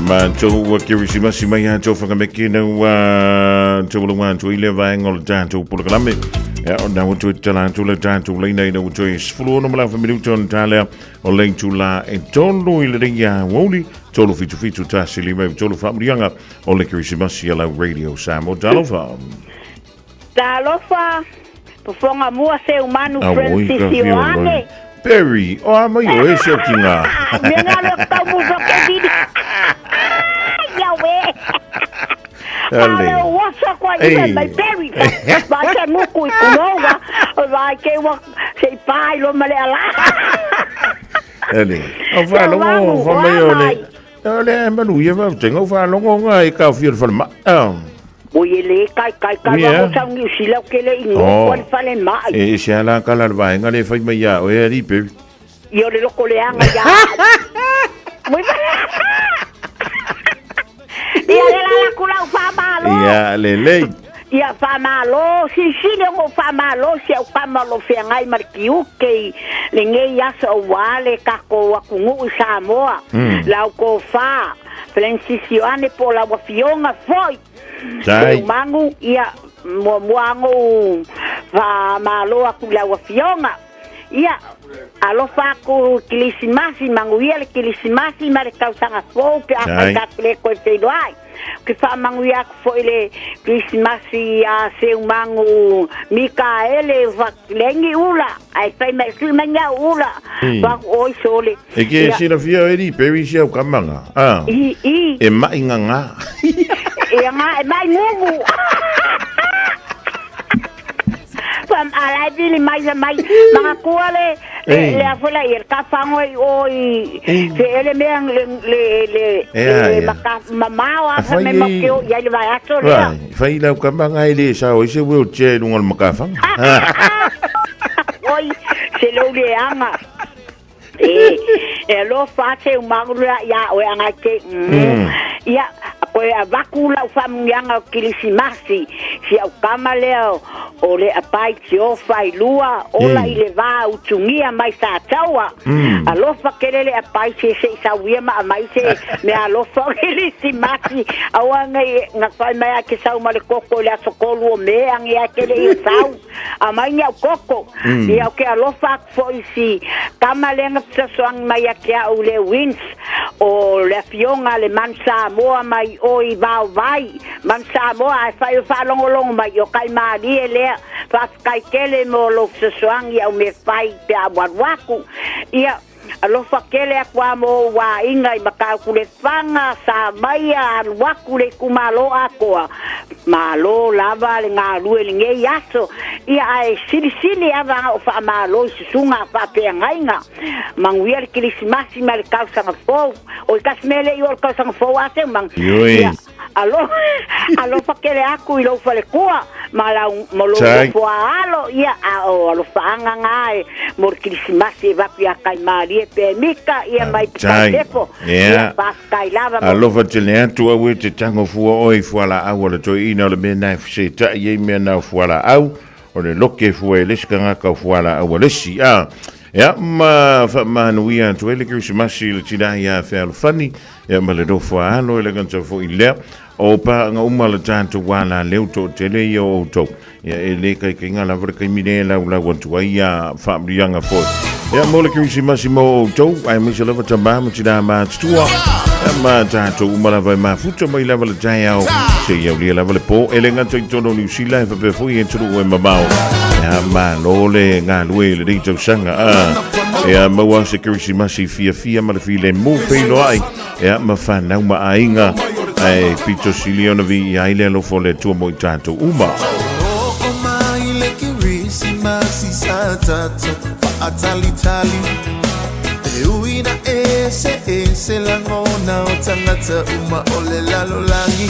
Ma tau Kirisimasi mai ha tau whakameke nau tau lunga tau ile vaenga o le tātou pulakalame. O nau tau talantu le tātou leina i nau tau sifuru ono malafa minuto on tālea o lein tu la e tonu i le ringa woli tolu fitu tāsi lima i tolu whamrianga o le Kirisimasi ala Radio Samoa. Talofa. Talofa. Pufonga mua se umanu Francis Ioane. Perry, o ama yo e se kinga. Menga lo tau mu ke vidi. Ya we. Ale wasa kwa ni mai Perry. Ba se mu ku kunoga. Ba ke wa se pai lo male ala. Ale. O fa lo fa me yo le. Ale manu ye va tengo fa lo nga e ka fier fa ma. Oye kai mo sang ni sila kele ingo kon fale mai. E se ala kala va nga le fai mai ya o e ri pe. Yo le lo koleanga ya. Muy Ya la kula fa malo. Ya le. Ya fa malo, si le mo fa malo, si o fa malo fe ngai markiu ke le ngai ya so wale ka ko wa kungu Samoa. La ko fa Francis Ioane po la wafionga foi. Sai. Mangu ia moango va malo aku la wafionga. Ia alofa ku kilisimasi mangu ia le kilisimasi mare kausanga fo pe aka le ko te doai. Que fa mangu ia fo le kilisimasi a se mangu Mikaele va lengi ula ai fai me su manga ula va oi sole. E ke si la fia eri Perry sia o kamanga. Ah. E mai nga. E mai ngugu. Pam ala dili mai mga kuale le afola ir kafango oi se ele meang le mamawa sa me makio ya le vai aso le. Fai la kamanga ile sa o se wo che lungal makafang. Oi se lo le anga. E lo face un magura ya o anga ke ya ko a vakula famnga kilisimasi si au kamaleo o le apai tio fai lua o la ile va utungia mai sa taua alo fa kelele apai se sa wia ma mai se me alo fa kilisimasi awanga nga fai mai ke sa ma le koko le sokolu o me angi akele i sau amai nya koko ia ke alo fa foi si kamalenga tsoang mai ke o le wins o le fionga le mansa moa mai oi vai mansa moa fai fa long mai yo kai mari ele fa kai kele mo lo tsoang ia me fai pe awaku ia alo fa kele akwa mo wa inga i maka kule fanga sa mai al wakule kumalo akoa malo lava le ngalu le nge yaso ia ai sili ava o fa malo sunga fa pe ngainga mangwir kilismasi mal kausa fo o kasmele yo kausa fo ate mang ia alo fa kele aku i lo fa le kua mala molo fo alo ia o fa ngai mor kilismasi va pia kai mari pe mika ia mai tepo ia paskai lava alo fa tele tu awe te tango fu oi fu ala awala to ina le mena se ta ye mena fu ala au o le loke fu e leska ka fu ala awala si ya ma fa manuia to ele Kirisimasi le tina ia fa fani ya ma le do fu alo le ganto fu ile o pa nga umala tanto wala leuto tele yo to ya ele kai kinga la ver kai mine la wantu ia fa brianga fo ya mo le Kirisimasi mo to ai mi se lava tamba mo tina ma tua ma tanto umala vai ma futo mai la vala jaya se ya li la vala po ele nga to no New Zealand fa pe fu into o mabao ya ma lole nga lue le dito sanga ya ma wa se Kirisimasi fia ma le file mo pe lo ai ya ma fa na ma ainga ai pito siliona vi ai le lo fole tu mo tanto uma o mai le Kirisimasi sa tata atali uina ese la ngona o tangata uma ole lalo langi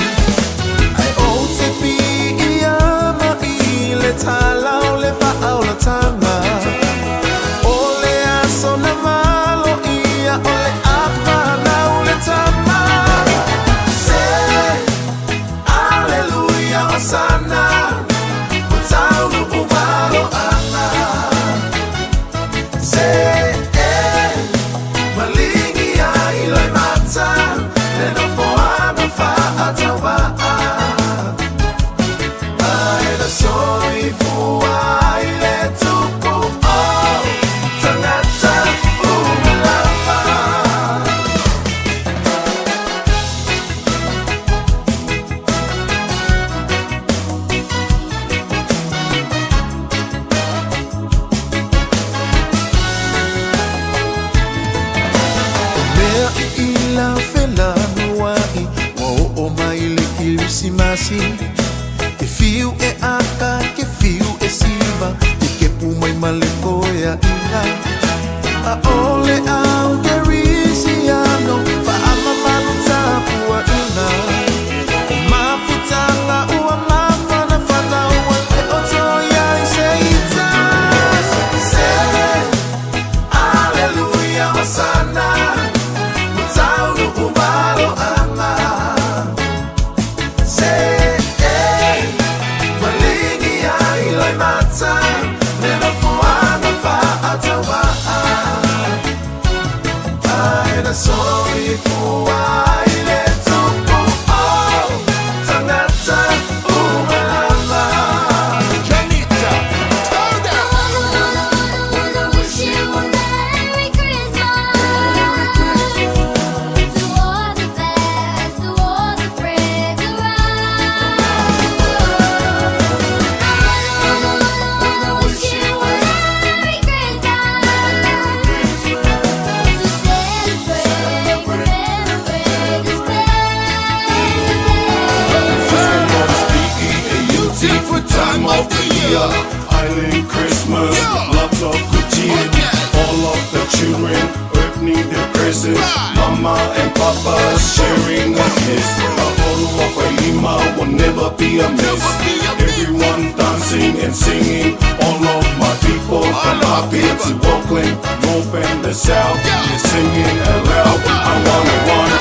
ai o te pi ia ma i le tala ole fa aula tanga ole aso na malo ia ole apa na ole tama se aleluia osana utau umalo ana se Malingi ai loi mata, le no la fela nuai wa o mai le kirisimasi ke fiu e aka ke fiu e siva ke pumai maleko ya ina a ole au kerisiano fa ama maluta pua ina mafutanga ua mafana fana ua e oto ya iseita se aleluya wasana mutaulu umalo ama se malingi ya iloi mata nena fuana fa atawa aina sorry fuwa ile tupu oh tanata umalama Janita turn down wish you a Merry Christmas to all the best to all the friends around wish you a Merry Christmas to celebrate beautiful time of the year, Island Christmas, lots of good cheer. All of the children opening their presents, Mama and Papa sharing a kiss. A bottle of a lima will never be amiss. Everyone dancing and singing, all of my people from up here to Oakland, North and the South, they're singing aloud. I wanna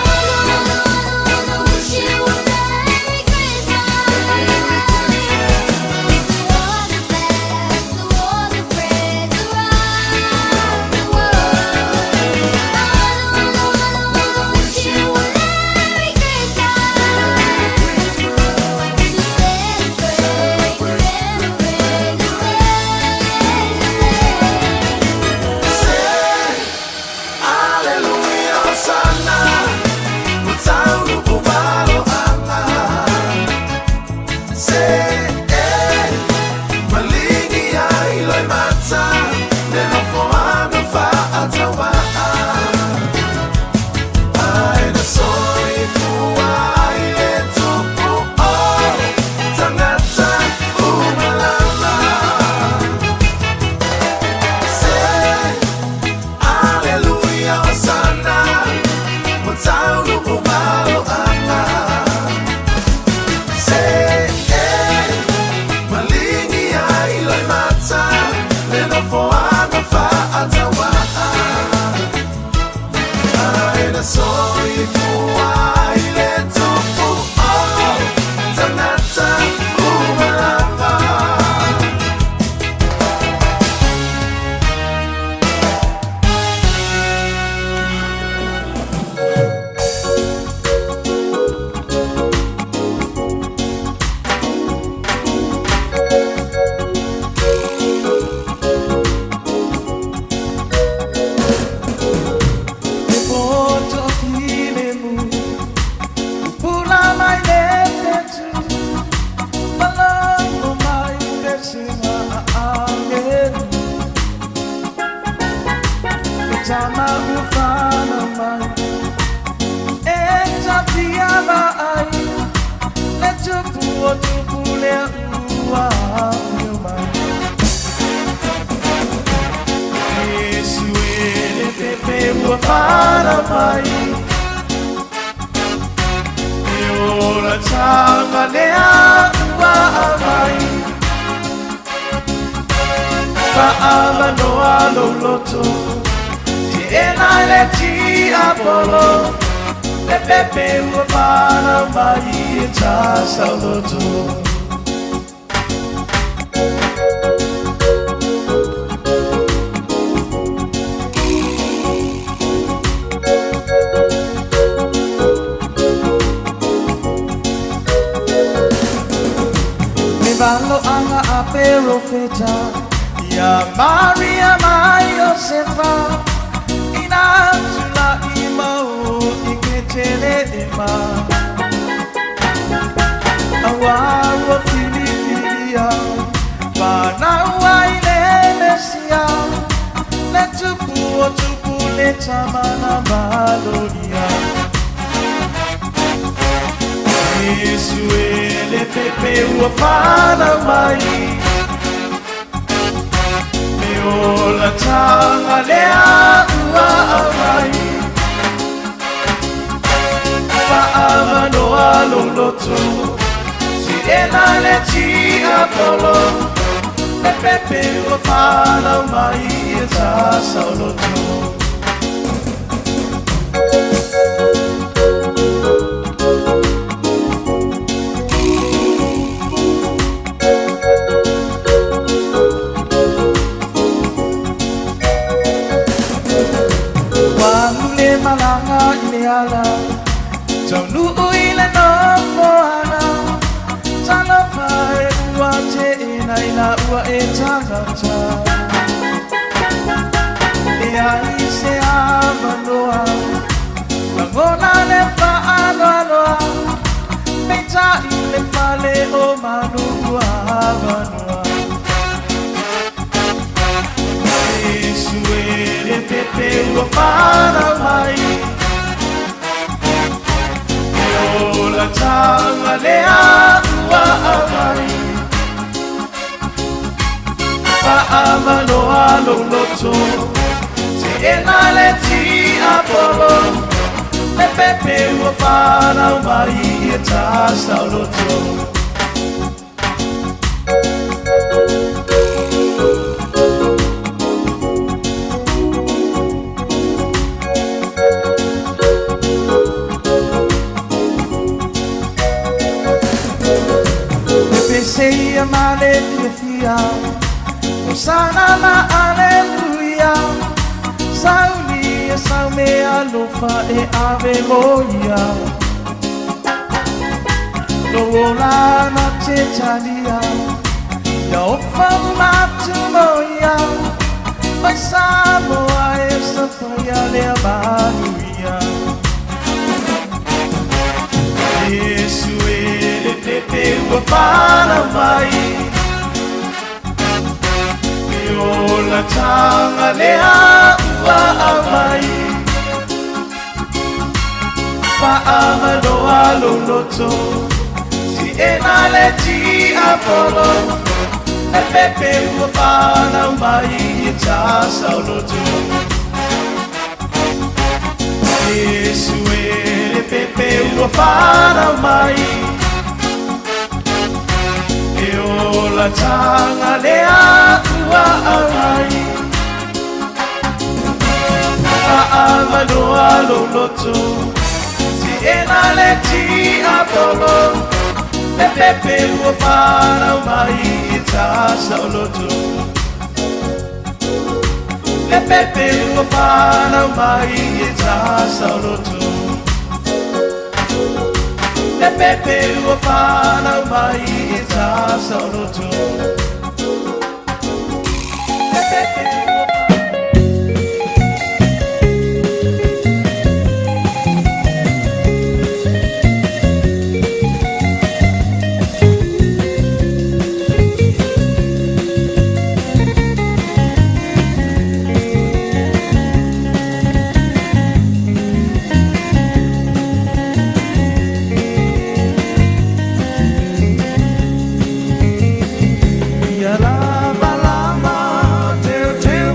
Valo anga apero feta ya Maria ma Josefa inatula imau iketele ima awaro filifia bana waile mesia letupu otupule tamana balonia Yesu ele pepe ua whana mai Me ola tanga lea ua mai Whaamano alo loto Si ena le ti apolo Le pepe ua whana mai E tasa o loto Malanga ileala Tau nuu ile no moana Tala fae ua te ina ina ua e tangata E ai se avanoa Langona le whaanoanoa Meita i le whale o manu ua avanoa Yesu ele pepe ua whana mai E ola tanga lea ua mai Whaamano alo loto Te ena le ti apolo Le pepe ua whana mai E tasa o loto Seia male fia Osana ma aleluia Sauli e saume alofa e ave moia Lola na te talia Ya ofa matu moia Mai Samoa e sapoia le abanuia Yesu ele pepe ua whana mai E ola tanga lea ua mai Whaamano alo loto Si ena le ti apolo E pepe ua whana mai E tasa o loto Yesu ele pepe ua whana mai E ola tanga lea ua mai Whaamano alo loto Si ena le ti apolo Le pepe ua whana mai E tasa o loto Le pepe ua whana mai E tasa o loto Le pepe ua whana mai E tasa o loto Le pepe ua Lama, teo teo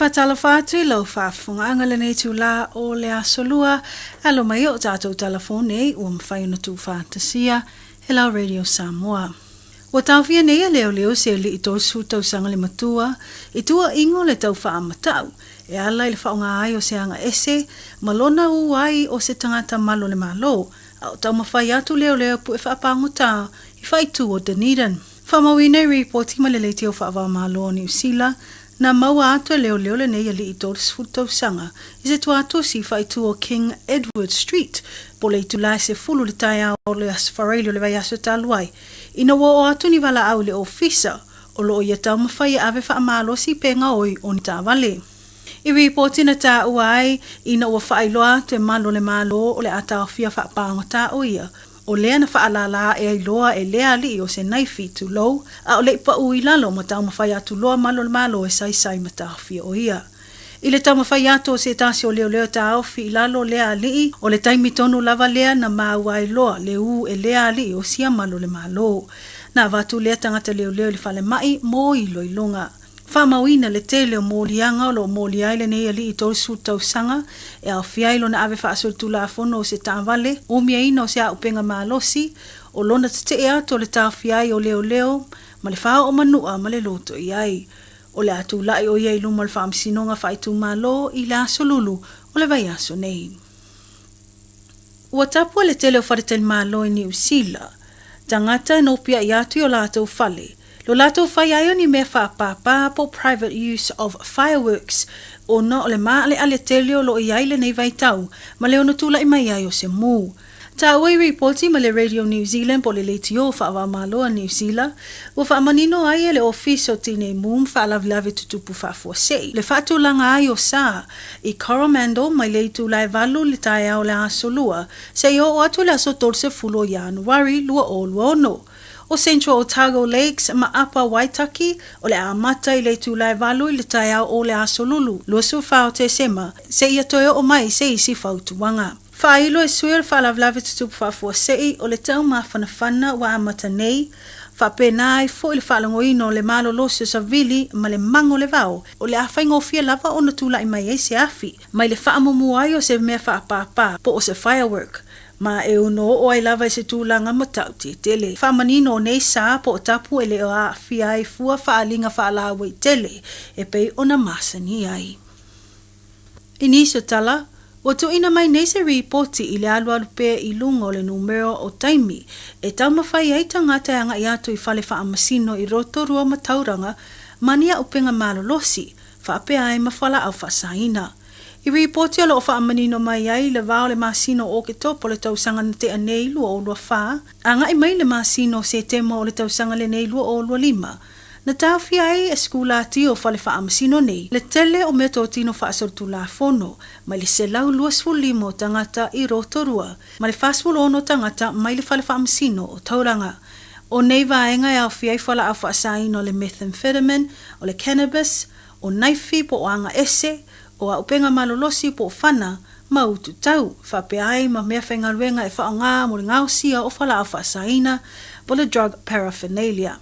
Fatala fatri lo fafunga angala nei tu la o le asolua alo mai o tatou telefone o mwhai na tu fantasia Hello Radio Samoa. Wa tawhia nei leo leo se li ito su tau sanga le matua i tua ingo le tau wha amatau e ala i le whaonga ai o se anga ese malona uai o se tangata malo le malo au tau mawhai atu leo leo pu e whaapangota i whai tu o Dunedin. Whamawine reporti ma le leiti o whaava malo o New Zealand na maua atu leo leo le nei ali i tau tau sanga i se tu atu si whai tu o King Edward Street po le itu lai se fulu le tai au le asfarelio le vai aso taluai. Ina wo o atu ni wala au le ofisa o lo ia tau mawhai ave wha amalo si penga oi o ni ta wale. I reporti na ta uai ina ua wha ailoa te malo le malo o le ata o fia wha pango ta o ia. O lea na wha alala e ailoa e lea li o se naifi tu lou a o le pa ui lalo ma tau mawhai atu loa malo le malo e sai sai ma ta fia o ia. I le tau mawhai atu o se tasi o leo leo ta au fi lalo lea li o le taimi tonu lava lea na maua ailoa le u e lea li o sia malo le malo. Na watu lea tangata leo leo le fale mai mo i loilonga. Whamawina le tele o mōlianga o lo mōli aile nei ali i tōru su tau sanga e au fiailo na ave whaasol tu la fono o se tāwale o mia ina o se a upenga malosi o lona te e ato le tā fiai o leo leo ma le whaa o manua ma le loto i ai. O le atu lai o iei luma le whaamsinonga whaitu malo i la solulu o le vai aso nei. Ua tapua le tele o whareteli malo i New Zealand, tangata e nopia i atu o la tau whale. Lo lato whai aio ni mea whaapapa po private use of fireworks o na o le maa le ale teleo lo i aile nei vai tau ma le ono tula i mai aio se mū. Ta awai reporti ma le Radio New Zealand po le leiti o whaawa maloa New Zealand o whaamanino ai e le ofiso tine mūm whaalavilavi tutupu whaafuasei. Le whaatulanga ai o sa i Coromandel mai leitu lai valu le tae au le asolua se i o atu le aso torse fulo Januari lua o lua ono. O Central Otago Lakes ma Upper Waitaki o le amata i le tūlai valu i le tai au o le asolulu. Lua su whao te sema, se ia toe o mai se isi whautuanga. Whailo e sui le whaalavilavi tutupu whafua sei o le tau mawhanawhana wa amata nei. Whapenai fo i le whaalangoino le malo loso sa vili ma le mango le vau. O le awhaingofia lava o na tūlai mai e se afi. Mai le whaamomuai o se mea whaapapa po o se firework. Ma e uno o ai lava se tūlanga matau te tele. Whamanino nei sā po o tapu e le o a fiai fua whaalinga whaalawa i tele e pei ona masani ai. Iniso tala, o tu ina mai nei se reporti i le alualu pēr i lunga o le numero o taimi e tau mawhai ai tangata anga i atu i whale whaamasino i roto rua matauranga mania upenga malolosi whaapea ai mawhala au whasaina. I reporti alo o whaamanino mai ai le vao le masino o ke topo le tausanga na te anei lua o lua wha, anga i mai le masino se temo o le tausanga le nei lua o lua lima. Na tawhi ai e skulati o whale whaamasino nei, le tele o meto tino whaasortu la fono, mai le selau lua swulimo tangata i roto rua, mai le whaaswulono tangata mai le whale whaamasino o tauranga. O nei vaenga e au fiai whala au whaasaino le methamphetamine, o le cannabis, o naifi po o anga ese, o a upenga malolosi po whana ma utu tau. Whapea ai ma mea whengaruenga e whaonga mo le ngausia o whala a whaasaina po le drug paraphernalia.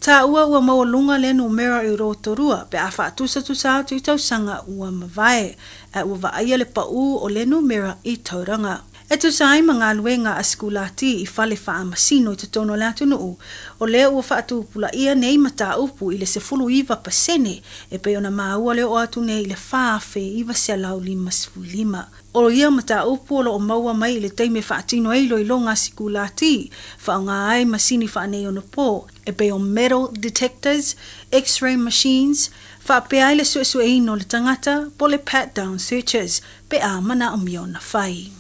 Tā ua maua lunga le numera i roto rua pe a whaatusa atu i tausanga ua mawai e ua waaia le pau o le numera i tauranga. E tu sai mga luenga a skulati i whale whaamasino i te tono le atu nuu o leo ua whaatu pula ia nei mata upu i le se fulu iwa pasene e pe ona maua leo o atu nei le whaafe iwa se lau lima sfulima. O ia mata upu o lo o maua mai i le teime whaatino eilo i longa skulati whaonga ai masini whaanei ono po e pe o metal detectors, x-ray machines, whaapea ai le suesue ino le tangata po le pat-down searches pe a mana o miona whai.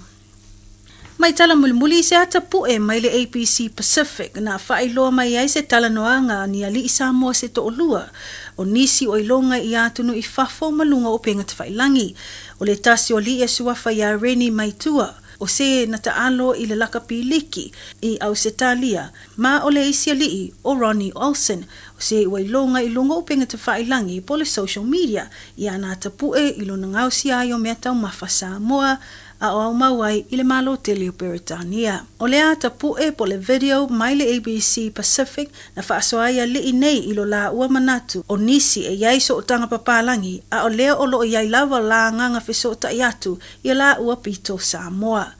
Mai tala mulimuli se ata pue mai le APC Pacific na whaailoa mai ai se tala noanga ni ali i Samoa se to'olua o nisi o ilonga i atunu i whafo malunga o penga te whailangi o le tasi o li e suafa i a Reni Maitua o se na taalo i le lakapi liki i au se talia ma o le isi ali o Ronnie Olsen o se o ilonga i lunga o penga te whailangi po le social media i ana ata pue i lona ngausi ai o mea tau mawha Samoa a o au mauai i le malo tele o Peritania. O le ata pue po le video mai le ABC Pacific na whaasoaia li i nei i lo la ua manatu o nisi e iai so o tanga papalangi a o lea o lo o iai lava la nganga fiso o tai atu i la ua pito Samoa.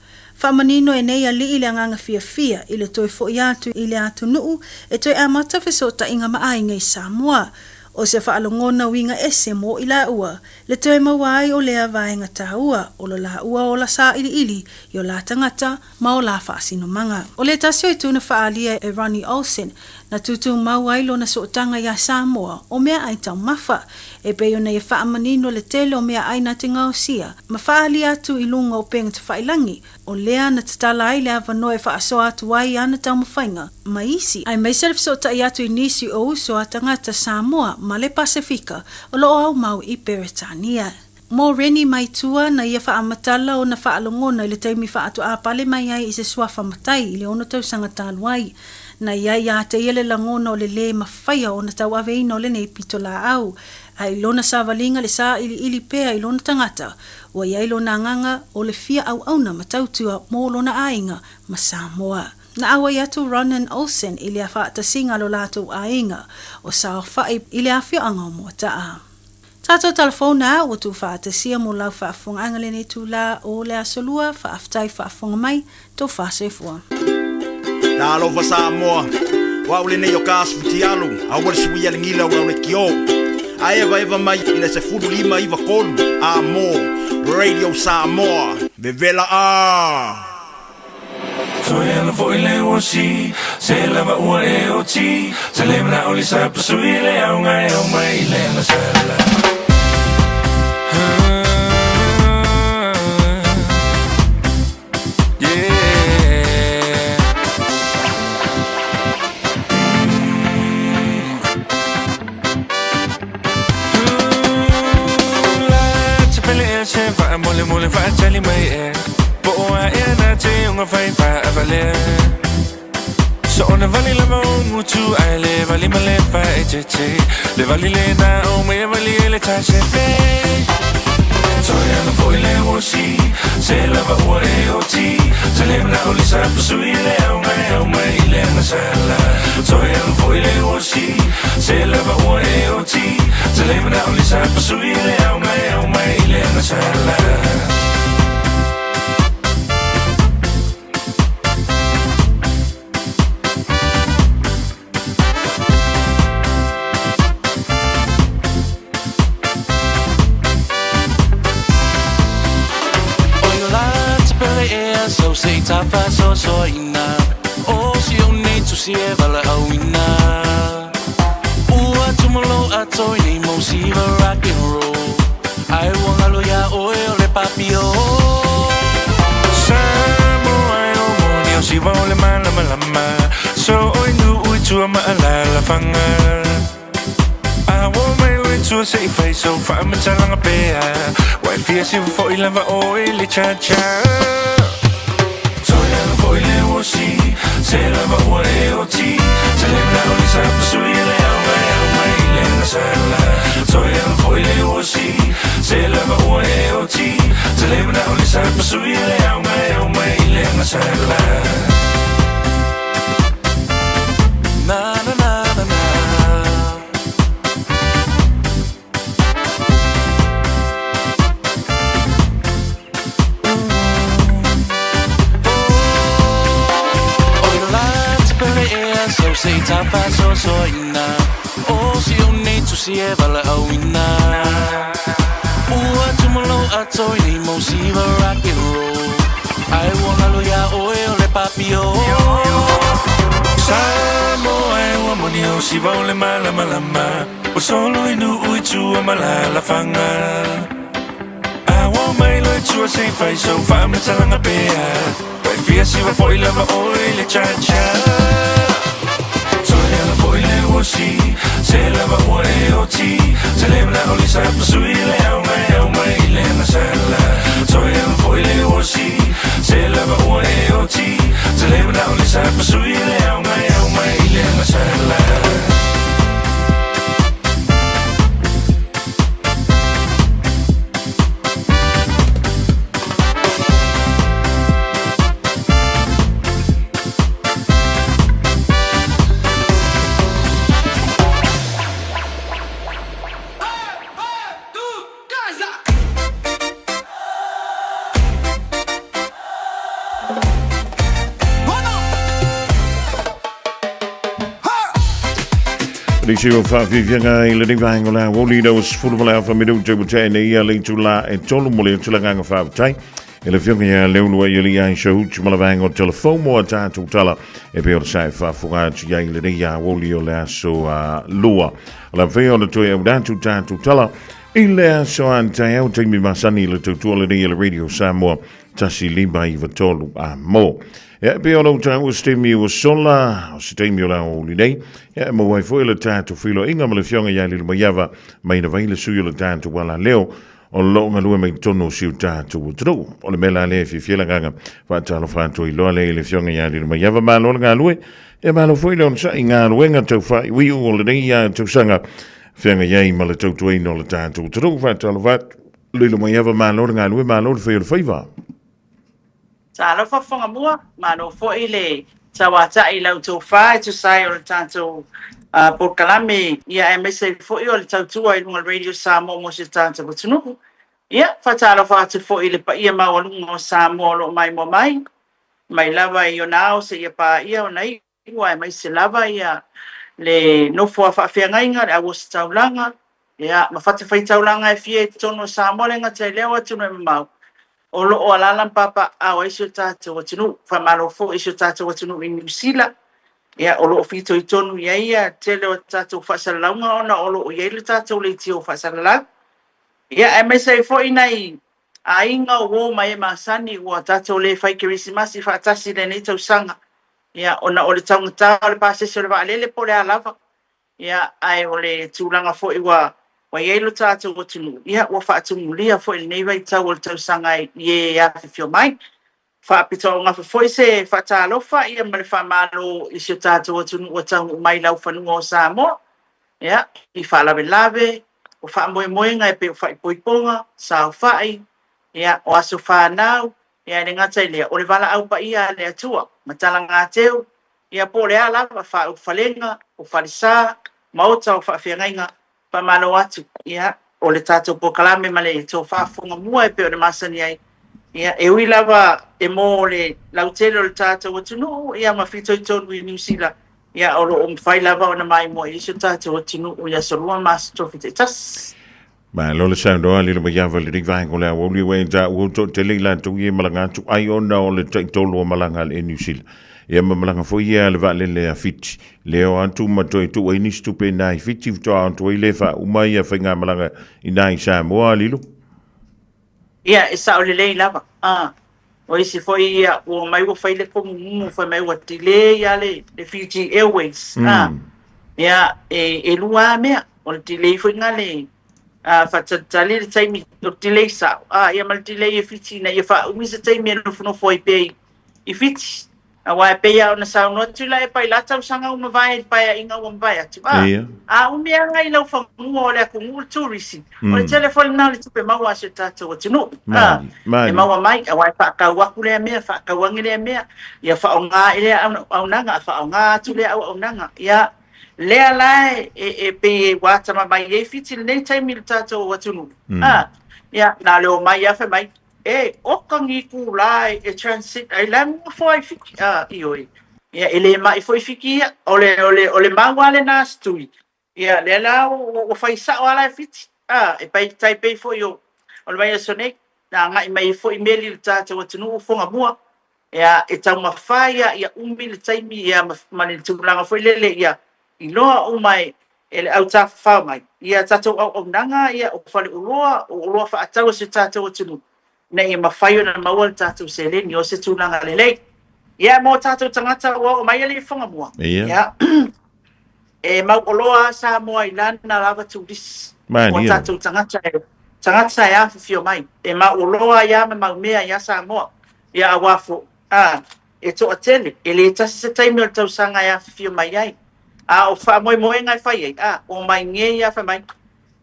Whamanino e nei a li i le anganga fia i le toi fo i atu i le atu nuu e toi amata fiso o ta inga maainga i Samoa. O se whaalongona winga ese mo i la ua, le toi mawai o lea vaenga taua, o lo la ua o la sa ili i o la tangata ma o la whaasino manga. O le tasio i tuna whaalia e Ronnie Olsen, na tutu mawai lo na sootanga ya Samoa, o mea ai tau mafa, e peo na i whaamanino le tele o mea ai na te ngao sia, ma whaalia atu i lunga o penga te whailangi, o lea na tatala ai lea vanoe whaasoa atu wai ana tau mawhainga, ma isi, ai maiself so ta i atu i nisi o uso a tangata Samoa, ma le Pasifika, o lo au mau i Peritania. Mo reni mai tua na ia whaamatala o na whaalongona i le teimi whaatu a pale mai ai i se swafa matai i le ono tau sanga tāluai. Na ia ia te ia le langona o le le mawhaia o na tau aveina o le nei pito la au. Ai lona sa valinga le sa ili pea i lona tangata. O ia lona nganga o le fia au auna matautua mo lona ainga ma Samoa. Na awa yatu Ronan Olsen ili a whaata singa lo lato ainga o sa whai ili a fia anga mo taa. Tato telefona o tu whaata sia mo lau whaafonga angale ne tu la o le asolua whaaftai whaafonga mai to whaase fua. Na alofa Samoa, wa ule ne yo kasu ti alu, a wale suia le ngila ula ule kio. A eva mai ina se fudu lima iwa kolu, a mo, Radio Samoa, vevela a. Soyana foi le wosi, se lava ua e o ti, se lemna o li sa pasui le au ngai au mai le na sala. Mole fa chali mai e po a e na te unga fai fa avale so ona vali la mo mutu ai le vali male fa e che le vali le na o me vali le ta se fe so ya no foi le wosi se la va o e o ti se le na o li sa sui le o mai le na sala so ya no foi le wosi se la va o e o ti se le na o li sa sui le o mai le na sala. So say tafa so ina o si o nei tu si e vala au ina ua tumolo atoi nei mo si va rock and roll ai wanga lo ya o le papio Samo ai o moni o si va o le malama so oi nu ui tua ma la fanga I want my way to a safe face so far I'm telling a bear why fear si fo i lava o le cha foi le wosi se lava ua e o ti se le na o li sa pasui le au mai le na sala so foi le wosi se lava ua e o ti se le na o li sa pasui le au mai le na sala na na na na na say tafa so ina o si o nei tu si e vala au ina ua tumolo atoi nei mo si va rock and roll ai wanga lo ya o le papio Samo ai ua moni o si va o le malama o solo inu ui tua malala fanga I want my lo tua say fai so fa me talanga pea vai fia si va foi lava o le cha foi le wosi se lava ua e o ti se le na o li sa pasui le au mai le na sala so foi le wosi se lava ua e o ti se le na o li sa pasui le au mai le na sala Lisi o whawhiwhianga I le ringahengo la woli na was fulwala fa midu te butai na ia le tula e tolu mo le tula nganga whawtai. E le whionga ia leunua I li ai shahuch malawango telefon mo a tātou tala e pe o sai whawhunga tu ia I le ria woli o le aso lua. La wheo le toi au dātou tātou tala I le aso antai au teimi masani le tautua le ria le Radio Samoa tasi lima I vatolu a mo. Ja, pe ono tau stemi o sola, o stemi o la o lidei. Ja, mo wai foi le tatu filo inga male fionga ya li mayava mai na vai le suyo le tatu wala leo o lo nga lua mai tono siu tatu o tru. O le mela le fi fiela ganga fa talo fa to I lo le fionga ya li mayava ma lo nga lue. E ma lo foi le on sa inga luenga tau fa wi o le dei ya tau sanga fionga ya I male tau tuai no le tatu o tru fa talo fa le mayava ma lo nga lue ma lo foi le faiva. Sa alo whawhanga mua, mano fo I le tawata I lau tau whae tu sai o le tātou Porkalame, ia e mese fo I o le tautua I lunga Radio Samoa mo se tātou watunuku. Ia, whatalo whātu fo I le pa ia mau alunga o Samoa lo mai mo mai. Mai lava I o nao se ia pa ia o nei, ua e mai se lava ia le nofo a whawhiangainga le awas taulanga. Ia, ma whate whai taulanga e fie tono Samoa le ngata I leo atu no mau. O lo o alalam papa a iso tātou watinu, whamaro fo iso tātou watinu I New Zealand. Ia, o lo o fito I tonu ia tele o tātou whasalaunga ona, o lo o iele tātou le tio whasalalau. Ia, e me sei fo inai a inga o mai e masani ua tātou le whai kirisimasi whaatasi le nei tau sanga. Ia, ona o le taungata o le pasese o le waalele po le alava. Ia, ai o le tūlanga fo iwa wa yelo tātou watunu. Ia, ua whaatumulia fo ili neiwa I tau o le tau sanga I a whiwhio mai. Whaapito o ngafa fo I se whaatalofa, ia male whamalo I se tātou watunu o tau mai lau whanunga o Samoa. Ia, I whaalawe lawe, o whaamoe moenga e pe o whaipoiponga, sa o whai. Ia, o aso whanau, ia ne ngata I lea. O le wala au pa ia le atua, matala ngā teo. Ia po le ala, wha o whalenga, o whalisa, maota o whawhiangainga. Pamalo atu, ia, o le tātou Porkalame ma le tō whaafunga mua e pe o le masani ai. Ia, e ui lava e mō le lautele o le tātou atunu, ia ma whito I tonu I New Zealand. Ia, o lo o mwhai lava o na mai mua I so tātou atunu, ia sorua masu tofi te tas. Ma lo le sound o le mayava le ringvahengo le o le wenda o to te leila tu ye malanga tu ai ona o le taitolo o malanga le New Zealand. Ia malanga fo ia le vale le afiti. Leo antu matoi tu ai nistu pe nai fiti to antu I le fa umai a whainga malanga I nai Samoa lilo. Ia, e sa o le lei lava. O isi fo ia o mai o whai le komu fo mai o tile ia le Fiji Airways. Ia, e lua mea o le tile fo inga le whatatali le taimi o tile sa. Ia mal tile e fiti na ia wha umisa taimi e lufuno fo I pe I fiti. Awa e peia o na saunua tula e pai latau sanga uma vai pai a inga uma vai atu. A umea ngai lau whamua o le aku ngul tourisi. O le telefoni nao le tupe maua se tātou atunu. E maua mai, awa e whaakau aku lea mea, whaakau angi lea mea. Ia whaonga I lea au nanga, whaonga atu lea au nanga. Ia lea lai e pe watama mai e fiti nei taimi le tātou atunu. Ia, nā leo mai afe mai. E okangi ku lai e transit ai la mo foi fiki ioi ia ele mai foi fiki ole mangwale na stui ia le la o fai sa wala fiti e pai tai pe foi o mai sone na ngai mai foi meli tata o tunu fonga mua ia e tau mafaya ia umil taimi ia mani tulanga foi lele ia I loa o mai ele au ta fa mai ia tata o nanga ia o fale o loa fa atau se tata o tunu na I mawhaio na maua tātou se le ni o se tūlanga lelei. Ia mō tātou tangata o mai ele whanga mua. Ia. E mau oloa sa moa I lana lava tūris. O tātou tangata e awhiwhio mai. E mau oloa ia me mau mea ia sa moa. Ia a wafo. E to a tele. E le tasi se taimi o tau sanga e awhiwhio mai ai. O wha moe moe ngai whai ai. O mai nge ia wha mai.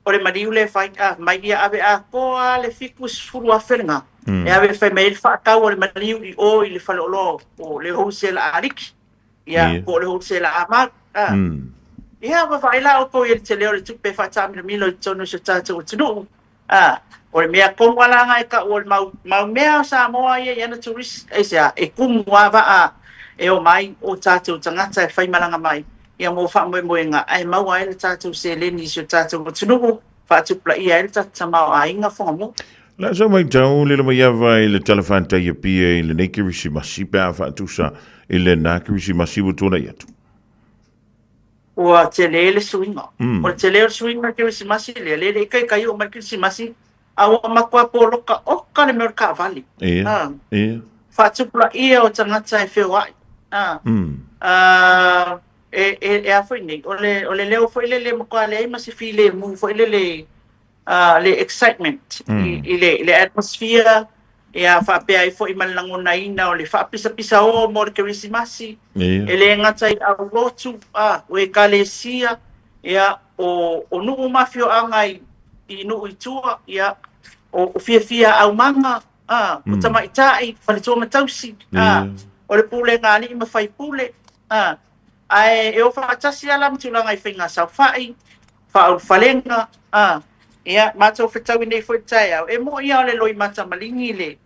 O le mariu le whai, mai ia ave poa le fikus furu a whenga. E ave whai mai le whaakau o le mariu I o I le whaleolo o le housela a riki. Ia, o le housela a mak. Ia, wa whaila o po I le te leo le tupe whatamina milo I tono se tātou o tunu. O le mea kongwalanga e ka o le mau mea o Samoa ia I ana turis. E sea, e kumu wa e o mai o tātou tangata e whai malanga mai. ia mo fa mo nga ai mau ai le tatu se le ni so tatu tunu fa tu pla ia le tatu mau ai nga fo mo la so mai tau le mai vai le telefone ta ia pia le nei kirisi masi pa fa tu sa ile na kirisi masi bu tona ia tu o te le swinga o te le swinga kirisi masi le kai o mai kirisi masi awa makua poloka o ka le merka vali ia fa tu pla ia o tangata e feo ai e a foi nei ole leo foi le mo kwa le mas file mu foi le excitement le atmosphere e a fa pe ai foi malangona ina ole fa pisa o mo ke risimasi ele ngata i a lotu o e kalesia ia o nu mafio angai i nu itua ia o fia au manga o tama itai fa le toma tausi o le pule ngani ma fai pule ai eu fa tasi ala mtulanga i finga sa fai fa falenga ia mato fetau nei foi tai e mo ia le loi mata malingi le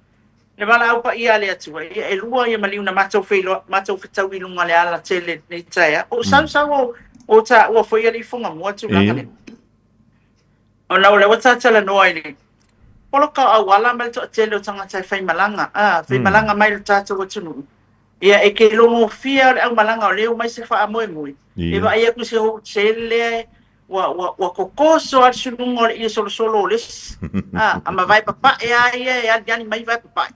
mala au pa ia le atua ia e lua ia maliuna mato fetau i lunga le ala tele nei tai o sau o ta o foi ali fonga mo tulanga le o na le wata tala no ai le poloka au ala mal to tele o tanga tai fai malanga mai le tata o tunu ia e ke longo fia au malanga o leo mai se fa amoe moi e va ia ku se ho tele wa kokoso al sunungo i solo les ama vai papa ia yani mai vai papa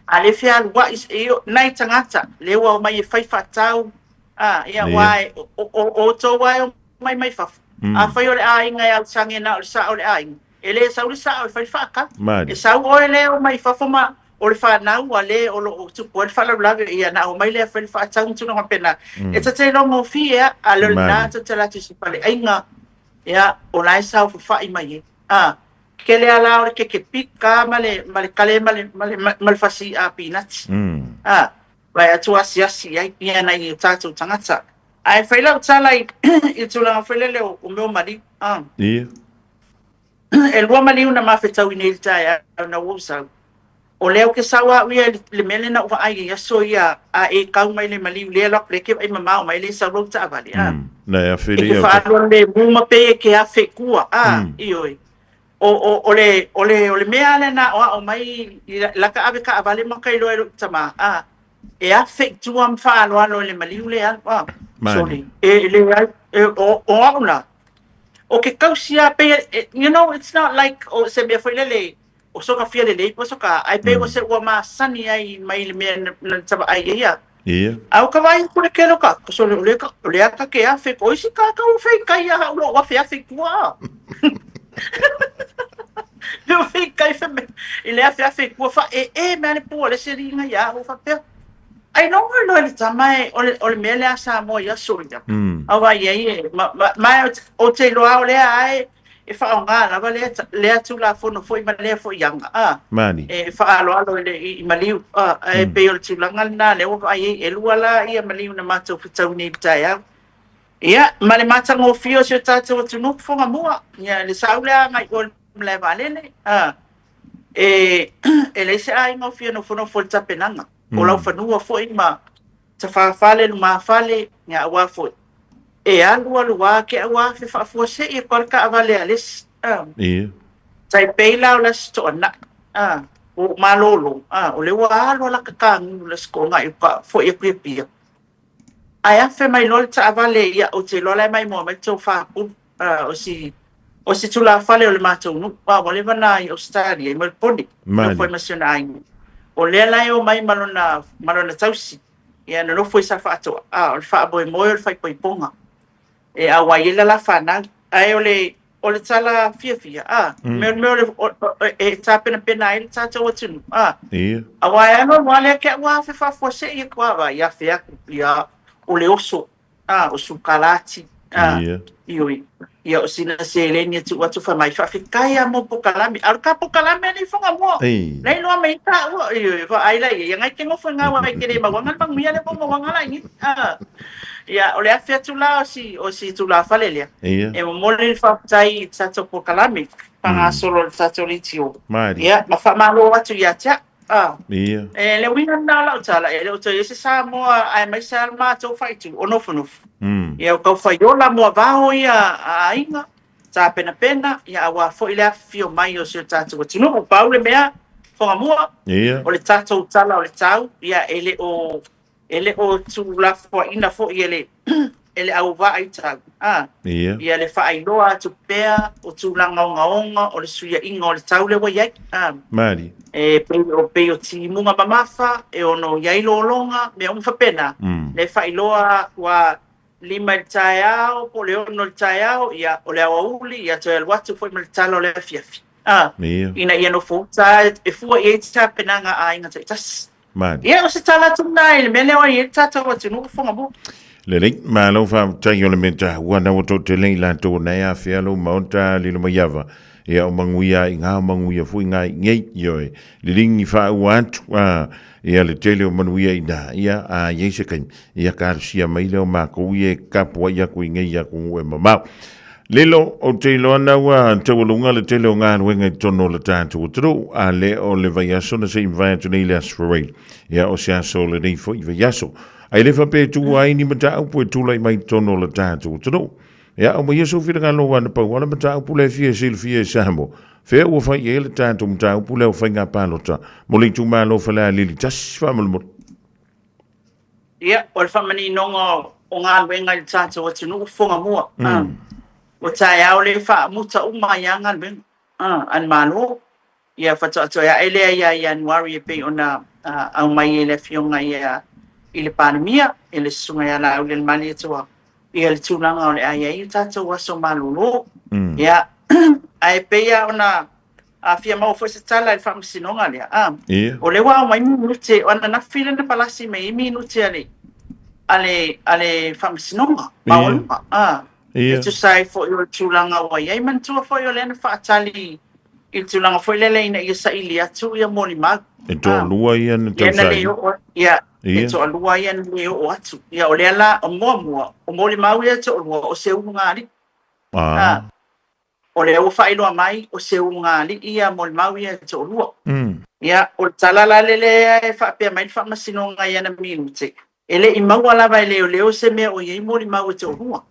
ale fia wa is io nai tangata lewa mai fai fatau ia wai o to wai mai fa a fai ole ai ngai al sange na sa ole ai ele sa ole sa fai fa ka e sa ole mai fa foma o le whanau a le o lo tupu o le whanau ia na o mai le a whatau tuna ma pena. E ta te longo fia a le na ta te lati si pale ainga ia o lai sau whawhai mai e. Ke le ala o le ke pika ma le kale ma le whasi a peanuts. Vai atu asi ai ia na i tātou tangata. Ai whailau tala i tūlanga whailele o meu mari. Ia. E lua mali una mawhetau i nei tai au na wusau. O leo ke sawa uia le mele na uwa ai ia so ia a e kau mai le mali le lok le ke ai mamao mai le sa rota avali na ia fili ia fa lo le buma pe ke a fe kua ioi o le mea le na o mai la ka ave ka avali ma kai lo tama e a fe tu am fa lo le mali le an sorry e le o na o ke kausia pe you know it's not like o se me foi le o soka fia le po soka ai pe o se o ma sani ai mai le me na taba ai ia au ka vai ko ke lo ka so le ka ke a fe ko si ka o fe kai a lo wa fe a fe kwa le fe kai fe ile a fe kwa fa e me le po le se ringa ya o fa pe ai no le tama o le me le asa mo ya so ya au vai ai ma o te lo au le ai e fa nga la vale le atu la fono foi ma le foi yanga mani e fa alo le i maliu e pe o tu langa na le o ai e luala ia maliu na mato fitau ni taya ia male mata ngo fio se tatu tu no fonga mua ia le saula mai o le vale ne e le se ai ngo fio no fono foi tapenanga o la fanua foi ma ta fa fale ma fale ia wa foi e alua ke awa fe fa fo se e porka avale ales sai peila o las tona o malolo o le wa lo la ka le sko nga pa fo e pia ai fe mai lo ta avale ya o te lo la mai mo mai to fa o si tu la fale o le mato no wa le bana i Australia i Melbourne no foi nacional o le la o mai malona tausi ia no foi sa fa to o fa boy mo o fa poi ponga e a waila la fana ai ole tala fia me e tapena pena ele tata watu a wai no wale ke wa fa fo se e kwa va ya fia ya ole oso o sukalati ia o sina se lenia tu watu fa mai fa fikai mo pokalami al ka pokalami ni fonga mo nei no mai ta va ai la ia ngai ke ngo fonga wa ke le mawangan bang mia le mo mawangan ni ia ole afia tula o si tula falelia e mo le fa tai tato pokalami panga solo tato litio ia ma fa malo watu ia tia Ia. Le winga na la utala le utala se sa mo ai mai sa ma to fai tu ono funu. Ia ko fai ola mo va ia a inga. Sa pena ia wa fo ile fio mai o se tatu ko tino o paule mea fonga mua. Ia. O le tatu utala o le tau ia ele o tu la fo ina fo ele ele au va ai tau. Ia. Ia le fai loa tu pea o tu langa onga o le suia inga o le tau le wa ia. Mari. Peo ti munga mamafa e ono iai longa me un fapena le failoa wa lima il taiao po le ono il taiao ia o le auli ia te el watu foi mal talo le fiafi ina ia no futa e fu e ta penanga a inga tas ia o se tala tuna ile me le wa ia tata wa tunu fonga bu le link ma lo fa tango le menta wana o to te leila to na ia fialo monta lilo mayava ia o manguia i ngā manguia fui ngā ngei ioi le ringi wha uantu ia le tele o manuia i nā ia a yeise kaim ia kārusia mai leo mākou ia kapua ia kui ngei ia kungu e mamau lelo o te loana ua tawalunga le tele o ngā ruenga i tono le tātu o taro a le o le vai aso na se invai atu nei le asfarei ia o se aso le nei fo i vai aso ai le whape tu ai ni mata au po e tula i mai tono le tātu o taro ia o mai so fira ngalo wana pa wana mata upule fie sil fie samo fe o fa yele tanto mata upule o fa nga palota mo le tu malo fa la lili tas fa mo ia o fa mani nonga o nga wenga i tanto o tunu fonga mua o tai au le fa muta uma yanga ben an malo ia fa to ia ele ia January pe ona au mai ele fionga ia ile pandemia ele sunga ya la le mani to ia le tūlanga o le aia i tātou aso malolo. Ia, ai peia ona a fia mau fo se tala i whamasinonga lea. O le wao mai minute, o ana na while na palasi mai minute ale whamasinonga. Maolunga. E tu sai fo i o tūlanga o iai mantua fo i o lena whaatali i tūlanga fo i lele ina i sa ili atu ia moni mag. E tō lua ia na tau sai. Ia, e to alua ia ni o atu ia o le ala o mua o moli mau ia to o se ungali o le o failo mai o se ungali ia moli mau ia to lua ia o talala lele e fa pe mai fa masino nga ia na minute ele i mau ala vai leo se me o ia moli mau to lua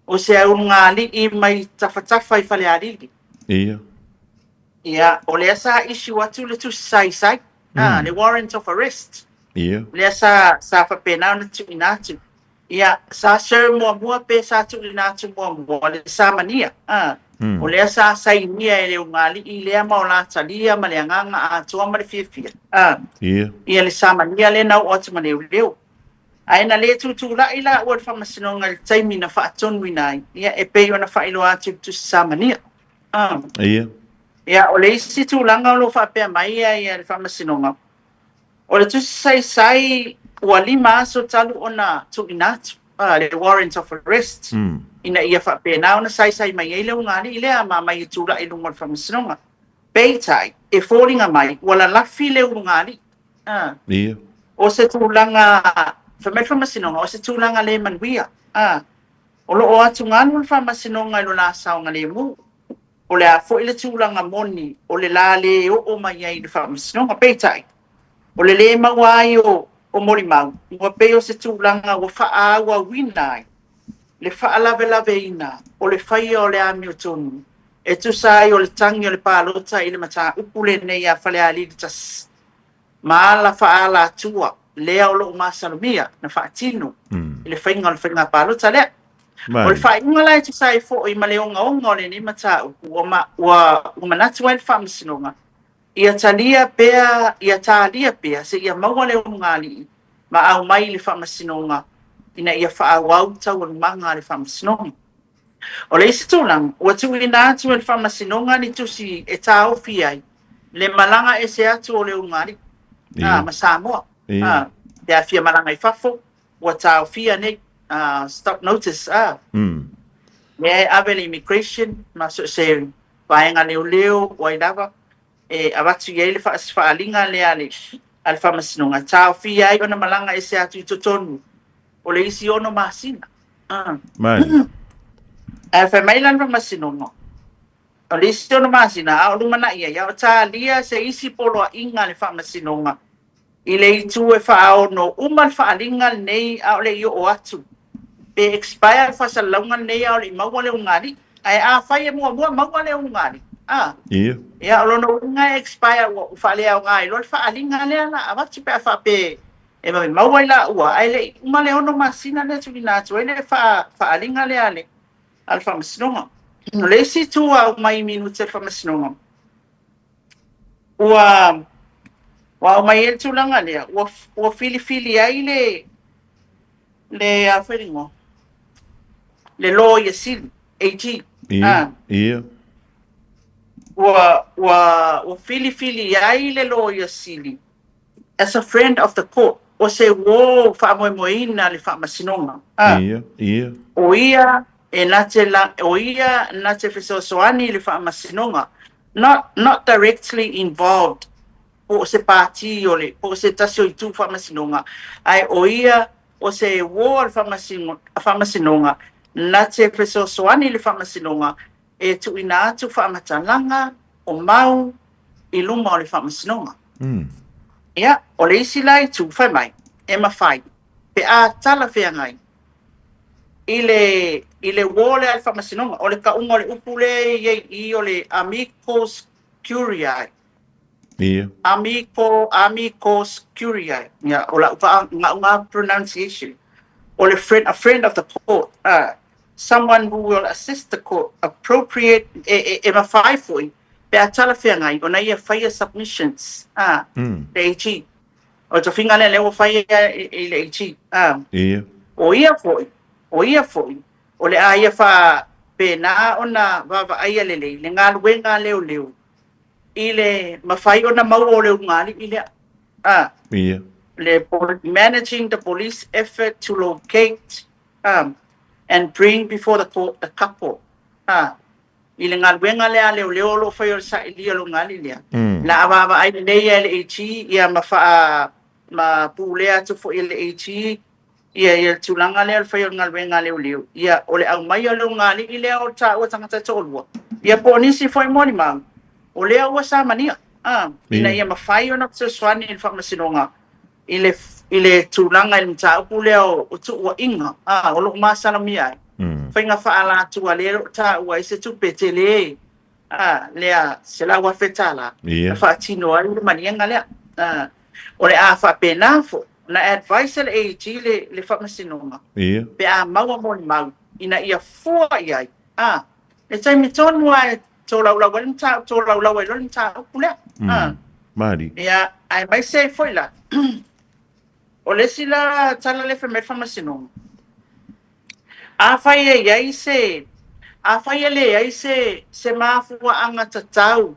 o se ungali i mai tafa i fale ari ia o le sa issue atu le tu sai le warrant of arrest. Lea sa fa pena na tu inatu. Ia sa ser mua pe sa tu inatu mua le sa mania. O lea sa inia e leo ngali i lea maola talia ma lea nganga a tua ma le fia. Ia le sa mania le nau o te leo. Aina le tu la ila ua whamasinonga le taimi na wha atonu inai. Ia e peo na wha ilo atu tu sa mania. Ia o le isi tu langa o lo wha pea mai ia le whamasinonga. O le tusi sai ua lima aso talu ona tu inatu. Le warrant of arrest. Ina ia whapena ona sai mai eile ungali ilea ma mai tula i lunga whamasinonga. Peitai, e fōringa mai, wala lafi le ungali. O se tūlanga, whamasinonga, o se tūlanga le manuia. O lo o atu nganu whamasinonga i lo la saonga le mu. O le a fo ile tūlanga moni, o le la le o mai ai le whamasinonga. Peitai. O le mawai o mori mau. Mua peo se tūlanga o wha awa winai. Le wha lave ina. O le whaia o le ami o tonu. E tu sai o le tangi o le pālota i le mata upule nei a whale a litas. Ma la wha la tua. Lea o lo masalumia na wha tino. I le whainga o le whainga pālota lea. O le whainga lai tu sai fo i maleonga o le ni mata ua manatu ai le whamasinonga. Ia talia pea se ia maua le ungali ma au mai le whamasinonga ina ia whaawau tau o manga le whamasinonga. O le isi tūlang, ua tu ina atu le whamasinonga ni tusi e tā ofi ai le malanga e se atu o le ungali ma Samoa. Te a fia malanga i whafo, ua tā ofi ane stop notice. Me ave le immigration, ma so se vaenga leo wai lava. E avatu ia le whaalinga le ale al whamasinonga. Tāo fia ai ona malanga e se atu i totonu. O le isi ono masina. Whamailan whamasinonga. o le isi ona masina a o lumana ia ia o tālia se isi polo a inga le whamasinonga i le itu e whaono uma le whaalinga nei a o le i o atu pe expire whasalaunga nei a o le maua le ungari ai a whai e mua maua le ungari ia o lono unga expire o whalea o ngai lo le whaalinga lea na a watu pe a whape e mai maua i la ua ai le uma le ono masina le tukina atu e le whaalinga lea le al whamasinonga no le si tua o mai minute whamasinonga ua o mai e tulanga lea ua fili ai le a wharingo le lo ia sili 18 ia ua fili ai le lo ia sili as a friend of the court o se wo whaamoemoeina le whamasinonga ia o ia e nate fesoasoani le whaamasinonga not directly involved po se pāti o le po se tasio i tū whaamasinonga ai o ia o se wo le whaamasinonga nate fesoasoani le whaamasinonga e tu ina atu whaamatalanga o mau i luma o le whaamasinonga ia o le isi lai tū whai mai e mawhai pe a tala whea ngai i le wole al whamasinonga o le kaunga o le upule i o le amicus curiae amicus curiae o la nga pronunciation o le a friend of the court someone who will assist the court appropriate e mawhai foi pe a tala whea ngai o na ia whaia submissions le AG o to finga le o whaia i le AG o ia foi o le aia fa pena ona vava aia le ngā luenga leo i le mawhai ona mau o leo ngali i le le managing the police effort to locate and bring before the court a couple i le ngā luenga leo lo whai o sa ilia lo ngali lea la vava aia le le AG ia ma pulea tu fo i le AG ia tulanga le alfa ngal wenga leo ia ole au mai lo ngali i leo ta o tanga tolua ia ponisi foi moni mang o leo wa sa mania ina ia mafai ona tse swani il famasinonga ile tulanga il mta o leo o tu wa inga o lo masala mia foi nga fa ala tu ale ta wa ise tu petele lea sela wa fetala fa tino ai mania ngale ole a fa penafo na advice le AG le whamasinonga. Pe a maua moni mau, ina ia fua iai. E tai me tonu mua e tō laulau e loni tā upulea. Mari. Ia, ai mai se foi la. O le sila tala le whamasinonga. A whai e iai se mafua anga tatau.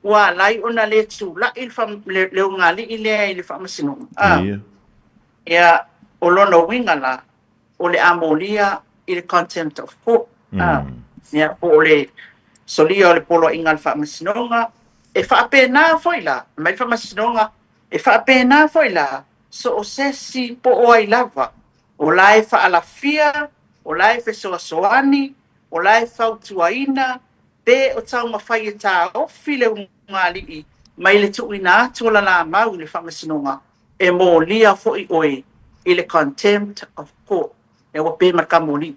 Wa lai ona le tu la il le ngali ile le whamasinonga. Ia o lono winga la o le amolia i le contempt of court. Ia o le solia o le polo inga le whamasinonga e whaapena foi la mai whamasinonga e whaapena foi la so o sesi po o ai lava o lai whaalafia o lai whesoasoani o lai whautuaina pe o tau mawhai e tā ofi le ngali i mai le tuina atu la mau le whamasinonga e mo lia foi oe i le contempt of court e wa pe makamoli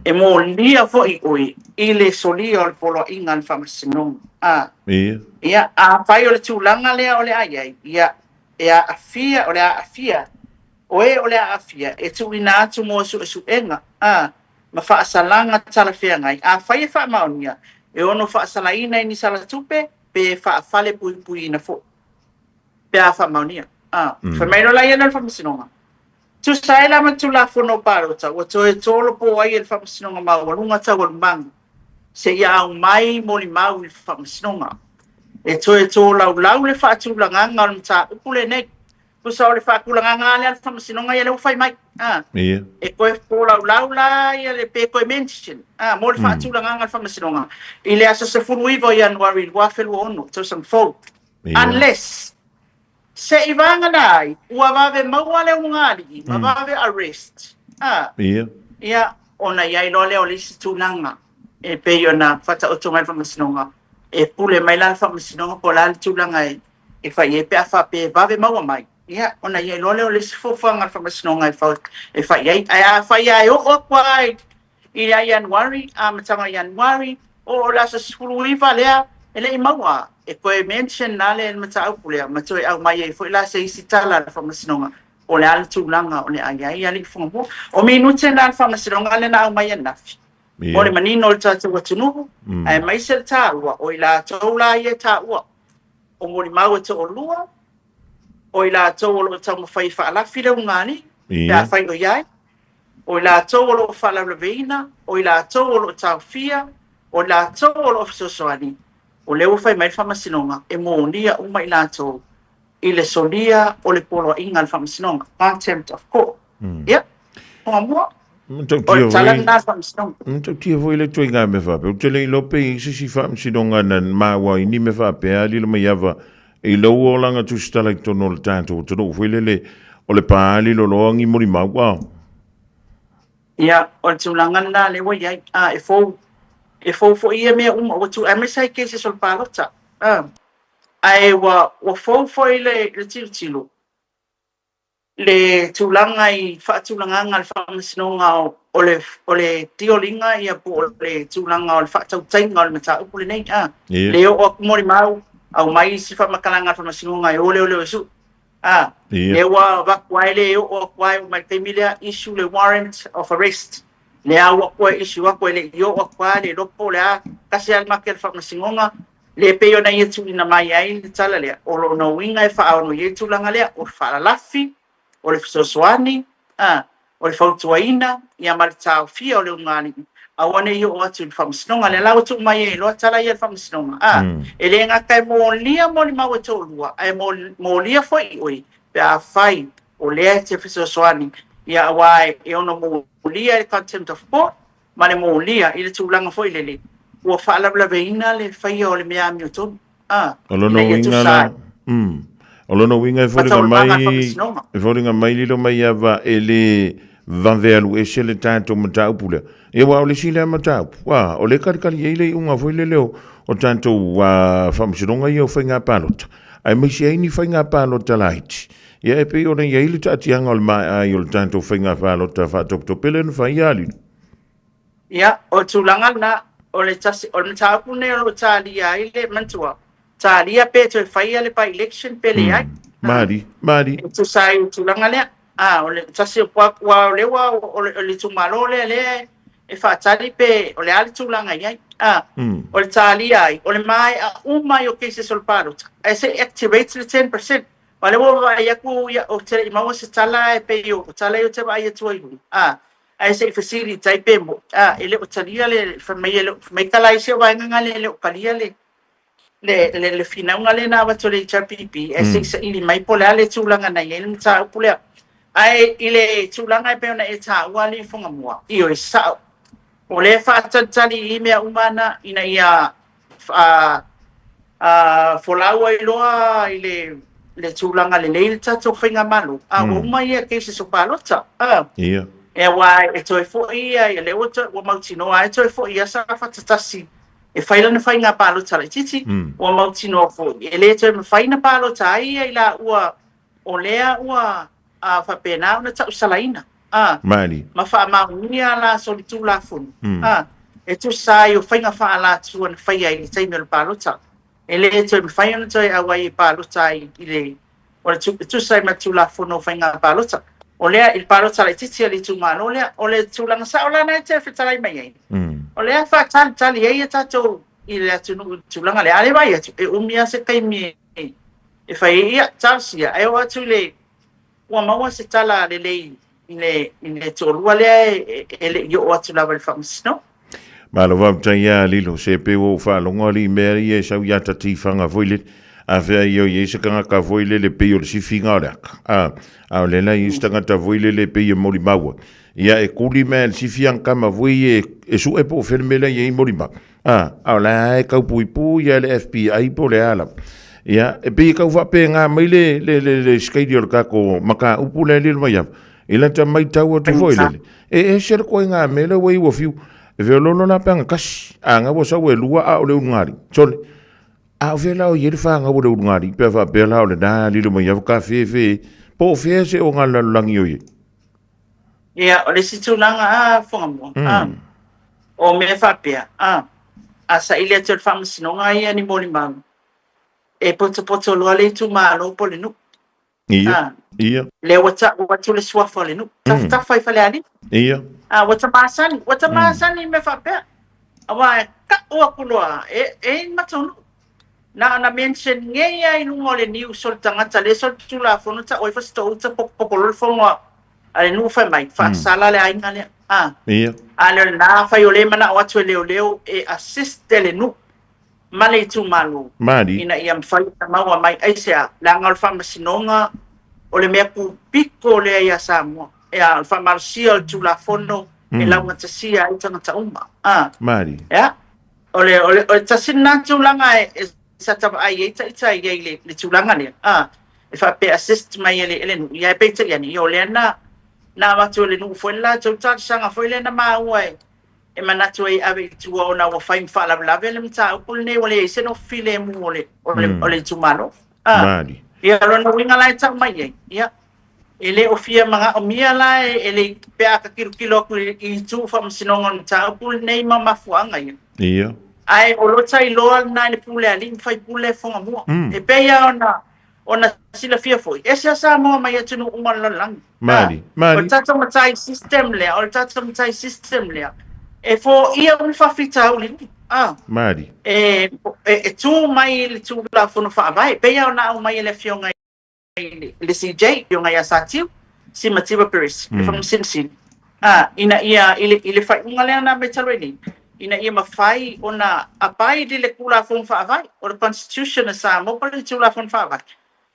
e mo lia foi oe i le solia o le polo inga le whamasinonga ia a whai o le tūlanga lea o le ai ia e a afia o le a afia oe o le a afia e tuina atu mo su enga ma whaasalanga tala whea ngai a whai e whaamaunia e ono whaasalaina ni sala tupe pe whaafale pui na fo pe a whaamaunia whamairo lai ana le whamasinonga tu saela ma tu la fono parota o to e tolo po ai le whamasinonga mawalunga tawalumang se ia au mai moli mau le whamasinonga e to lau le whaatulanga ngal mta upule nek tu sa le whaakulanga le whamasinonga ia le whai mai e koe po lau la ia le pe koe mention mo le whaatulanga ngal whamasinonga i le asa se funu iwa Januari wafelu ono to some folk unless se ivanga nai ua vave maua le ungali ma vave arrest ia ona ia ilo leo lisi tūlanga e pe iona whata o tungai whamasinonga e pule mai la fa masino po la tulanga e fa ye pe fa pe va ve mau mai ia ona ye lo le fo fa nga fa masino ngai fa e fa ye ai fa ye o kwai ia January matanga January o la sa skulu ifa lea ele i maua e koe mention na le mata au pule matoi au mai e foi la se isitala fa masino o le ala tūlanga o le ai ali whangapo. O me nute na alfa masironga le na au mai anafi. O le manino le tātou watunuhu, ai mai se le tāua, o i la tau la ia tāua. O mori mau e tau lua, o i la tau o lo tau mawhai whaalafi le ungani, pia whai o iai. O i la tau o lo whala leveina, o i la tau o lo tau fia, o i la tau o lo fisosoani. O leo whai mai whamasinonga, e mo nia uma i la tau. I le solia o le polo inga le whamasinonga, contempt of court. Ia, o mua. O le talang nā whamasinonga. Tau tia voi le tui ngā me whape. O te le lope i sisi whamasinonga na māua i ni me whape, a li le mai awa i lau o langa tu stala i tono le tātou. Tano fwoi le o le pāli lo loangi mori mau. Wow. Ia, o le tūlanga nā le wai ai, e fōu fo ia mea o tu amesai ke se sol pālota. Ai wa fou foi le tilo le tulanga I whaatulanga ngal whamasinonga o le tiolinga ia po le tulanga o le whaatautainga o le mata upule nei leo o mori mau au mai si whamakalanga whamasinonga e ole su leo wa wakwai leo o kwai mai temilea issue le warrant of arrest lea wakwai issue wakwai le yo wakwai le lopo lea kasi almakel whamasinonga le peo na yetu ina mai ai le tala lea o lo no winga e wha no yetu langa lea o wha lafi o le fisosoani o le fautuaina ia maritau fia o le ungani awane i o atu le whamasinonga le lau tu mai e loa tala ia le whamasinonga e le ngaka e mōlia mo li mau e tōlua e mōlia foi oi pe a whai o lea te fisosoani ia awai e ono mōlia e contempt of court ma le mōlia I le tūlanga foi lele ua whaalablaveina le whaia o le mea mi o tonu. Olono winga la. Olono winga e whoringa mai lilo mai awa e le vanvealu e se le tātou matau pula. E wa o le sile a matau. Wa, o le karikari e le unga fwoi le leo o tātou whamasironga I o whainga pālota. Ai mai si aini whainga pālota laiti. Ia e pe o nei eilu tātianga o le mai ai o le tātou whainga pālota whaatoptopele na whaia alilu. Ia, o tūlanga na o le tāpu ne o tālia I le mantua. Tālia pe toi whaia le pa election pele ai. Mari. Tu sai tūlanga lea. O le tasi o lewa o le tumalo le e whaatari pe o le ali tūlanga iai. O le tālia ai. O le mai umai o keise solparota. E se activates le 10%. Ma le wawa iaku o tere I maua se tala e pe o tala o te vai e tuairu. Ai se fasiri tai pe mo ele o talia le mai kala ise wa nga le o kalia le fina nga le na wa tole chapipi e se ili mai pola le tulanga na yele mta pole ai ile tulanga pe na eta wa le fonga mo io e sa o le fa tali I mea umana ina ia folaua I loa ile le tulanga le le tato finga malu o mai e ke se so palota e wai e toi fo ia e le oto o mautino ai toi fo ia sa fatatasi e faila na fainga palo tala titi o mautino fo e le toi me faina palo tai ai la ua o lea ua a fa pena na tau salaina mani ma fa ma unia la solitu la fun e tu sai o fainga fa ala tu na faia I tai me palo ta e le toi me faina toi a wai palo tai I le o tu sai ma tu la fun o fainga palo ta o lea il palo tala titi ali tumano o le tulanga sa o lana e te whitalai mai ai. O lea wha tali ei e tatou I le atu tulanga le ale mai atu e umia se kaimi e whai ia tausia e o atu le ua maua se tala le lei I le tōrua lea e le o atu lawa le whamasino. Malo wamtai ia lilo se pe o whalonga li meri e sau iata tifanga voilet. A vea io se kanga ka voile le pe o si finga ora. A le la istanga ta voile le pe mori maua. Ia e kuli me si fiang kama voi e su e po fermela ye mori ma. A la e ka pui ia le FBI po le ala. Ia e pe ka va pe nga mai le skaidior ka ko maka upule le mai. Ila ta mai tau te voile. E ser ko nga me le wei wo fiu. E ve lo na panga kas. Anga wo sa we lua a o le ngari. Sole. A o fela o yele fa nga wole ngari pe fa pe la o le na li lo mo ya ka fe po fe se o nga la langi o ye. Ia o le situlanga fonga mo. O me fa pe asa ile te fa msinonga ia ni moli mau. E poto lo le tu malo po le nu. Ia. Le watu le swafo le nu. Ta fa fa le ali. Ia. Wata masani me fa pe. Awa ka o kuloa e matonu. Na mention ngeia inu ngole niu sol tangata le sol tula fono ta oi fa sto ta popolo fonga. Ale nu fa mai fa sala le ainga le. Ia. Ale na fa yo le mana watu leo e assist le nu. Male tu malu. Mari. Ina ia mfai maua mai aisea. La ngal fa masinonga o le mea ku piko le ia Samoa. E al fa marsia tu la fono e la ngatasia i tangata uma. Mari. Ya. Ole tasina tu langa e sataba ai ita i le tu langa le. E fa pe assist mai ele nu. Ia pe te yani yo le na watu le nu foi la tu ta sanga foi le na maua e manatu ai ave tu ona wa fain fa la le mta o ne wale se no file mu ole tu malo. Mari. Ia rona winga lai ta mai ia. Ele ofia manga o mia lai ele pe aka kilo i tu fa msinonga ta o ne mama fuanga ia. Ia. Ai o lo tai lo na le pule ali fai pule fonga mo. E pe ia ona sila fia foi. Ese sa mo mai atu no uma lang. Mari. O tata matai system le. E fo ia un fa fita o le. Mari. E tu mai le tu la fono fa vai. Pe ia na o mai le fionga le CJ fionga ya satiu. Si mativa Paris. E fa msinsin. Ina ia ile fa ngale na metalo ni. Ina ia mafai ona apai le kula fono fa vai. O the constitution sa mo pa le tu la fono fa vai.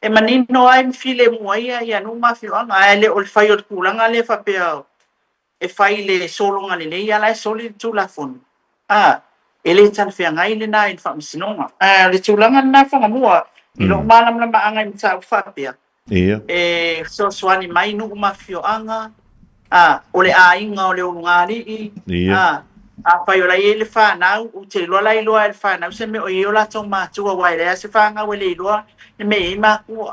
E manino ai mfile mo ia no mafionga ale o fai o kula ngale fa pe e fai le solonga le ia la soli tu la fon. Ele tan fe ngai le na in fa msinonga. Le tulanga na fa mua. I lo malam na maanga mta fa pia. Ia. E so swani mai no mafio anga. Ole ainga ole ngari Ia. Fai ola ele fa na u te lo lai lo el fa na se me o iola to ma tu wa ile se fa nga wele lo me ma ku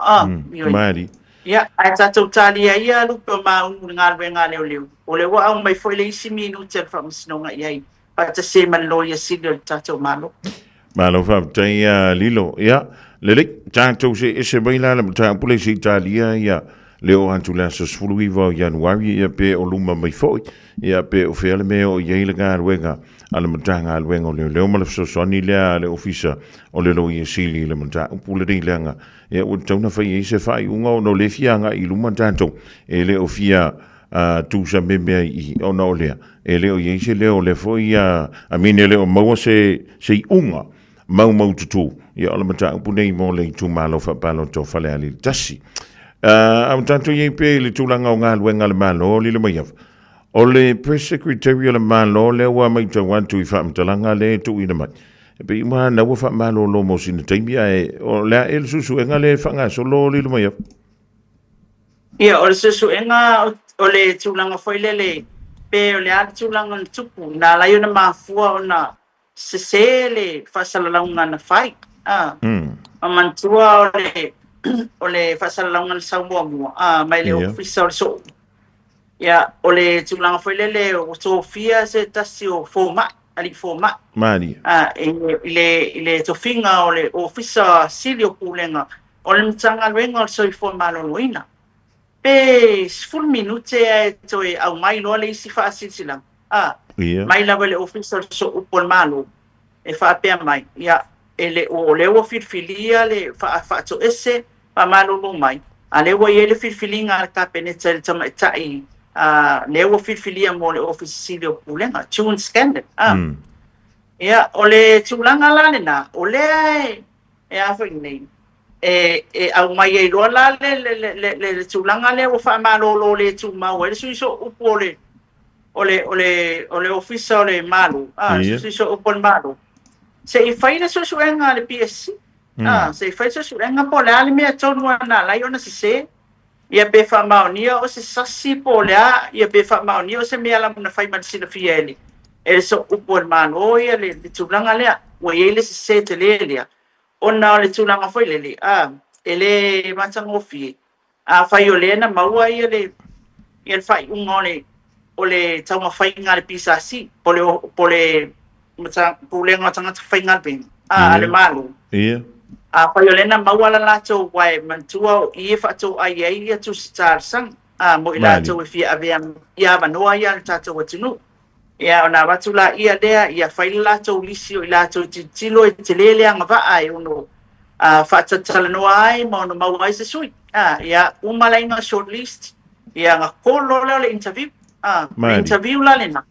Mari. Ia, ai tātou tālia ia lupe o maa ungu ngā ruenga leo leo. O le wa au mai foi le isi minu te whamasnonga iai. Pata se man lo ia sili o tātou malo. Malo whaptai lilo. Ia, lelek, tātou se ese baila la mta pule si tālia ia. Leo hantu la sa sfulu iwa o Januari ia pe o luma mai foi. Ia pe o whiale me o iei ngā ruenga. Ala mta ngā ruenga o leo malaf so soni lea le ofisa o le lo ia sili le mta upule rei leanga. E o tauna fai e se fai unga o no le fianga i luma tanto e le o fia tu sa meme i ona o lea e le o ye se le o le foi a mine le o maua se unga mau tutu i ala mata upune mo le tu malo fa palo to fale ali tasi am tanto ye pe le tu langa o nga luenga le malo le mai o le press secretary le malo le wa mai to want to i fa mtalanga le tu ina mai pe ima na wa fa malo lo mo sin taimia e o la el susu enga le fanga so lo li mai ia o le susu enga o le tulanga foi le pe o le tulanga tupu na la yona mafua ona sesele fa salalaunga na fai mantua o le fa salalaunga na Samoa mai le official so ia o le tulanga foi le o Sofia se tasi o forma ali forma Mari. Ile tofinga o le ofisa silio kulenga o le mtanga luenga o soi forma lo loina. Pe full minute e toi au mai lo le isi fa asisila. Mai la le ofisa so upon malo. E fa pe mai. Ya ele o le o filfilia le fa to ese pa malo lo mai. Ale wo ele filfilinga ka penetel tama tai. Le o filfilia mo le ofisa silio kulenga tune scandal. Ia, o le tulanga lane na, o le e awhi nei. Au mai e roa la le tulanga le o wha malolo le tu mau. E sui so upo o le ofisa o le malu. Sui so upo le malu. Se i whaina so suenga le PSC. Se i whaina so suenga po le ale mea tonu ana lai ona se. Ia pe wha maonia o se sasi po le a. Ia pe wha maonia o se mea la muna whaiman sina fieli. E so upo mano ia le tulanga lea o ele se te lea ona o le tūlanga foi lele, ele matangofi, whai o le na maua ia le whai unga o le taunga whai ngā le pisasi, pole pulenga tangata whai ngā ping, ale malu. Ia. Whai o le na maua la lato wai mantua o ie whato ai ia tu sitar sang, mo i lato e fia avea ia manoa ia le tato watunu. Ia ona watu la ia dea, ia whai lato lisi o i lato tilo e te lele anga waa e uno whaatatala noa ai, ma ono mau ai se sui. Ia umalainga shortlist, ia ngā kolo leo le interview, le interview la lena.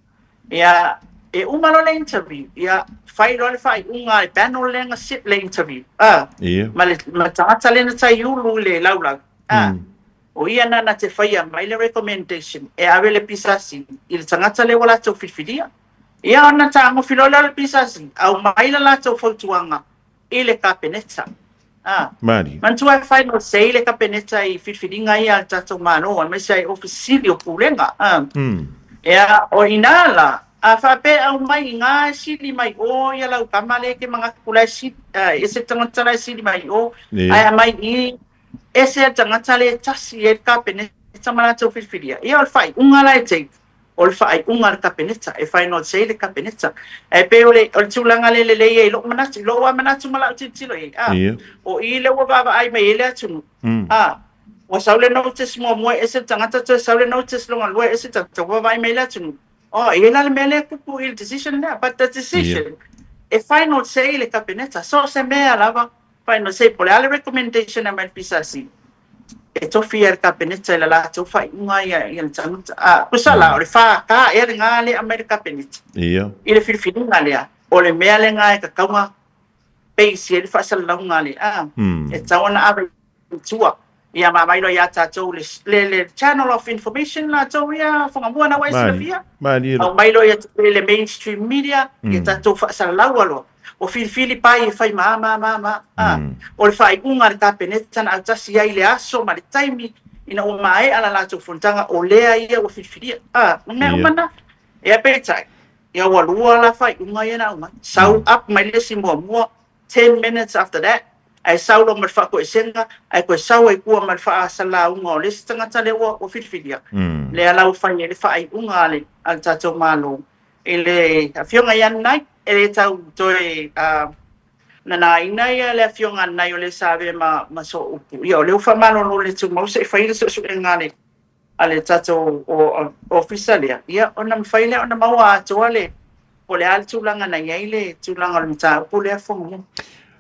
Ia e umalo le interview, ia whai lo le whai unga le panel le nga sit le interview. Ma tangata lena tai ulu le laulau. O ia nana te whaia mai le recommendation e awe le pisasi i le tangata le wala tau whiwhiria. Ia ona ta ango whilola le pisasi au mai la tau whautuanga i le kapeneta. Mantua e whai no se i le kapeneta i whiwhiringa ia tatou manoa me se ofisili o pulenga. Ia o inala a whape au mai ngā sili mai o ia lau kamale ke mga kulai sili e se tangata lai sili mai o ai mai i ese tangata le tasi e kapeneta mana tau whiwhiria. Ia o whai unga lai te o le whai unga le kapeneta e whai no se le kapeneta. E pe o le tūlanga le lei e lo manatu, lo wa manatu mala o titilo e. O i le wawawa ai mai ele atunu. Wa saule notice mo ese tangata te saule notice longa lue ese tangata wawawa ai mai ele atunu. E la le mele kupu il decision there, but the decision e whai no se le kapeneta. So se mea lava whai no se pole ale recommendation a mai pisasi. E tofi e kapeneta la la to fai unga ia le tangata. Kusala o le wha ka e le ngā le Amerika kapeneta. I le whiwhiringa lea. O le mea le ngā e ka kaunga peisi e le whasala ngā le. E tawana awe tua. Ia mamailo ia tātou le channel of information la tau ia whangamua na wai sila fia. Au mailo ia le mainstream media ia tātou whasala lau alo. O whiwhiri pai e whai maa. O le whai unga le kapeneta na autasi ai le aso ma le taimi ina o mae ala la tau funtanga o lea ia o whiwhiria. Mea umana. Ea peitai. Ia walua la whai unga ia na uma. Sau up mai lesi mua 10 minutes after that. Ai sau lo mal whako e senga. Ai koe sau e kua mal wha asala unga o lesi tangata le o whiwhiria. Le alau whai e le whai unga ale al tātou malo. E le whionga ian nai. E le tau toi nana ina ia le whionga nai o le sawe ma so upu. Ia o leo whamalo no le tu mause e whaile so e ngane ale tato o ofisa lea. Ia o na mwhaile o na maua atoa le o le ale tūlanga na iai le tūlanga o le mta upu lea whonga.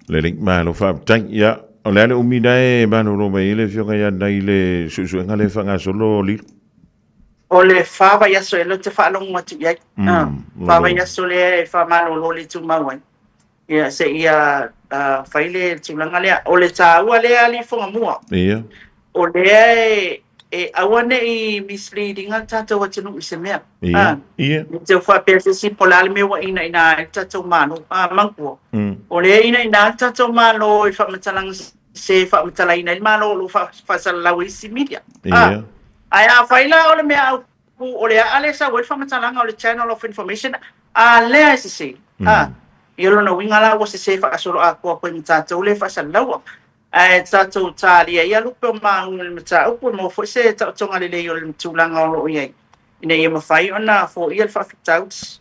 Le ring malo whaaptang ia o le ale umina e mano roma i le whionga ia nai le susu e ngale whanga solo li. O le whawa yaso e lo te whaalong matu iai. Whawa yaso le e whamalo lo le tu mawai. Ia se ia whaile tūlanga lea. O le tāua lea li whonga mua. O lea e awane i misleading al tātou atinu i se mea. Te whapea se si polale mewa ina tātou mano. Mangkua. O lea ina tātou mano i whamatalang se whamatala ina i mano lo whasalau i si media. Ai a whaila o le mea au o le ale sa wei whamatalanga o le channel of information a lea se se. I lona wingala wa se whaasoro a kua koe mi tātou le whasalaua. E tātou tālia ia lupe o maunga le mata upu mo fo se tātonga le lei o le tūlanga o lo iai. Ina ia mawhai ona fo ia le whawhitauts.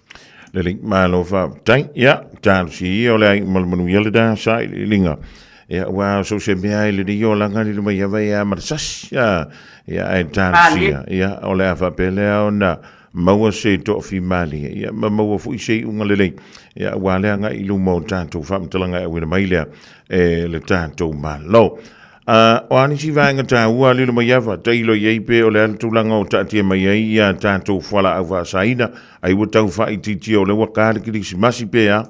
Le ring malo whaaptang ia tālu si ia o le ai malmanu ia le da sa i linga. Ia wa so se mea i le di o langa li luma ia vai a marasas ia ai tālu si ia o le a whapele o na maua se tofi mali ia maua fu se unga lelei ia wale anga i luma o tātou whamtalanga e wina mailea e le tātou malo. O ani si vanga tā ua lilo mai awa tailo iei pe o le altulanga o tātia mai ai ia tātou whala au wha saina ai wa tau wha i titi o le wakare ki si masi pe a?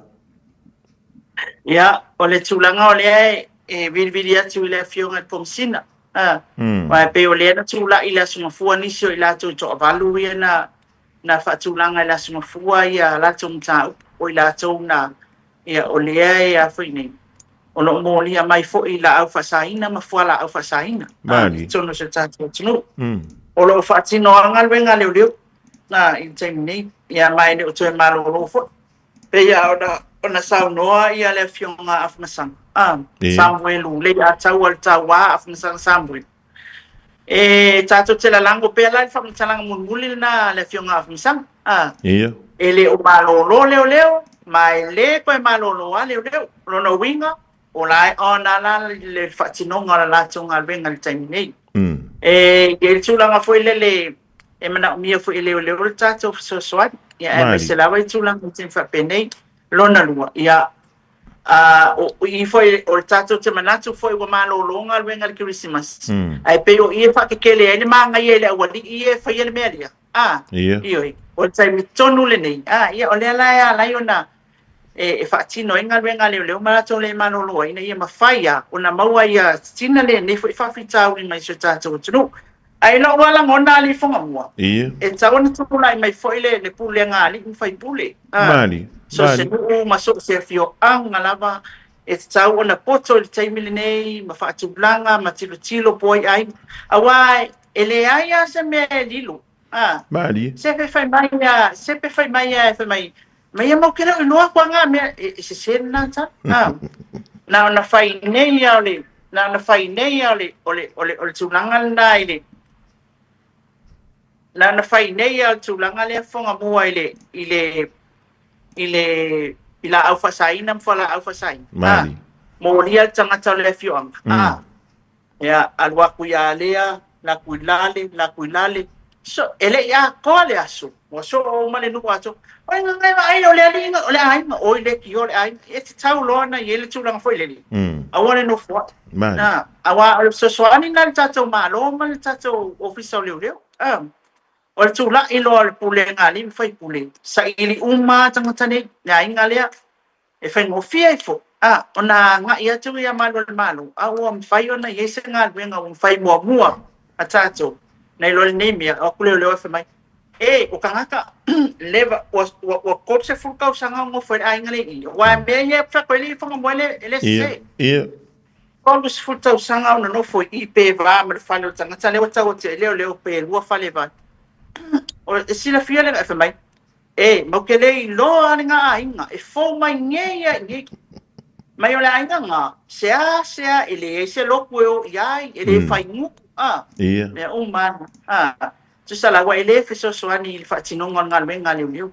Ia, o le tūlanga o le e virviri atu i le whionga pomsina. Wai pe o le na tūla i la sumafua nisi o i la tū to avalu ia na whaatūlanga i la sumafua ia la tū mta o i la tū na ia o lea ia whainei. O lo mōli a mai fo i la au whasaina ma fuala au whasaina. Tono se tātua tunu. O lo whaatino anga luenga leo leo. Na i taimi nei ia mai ne o tue malo lo fo. Pe ia o na sau noa ia le whionga afmasang. Samuel le a tau al tau a afnasanga Samuel tato te la lango pe la fa mtalanga mulmuli na le fionga afnisang Ia. ele o malolo leo mai le ko malolo a leo lona winga o lai ona la le fatinonga la tonga venga le taimini ele tulanga foi le e mana mia foi leo tato so swat ya e se la vai tulanga tin fa penei lona lua ya i foi o tato te manatu foi o malolo nga venga le Christmas ai pe o ia fa ke kele ele manga ele o li ia foi ele meria io o tai mi tonu le nei ia o le la iona e fatino inga venga le marato le manolo ina ia mafaya ona maua ia tina le nei foi fa fitau ni mai tato tunu ai no wala ngona li fonga mua e taona tupula mai foi le pule nga li fai pule mali so se no maso se fio anga lava e tau ona poto le taimile nei mafatu blanga matilo poi ai awai ele ai se me lilo mali se fai mai mai mo kera no kwanga me se sena ta na fai nei ale na fai nei ale ole tulanga nai le na fai nei ale tulanga le fonga mua ila alfa saina mfala alfa saina mali moria tangata le fionga ya alwa kuyalea la kuilale so ele ya kole aso so male no aso ai ngai ole ai o le ki ole ai e tau lona ele tulanga foi le awane no fo na awa so ani na tato malo mal tato official le o tula ilo al pule ngali fai pule sa ili uma tangata ne ya ingalea e fai no fia fo ona nga ia tu ya malo awa fai ona yese ngal wenga fai mua atato na ilo nei mia o kule le fa mai o kangaka leva o kopse fulka usanga ngo foi aingle i wa me fa kweli fa ngole ele se quando se fulta usanga no foi ipe va me fa no tanga tale wata o te leo pe lo fa leva o si la fia le fa mai mo ke le lo anga ainga e fo mai ngeia nge mai ola ainga nga sea ele se lo ko yai ele fa ngu me umana tu sala wa ele fe so ani il fatinonga ngal menga liu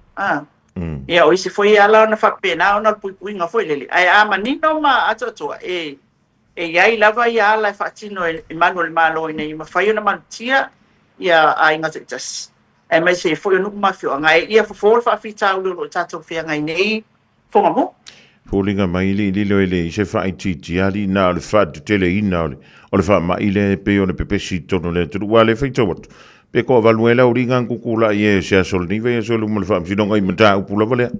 ia o isi foi ala na fa pena ona pui nga foi lele ai manino ma atoto ai lava ia la fatino Emmanuel malo ina ma fai na mantia ia ai nga tas e mai se foi no ma fio nga ia fo fa fita lo tato fia nga nei fo mo Polinga mai li lo ele se fa iti ali na le fa de tele ina o le fa mai le pe o le pepesi tono le tu wale fa tot pe ko valuela uringa kukula ye se sol ni ve so lu mo fa si no ngai mata upula vale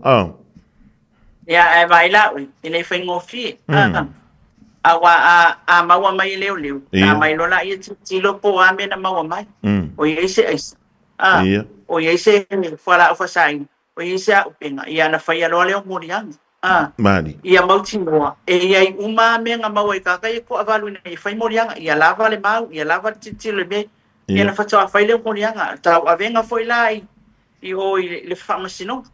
ya e vai la ele fa ngofi awa a mawa mai leo na mai lo la ye ti lo po a me na mawa mai o ye se o ye se fala fa sai o ye se upenga ia na fa ia lo le mo riang mani ia mautinoa ai uma me nga maua kaka ko avalu nei fai morianga ia lava le mau ia lava titile me ia na fatua fai le morianga ta avenga foi lai i o le famasino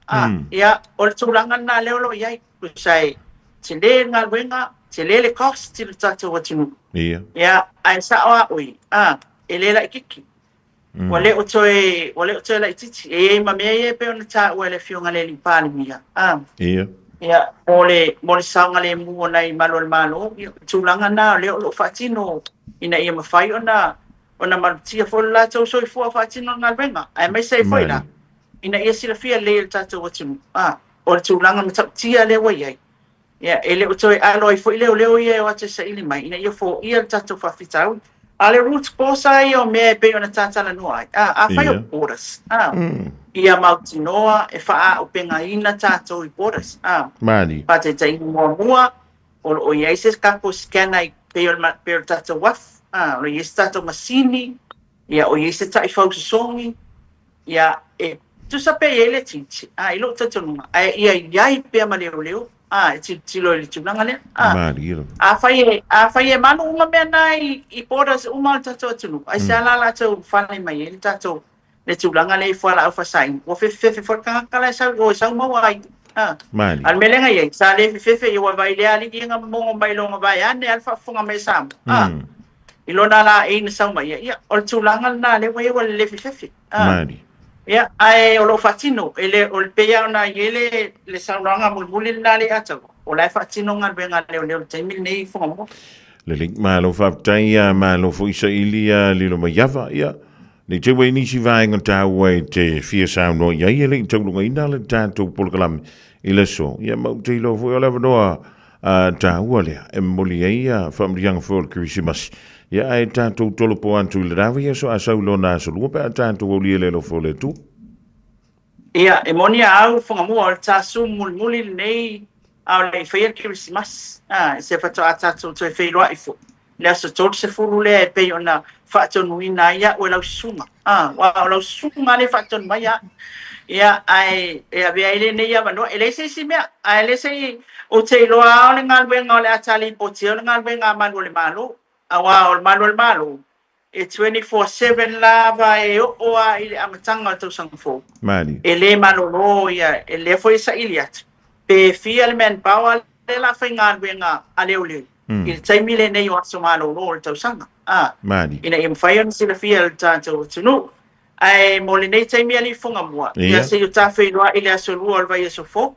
ia o le tulanga na le lo ia sai tele nga wenga tele le cost til tatu watinu ia ai sa oi ele la kiki wale o toe la titi ma me pe ona ta wale fionga le lipani mia ia mole sanga le mu nai malo tulanga na le lo fatino ina ia mafai ona matia fo la tau soi fo fatino na venga ai mai sei foi la ina ia sila fia le tatu watu o tulanga mtatia le wai ia ele o toi aloi foi le ia o te sei le mai ina ia fo ia tatu fa fitau ale roots posa o me pe ona tata no ai fai o poras ia mautinoa e faa o penga ina tato i poras mani pa te tai mua o ia se kapo scanna i pe tato waf o ia tato masini ia o ia se tai fau songi ia tu sape ele titi i lo tato numa ia pe maleo tilo le tunanga le mani fai manu uma me nai i poras uma tato tunu ai sala la tato fale mai ele tato le tulanga le fala alfa sain o fe kala sa go sa mo ai Mani. Al melenga ye sa le fefe ye wa vai le ali nga mo mai lo vai ane alfa funga mai sam. Ilona la in sa mai ya ol tulangal na le wa le fefe. Mani. Ya ai olo fatino ele ol peya na yele le saunanga mulmulil na le ata. Ola fatino ngal benga le taimil nei funga mo. Le link malo faptaia malo fo Israelia lilo mayava ya. Ni te wei nisi vai ngata wei te fia sao no ya ye link tau lunga ina le tato polkalam ila so. Ya mau te ilo fo yola vanoa ta hualea e moli eia whamrianga fo Christmas. Ya ai tato tolo po antu le rawa ya so asau lo na so lupa a tato woli ele lo fo le tu. Ia e moni au funga mo al tasu mulmulil nei au le fai Christmas. Se fato atato to fai loa ifo. Le aso tot se furu le pe ona fato nuina ia o lau sunga. Wa lau sunga le fato maya. Ia ai e ave ile ne ia vano ele se si mea ai le se o te loa le ngal wenga le atali po te le ngal wenga manu le malo. Awa o manu malo. E 24/7 lava e o a ile amatanga to sangfo. Mani. Ele malo no ia ele foi sa iliat. Pe fia men power le la fingan wenga aleule il taimile nei o asomalo no to sanga Mani ina im fayon sila fia tanto tunu ai mole nei taimile funga mo ia se uta fe no ile asolu al vai so fo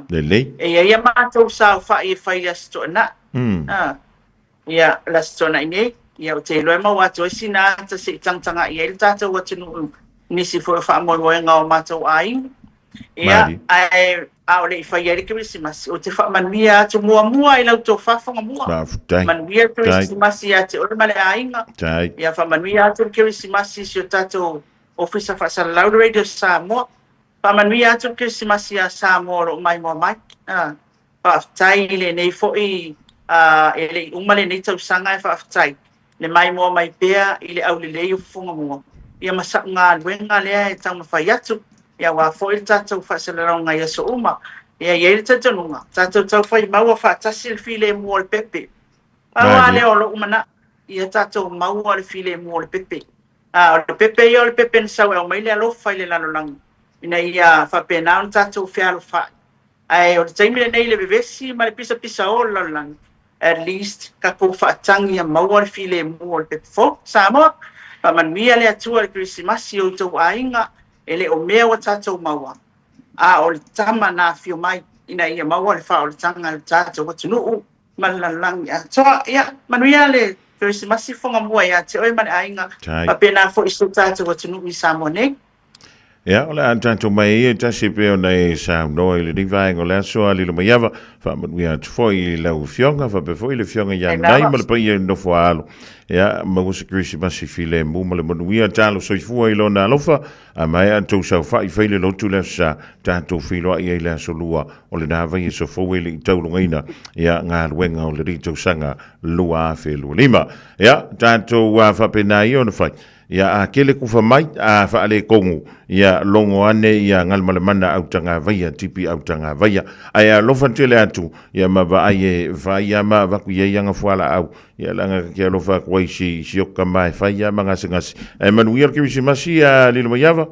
le e ia ma to sa fa e fa ia sto na ia la sto na nei ia te lo ma wa to sina ta se tanga ia il tata wa tunu ni si fo fa mo nga ma to ai ia ai au le fa yeri Christmas o te fa mania tu mua i lau to fa fonga mua mania Christmas ia te ora male ainga ia fa mania tu Christmas si o tato ofisa fa sa lau radio Samoa fa mania tu Christmas ia Samoa ro mai fa tai le nei fo i ele umale nei tau sanga fa tai le mai pea i le au le fonga mua ia masa nga wenga le e tau fa yatu ia wa foi tato fa selaranga ia so uma ia ia tato nunga tato tau fai maua fa tasil file mol pepe awa le o umana ia tato maua le file mol pepe o pepe yo le pepe sa o mai le lo fai le lalo lang ina ia fa pena tato fialo fa ai o taimi nei le vesi ma le pisa o lalo lang at least ka po fa tangi ia maua le file mol pepe fo samo pa man mia le atua le Christmas yo to ainga ele o mea wa tatou maua o le tama na fio mai ina ia maua le fa o le tanga le tatou wa tunu malalang ya so ia manuia le Christmas fonga mua ya te oi mane ainga pa pena fo iso tatou wa tunu i Samone ya ole tatou mai e tasi pe ona e sa no ile di vai ngole so ali lo maiava fa manuia foi le fionga fa pe foi le fionga ya nai mal pa ia no fo alo ya magusa Christmas file mu male manuia talo so fu i lo na lofa a mai anto sa fa i file lo tu le sa tanto filo i le so lua o le na vai so fo ile tau ngaina ya nga wenga o le rito sanga lua fe lu lima ya tanto wa fa pena i on fa ya akele ku fa mai a fa ale kongu ya longo ane ya ngal malemana au tanga vai tipi au tanga vai aya lo fa tele atu ya ma va ai va ya ma va ku ya nga fuala au ya langa ke lo fa ko si o kama fa ya manga singas e manuia ke si masia lilo mayava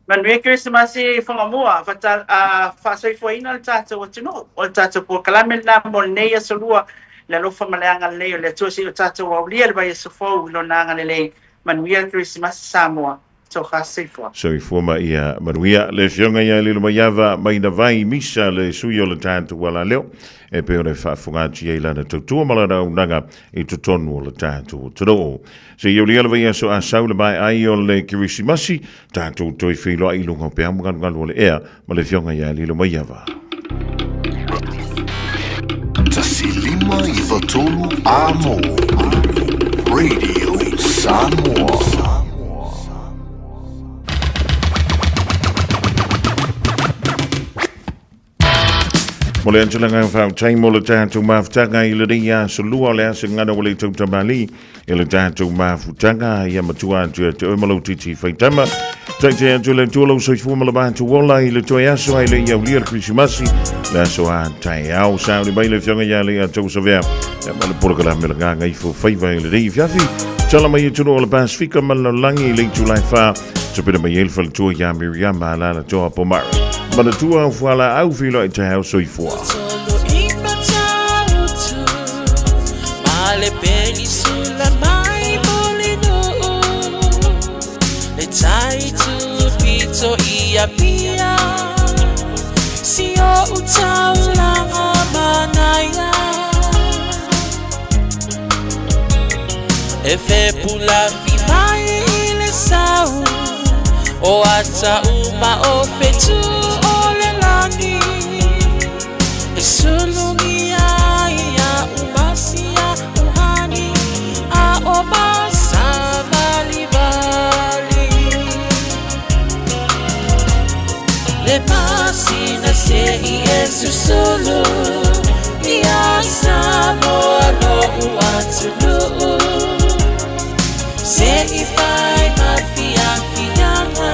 manuia ke si masi fonga moa fa sai foi na tato o tino o tato por kalamel na mol neia solua la lo fa malanga le le to si o tato o lia vai so fo lo na ngale manuia Christmas Samoa so khasi fo so i forma ia manuia le fionga ia lilo mayava mai na vai misa le suyo le tanto wala leo e pe ore fa fungaci e lana tutua malana unanga i tutonu le tanto toro se yo lia vai so a saule mai ai o le Christmasi tanto toi filo ai lunga pe am gan le ea ma le fionga ia lilo mayava Tasilima i vatolu amo Radio Samoa Mole antelanga fa taimo le tatu mafutanga i le ria so lua le asa ngana wale tau tamali i le tatu mafutanga ia matua atu te oimalo titi faitama taite atu le tuolo so ifuma le bantu wola i le toi aso ai le iau lia le Christmasi le aso a tai au sao ni mai le fionga ia le atu sa vea ma le porka la me le nganga i fo faiva i le rei fiafi tala mai tuno o le Pasifika ma le langi i le tulai fa so pida mai elfa le tua ia Miriam ala la toa pomara mana tua fuala au filo i te hau soifua. Male penisula mai molino le tai tu pito ia pia si o utaulanga manaya e fe pula mai le sau o ata uma o fetu o le lani e sulungi ia umasia uhani a o masa vali vali le masina se Yesu solo ia samo alo uatulu se ifai mafia fiana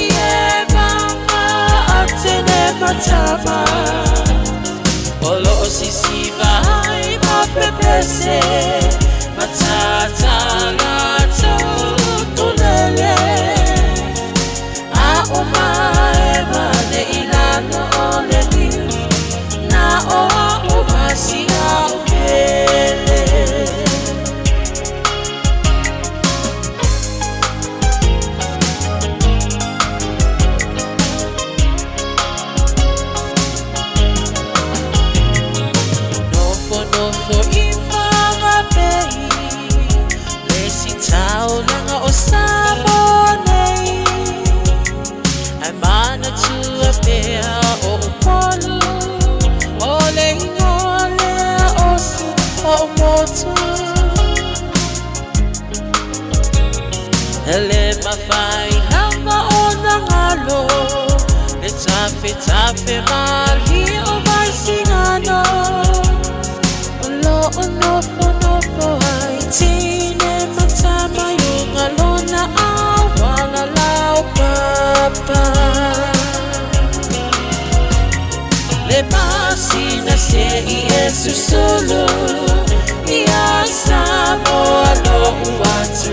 ie mama atene matama olo sisi vai mapepese matata lato tunele a omae mane ilano ole niu na o omasi a ukele Taulanga o sabone ai mana tua pea o polu ole ngole o su o moto ele mafai hanga o nangalo le tape mali o vai singano lo no ai tine matama yung alona awala lau papa le pasina se Yesu solo ia samo alo uatu